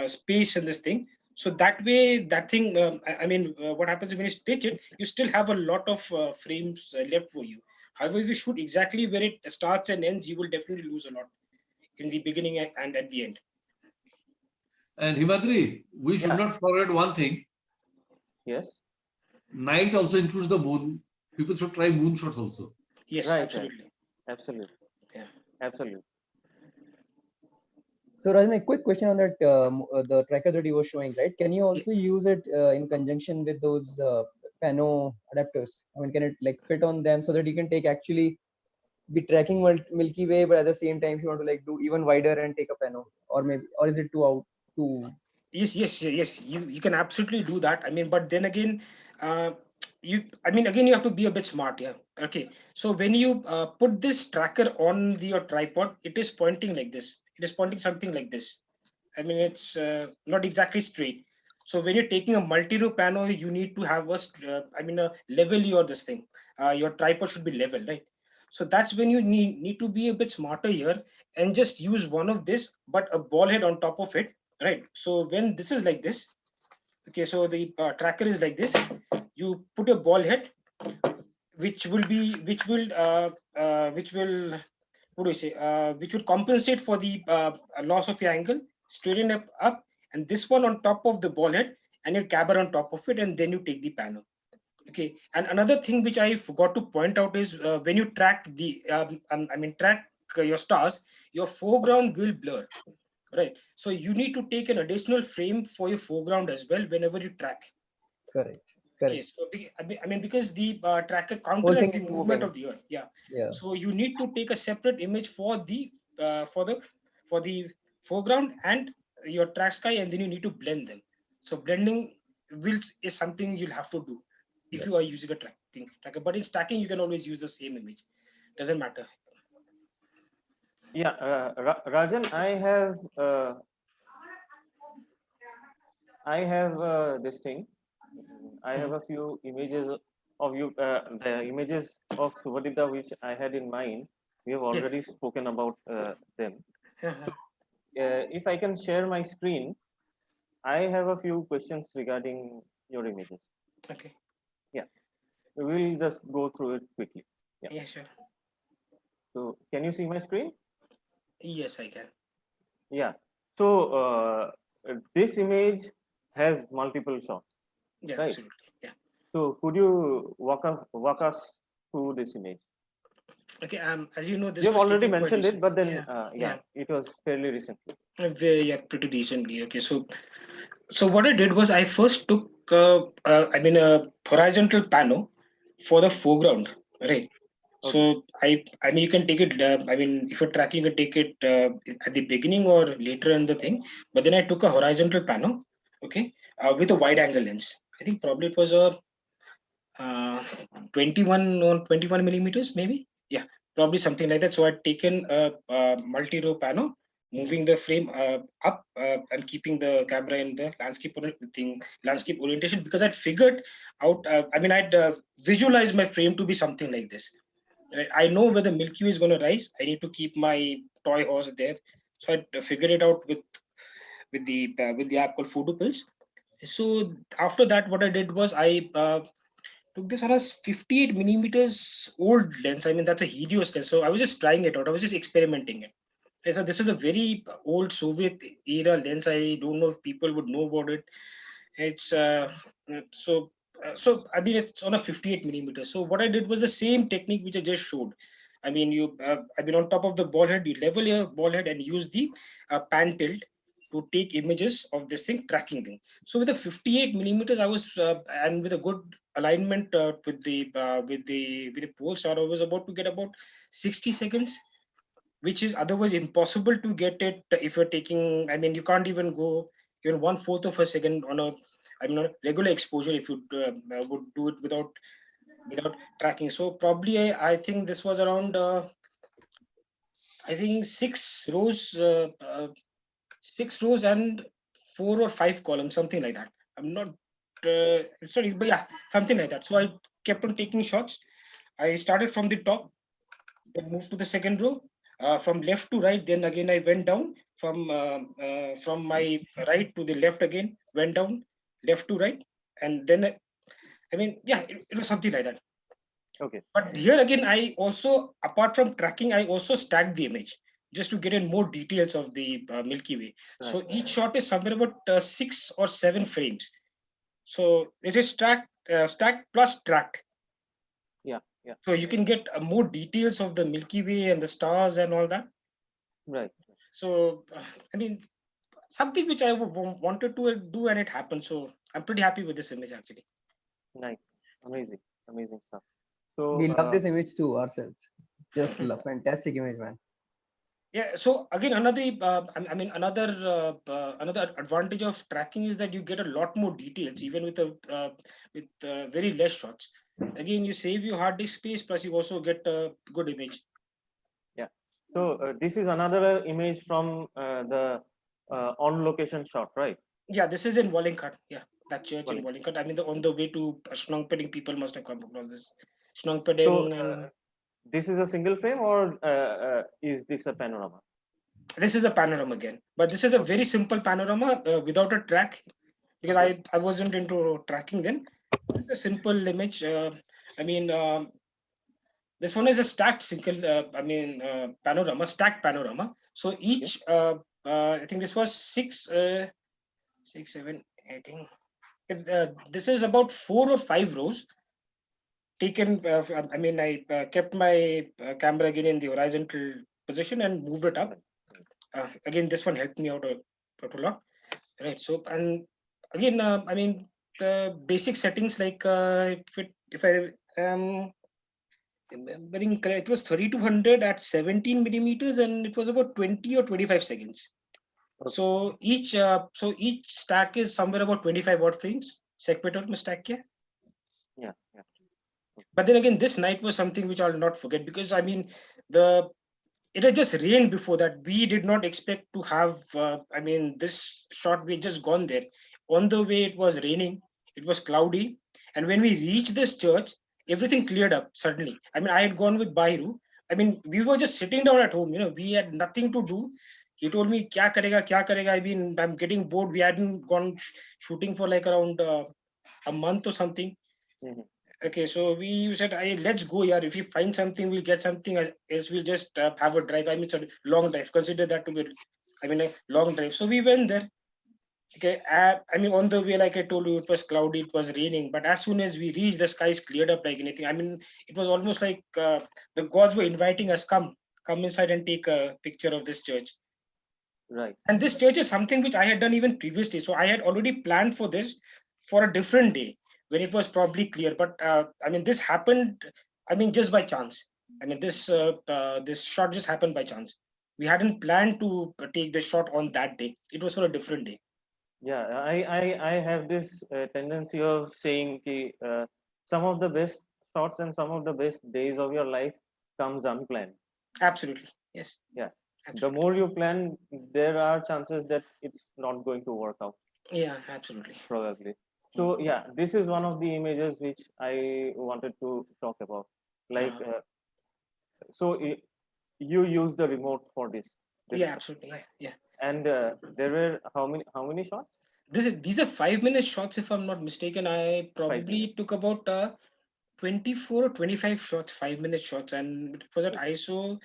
space in this thing. So that way, that thing, I mean, what happens when you stitch it, you still have a lot of frames left for you. However, if you shoot exactly where it starts and ends, you will definitely lose a lot in the beginning and at the end. And Himadri, we should Yeah. not forget one thing. Yes. Night also includes the moon. People should try moon shots also. Yes, Right. Right. absolutely. Absolutely. Yeah. Absolutely. So Rajan, a quick question on that the tracker that you were showing, right? Can you also use it in conjunction with those pano adapters? I mean, can it like fit on them so that you can take actually be tracking Milky Way, but at the same time, if you want to like do even wider and take a pano, or maybe, or is it too out too? Yes. You can absolutely do that. I mean, but then again, uh, I mean, again, you have to be a bit smart. Yeah. Okay. So when you put this tracker on your tripod, it is pointing like this. It is pointing something like this. I mean, it's not exactly straight. So when you're taking a multi-row panel, you need to have I mean, a level your this thing. Your tripod should be level, right? So that's when you need to be a bit smarter here and just use one of this, but a ball head on top of it, right? So when this is like this, okay, so the tracker is like this. You put a ball head, which will what do you say, which would compensate for the loss of your angle, straighten up, and this one on top of the ball head, and your camera on top of it, and then you take the panel. Okay, and another thing which I forgot to point out is when you track the, I mean, track your stars, your foreground will blur. right? So you need to take an additional frame for your foreground as well whenever you track. Correct. Okay, Correct. so I mean, because the tracker Whole thing counteract the is movement moving. of the earth, yeah. Yeah. So you need to take a separate image for the uh, for the for the foreground and your track sky, and then you need to blend them. So blending is something you'll have to do if Yeah. you are using a tracker. But in stacking, you can always use the same image. Doesn't matter. Yeah, Rajan, I have this thing. I have a few images of you, the images of Subhadip which I had in mind. We have Yeah. already spoken about them. Uh-huh. If I can share my screen, I have a few questions regarding your images. Okay. Yeah, we will just go through it quickly. Yeah. Yeah, sure. So, can you see my screen? Yes, I can. Yeah. So, this image has multiple shots, Yeah, right? absolutely. Yeah. So, could you walk us through this image? Okay. As you know, You this have was already taken quite mentioned it, recently. but then, Yeah. yeah, Yeah. it was fairly recently. Yeah, pretty decently. Okay, so what I did was I first took I mean a horizontal pano for the foreground, right? Okay. So I mean you can take it. I mean if you're tracking, you can take it at the beginning or later in the thing. But then I took a horizontal pano, okay, with a wide angle lens. I think probably it was a uh, 21 or 21 millimeters, maybe. Yeah, probably something like that. So I'd taken a multi-row pano, moving the frame up and keeping the camera in the landscape orientation, because I'd figured out. I mean, I'd visualized my frame to be something like this. Right? I know where the Milky Way is going to rise. I need to keep my toy horse there. So I figured it out with the app called Photo Pills. So after that, what I did was I took this on a 58 millimeters old lens. I mean, that's a hideous lens. So I was just trying it out. I was just experimenting it. And so this is a very old Soviet era lens. I don't know if people would know about it. It's so I mean it's on a 58 millimeters. So what I did was the same technique which I just showed. I mean I mean on top of the ball head, you level your ball head and use the pan tilt to take images of this thing, tracking thing. So with the 58 millimeters, I was and with a good alignment with the pole shot, I was about to get about 60 seconds, which is otherwise impossible to get it if you're taking. I mean, you can't even go even 1/4 of a second on a, I mean, on a regular exposure if you would do it without tracking. So probably I think this was around I think 6 rows and 4 or 5 columns, something like that. I'm not sorry, but yeah, something like that. So I kept on taking shots. I started from the top, then moved to the second row, from left to right. Then again I went down from my right to the left again, went down left to right, and then I mean yeah, it was something like that. Okay. But here again, I also, apart from tracking, I also stacked the image just to get in more details of the Milky Way. Right. So each shot is somewhere about 6 or 7 frames. So it is stacked plus tracked. Yeah. Yeah. So you can get more details of the Milky Way and the stars and all that. Right. So I mean, something which I wanted to do and it happened. So I'm pretty happy with this image actually. Nice. Amazing. Amazing stuff. So, We love this image too ourselves. Just love. Fantastic image, man. Yeah. So again, I mean, another advantage of tracking is that you get a lot more details, even with very less shots. Again, you save your hard disk space, plus you also get a good image. yeah. So, this is another image from the on location shot, right? Yeah, this is in Wallingford. Yeah, that church in Well, Wallingford. I mean, on the way to Shnongpeding, people must have come across this so, Shnongpeding, and this is a single frame, or is this a panorama? this is a panorama again. But this is a Okay. very simple panorama without a track, because Okay. I wasn't into tracking then. This is a simple image. I mean, this one is a stacked single. Panorama, stacked panorama. So Okay. each, I think this was six, seven. I think this is about 4 or 5 rows taken. I mean, I kept my camera again in the horizontal position and moved it up. Right. Again, this one helped me out a lot. Right. So, and again, I mean, the basic settings like if I am remembering correct, it was 3200 at 17 millimeters, and it was about 20 or 25 seconds. Okay. So each stack is somewhere about 25 watt frames. Sector stack, yeah. Yeah, yeah. But then again, this night was something which I'll not forget, because I mean, the it had just rained before that. We did not expect to have, I mean, this shot, we had just gone there. On the way, it was raining, it was cloudy. And when we reached this church, everything cleared up suddenly. I mean, I had gone with Bahiru. I mean, we were just sitting down at home, we had nothing to do. He told me, Kya karega, kya karega? I mean, I'm getting bored. We hadn't gone shooting for like around a month or something. Mhm. Okay, so we said, "Hey, let's go, yeah. If we find something, we'll get something. Else, we'll just have a drive. I mean, sorry, long drive. Consider that to be, I mean, a long drive." So we went there. Okay, I mean, on the way, like I told you, it was cloudy, it was raining. But as soon as we reached, the skies cleared up like anything. I mean, it was almost like the gods were inviting us, come inside and take a picture of this church. Right. And this church is something which I had done even previously. So I had already planned for this for a different day when it was probably clear. But I mean, this happened, I mean, just by chance. I mean, this shot just happened by chance. We hadn't planned to take the shot on that day. It was for a different day. Yeah, I have this tendency of saying ki, some of the best shots and some of the best days of your life comes unplanned. Absolutely. Yes. Yeah. The Absolutely. more you plan, there are chances that it's not going to work out, Yeah, absolutely. probably. So yeah, this is one of the images which I wanted to talk about. Like, so you use the remote for this Yeah, shot. absolutely. Yeah. Yeah. And there were how many shots? These are 5 minute shots, if I'm not mistaken. I 5 minutes. probably took about 24 or 25 shots, 5 minute shots, and it was at It's, ISO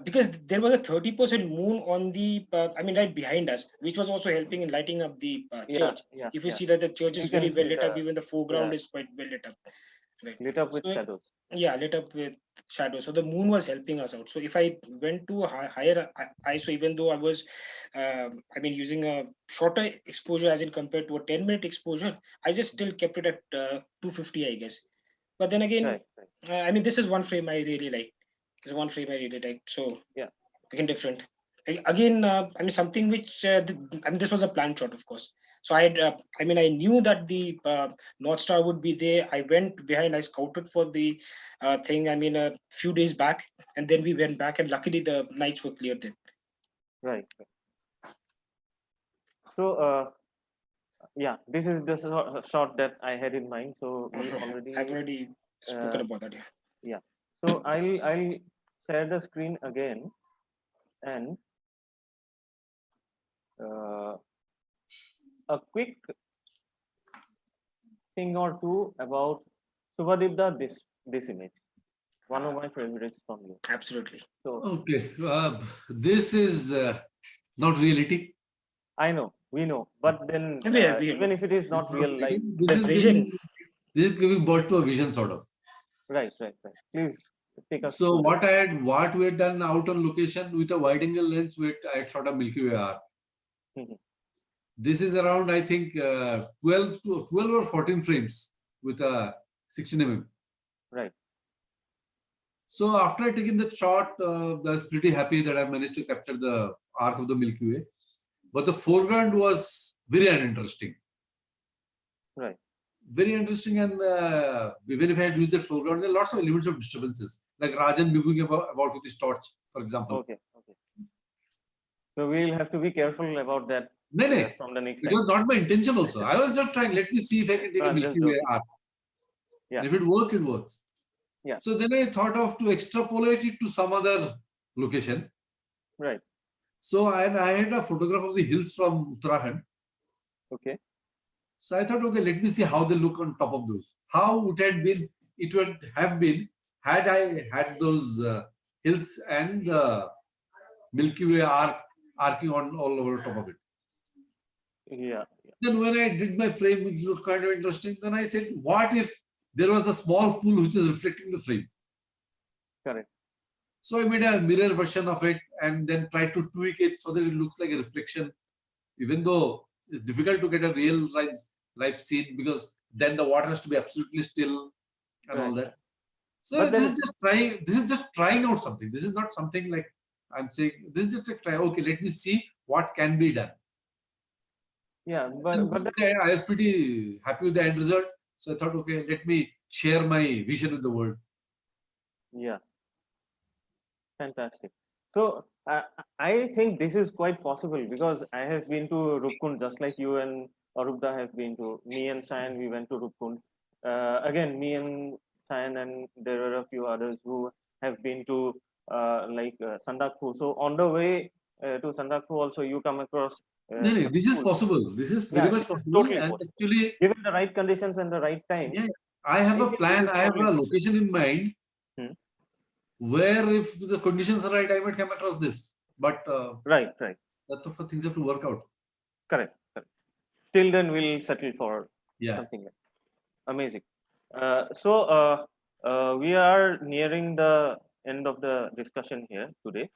because there was a 30% moon on the I mean, right behind us, which was also helping in lighting up the yeah, church. yeah, If you yeah. see that the church is You can very well see lit up, the, even the yeah, foreground is quite well lit up, right? lit up with So shadows. yeah, lit up with shadows. So the moon was helping us out. So if I went to a higher ISO, even though I was, I mean, using a shorter exposure as in compared to a 10-minute exposure, I just still kept it at 250, I guess. But then again, Right, right. I mean, this is one frame I really like. This is one frame I really like. So Yeah, again, different. Again, I mean, something which I mean, this was a planned shot, of course. So I mean, I knew that the North Star would be there. I went behind. I scouted for the thing. I mean, a few days back, and then we went back, and luckily the nights were clear then. right, right. So yeah, this is the shot that I had in mind. So we I've already already spoken uh, about that. Yeah. yeah. So I'll share the screen again and uh, a quick thing or two about Subhadip this image. One of my favorites from you. Absolutely. So Okay, this is not reality. I know, we know, but then We even know if it is not real life, This the is vision. giving birth to a vision sort of. right, right, right. Please take us So through this. what we had done out on location with a wide angle lens, I had shot a Milky Way R. Mhm. This is around, I think, 12 or 14 frames with a 16 mm. Right. So after I taken that shot, I was pretty happy that I managed to capture the arc of the Milky Way. But the foreground was very uninteresting. Right. Very interesting, and even if I had used the foreground, there are lots of elements of disturbances, like Raajan moving about with his torch, for example. Okay. Okay. So we'll have to be careful about that No, no, from the next it time. was not my intention also. I was just trying, let me see if I can take No, a I'm just Milky Way joking. arc. Yeah. And if it works, it works. Yeah. So then I thought of to extrapolate it to some other location. Right. So I had a photograph of the hills from Uttarakhand. Okay. So I thought, okay, let me see how they look on top of those. How it would have been had I had those hills and Milky Way arcing on all over top of it. Yeah. Yeah. Then when I did my frame, which looked kind of interesting, then I said, what if there was a small pool which is reflecting the frame? Correct. So I made a mirror version of it and then try to tweak it so that it looks like a reflection, even though it's difficult to get a real life scene because then the water has to be absolutely still and all Right. that. So But this then, is just trying. This is just trying out something. This is not something like I'm saying. This is just a try. Okay, let me see what can be done. yeah, And but then, yeah, I was pretty happy with the end result. So I thought, okay, let me share my vision with the world. yeah, fantastic. So I think this is quite possible because I have been to Rupkund just like you and Arubda have been to. Me and Sayan, we went to Rupkund. Again, me and Sayan and there are a few others who have been to Sandakphu. So on the way to Sandakphu also you come across No, no, the this is school. possible. This is very Yeah, much this is possible. totally And possible. actually, Given the right conditions and the right time, yeah, I have I a think this plan. is I have totally a possible. location in mind Hmm. where, if the conditions are right, I might come across this. But Right, right. that's of things have to work out. Correct, correct. Till then, we'll settle for Yeah. something like amazing. We are nearing the end of the discussion here today.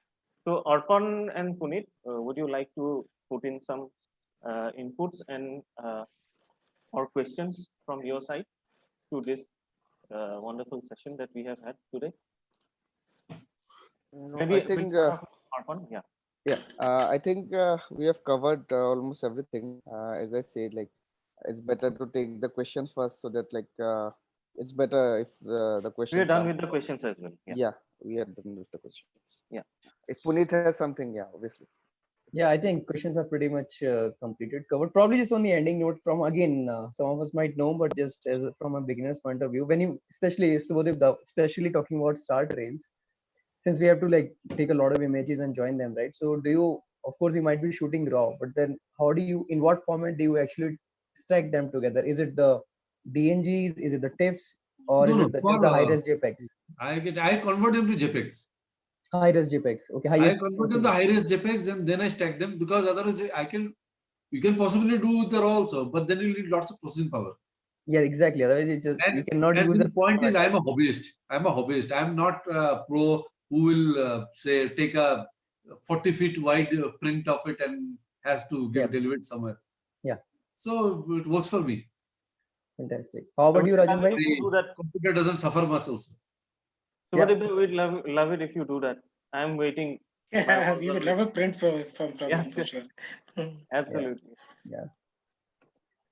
So, Arpan and Puneet, would you like to put in some inputs and or questions from your side to this wonderful session that we have had today? No, Maybe I we'll think start off with Arpan. Yeah. yeah, I think we have covered almost everything. As I said, like it's better to take the questions first, so that like it's better if the We are questions done come. with the questions as well. Yeah. Yeah, we are done with the questions. Yeah. If Puneet has something, yeah, obviously. Yeah, I think questions are pretty much completed, covered. Probably just on the ending note from again, some of us might know, but just as from a beginner's point of view, when you, especially Subhadip, especially talking about start rails, since we have to like take a lot of images and join them, right? So do you, of course, you might be shooting raw, but then how do you, in what format do you actually stack them together? Is it the DNGs? Is it the TIFFs? Or No, is no. it just For the high-res JPEGs? I convert them to JPEGs. High-res JPEGs. Okay, I highest convert them to possible. high-res JPEGs and then I stack them because otherwise you can possibly do the raw also, but then you need lots of processing power. Yeah, exactly. Otherwise, it's just you cannot And use see, a the point on a is, I'm time. a hobbyist. I'm not a pro who will say take a 40 feet wide print of it and has to Yeah, give delivered somewhere. yeah, So it works for me. fantastic. How I about would you, love Rajan it bhai? if you do that. The computer doesn't suffer much also. So, Yeah, we'd love it if you do that. I'm waiting. My Yeah, walls we are would love a waiting. print from you Yes, for yes, sure. Hmm. yeah, absolutely. yeah,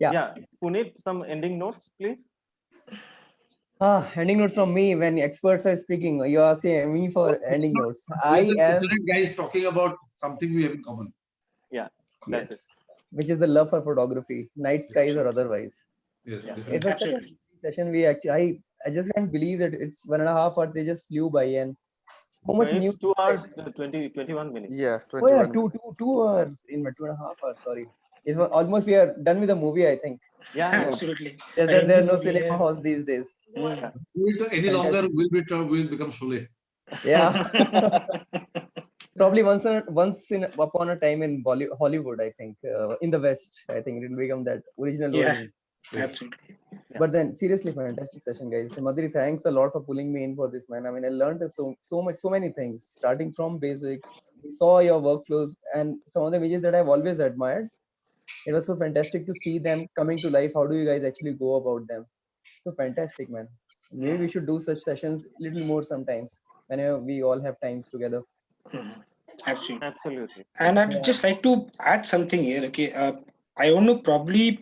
yeah. Yeah, Puneet, some ending notes, please. Ending notes from me. When experts are speaking, you're asking me for ending notes. We are I the am, different guys talking about something we have in common. Yeah, that's it. yes, which is the love for photography, night skies or Absolutely. otherwise. Yes, Yeah, it definitely. was such a Absolutely. session. We actually, I just can't believe that it's 1.5 hours. They just flew by and so much new. It's 2 hours, 21 minutes. Yeah, Oh yeah, 21 two, minutes. two, 2 hours in 2.5 hours. Sorry, it's almost we are done with the movie. I think. Yeah, yeah, Absolutely. Just A that there Hindi are no movie. cinema Yeah. halls these days. yeah. Hmm. Do it any longer, Fantastic. we'll become Sholay. Yeah. Probably once in upon a time in Hollywood, I think, in the West, I think it will become that original Yeah, version. absolutely. Yeah. But then, seriously, fantastic session, guys. So, Madhuri, thanks a lot for pulling me in for this, man. I mean, I learned so much, so many things, starting from basics. We saw your workflows and some of the images that I've always admired. It was so fantastic to see them coming to life. How do you guys actually go about them? So fantastic, man. Maybe we should do such sessions a little more sometimes whenever we all have times together. Mhm. Absolutely. Absolutely. And I'd Yeah. just like to add something here. Okay, I want to probably.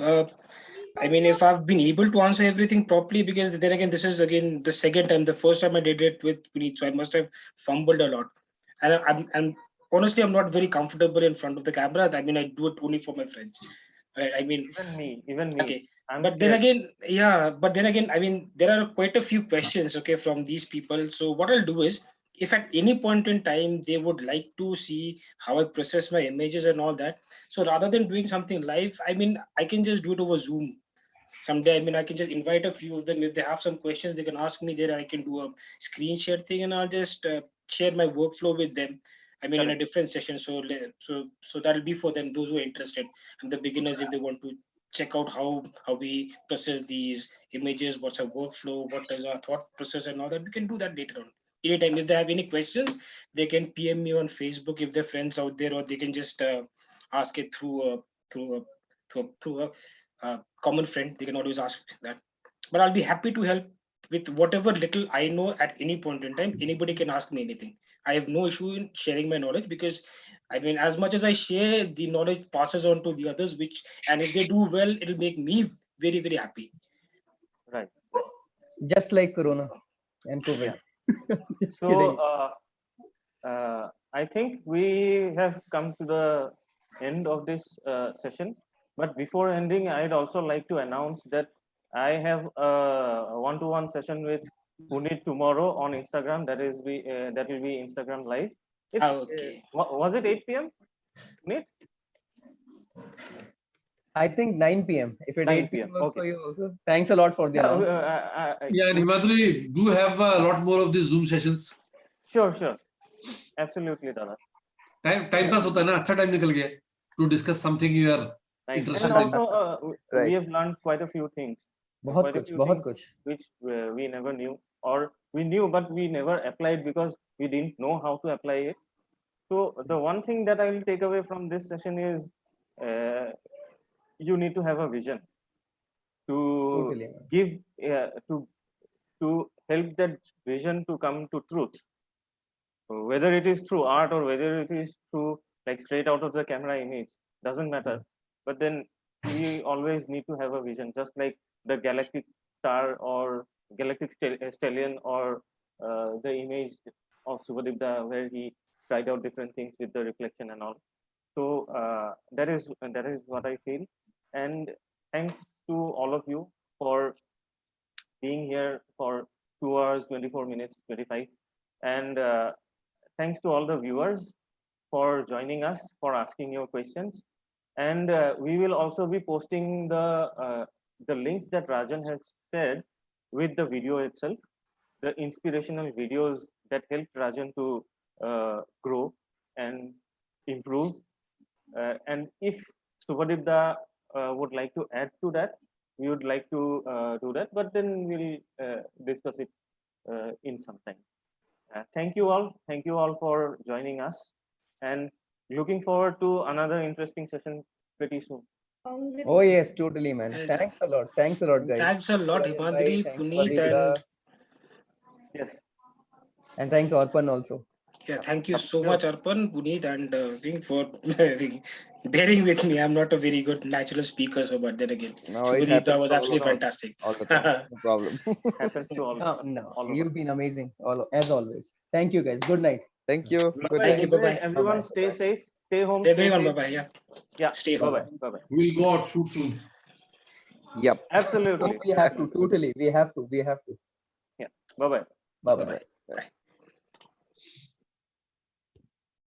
I mean, if I've been able to answer everything properly, because then again, this is again the second time. The first time I did it with Puneet, so I must have fumbled a lot. And I'm honestly, I'm not very comfortable in front of the camera. I mean, I do it only for my friends. Right? I mean, Even me. okay, I'm but then scared. again, yeah, but then again, I mean, there are quite a few questions, okay, from these people. So what I'll do is, if at any point in time they would like to see how I process my images and all that, so rather than doing something live, I mean, I can just do it over Zoom someday. I mean, I can just invite a few of them. If they have some questions, they can ask me there. I can do a screen share thing, and I'll just share my workflow with them. I mean, in a Correct. different session. So that'll be for them, those who are interested, and the beginners if they want to check out how we process these images, what's our workflow, what is our thought process, and all that. We can do that later on. anytime. If they have any questions, they can PM me on Facebook if they're friends out there, or they can just ask it through a common friend. They can always ask that. But I'll be happy to help with whatever little I know at any point in time. Anybody can ask me anything. I have no issue in sharing my knowledge, because I mean, as much as I share, the knowledge passes on to the others, and if they do well, it'll make me very, very happy. Right. Just like Corona and COVID. Just kidding. So I think we have come to the end of this session. But before ending, I'd also like to announce that I have a one-to-one session with Puneet tomorrow on Instagram. That will be Instagram Live. It's Okay. was it 8 p.m.? Puneet? I think 9 p.m. If it 9 8 p.m. p.m. works Okay. for you also. Thanks a lot for the announcement. Yeah, and Himadri, do have a lot more of these Zoom sessions. Sure. Absolutely, Dada. Time pass hota hai na, अच्छा time nikal gaya to discuss something you are Nice. interested And in. also, we Right. have learned quite a few things. बहुत Quite a कुछ, few बहुत things कुछ. which we never knew, or we knew but we never applied because we didn't know how to apply it. So the one thing that I will take away from this session is you need to have a vision to Totally, man. give to help that vision to come to truth. So whether it is through art or whether it is through like straight out of the camera image, doesn't matter. But then we always need to have a vision, just like the galactic star or galactic stallion, or the image of Subhadip, where he tried out different things with the reflection and all. So that is what I feel. And thanks to all of you for being here for 2 hours, 24 minutes, 25. And thanks to all the viewers for joining us, for asking your questions. And we will also be posting the links that Raajan has shared with the video itself, the inspirational videos that helped Raajan to grow and improve. And if Subhadip would like to add to that, we would like to do that, but then we'll discuss it in some time. Thank you all. Thank you all for joining us, and looking forward to another interesting session pretty soon. Oh yes, totally, man. Yes. Thanks a lot. Thanks a lot, guys. Thanks a lot, Raajan bhai, Himadri, thanks Puneet, Subhadip and Yes. and thanks Arpan also. yeah, thank you so Sure. much, Arpan, Puneet, and Ving, for bearing with me. I'm not a very good natural speaker, so but then again, No, it Subhadip, that happens was to all absolutely of us fantastic. all the time. No problem. Happens to all. No, all of you've us. been amazing, as always. Thank you, guys. Good night. Thank you. Good Bye-bye. Thank you. night. Bye-bye. Everyone, Bye-bye. stay safe, stay home, stay Everyone, safe. bye-bye. Yeah. Yeah. Stay home. Bye-bye. Bye-bye. We'll go out shoot soon. Yep. Absolutely. We have to, totally. We have to. Yeah. Bye-bye. Bye Bye-bye. bye.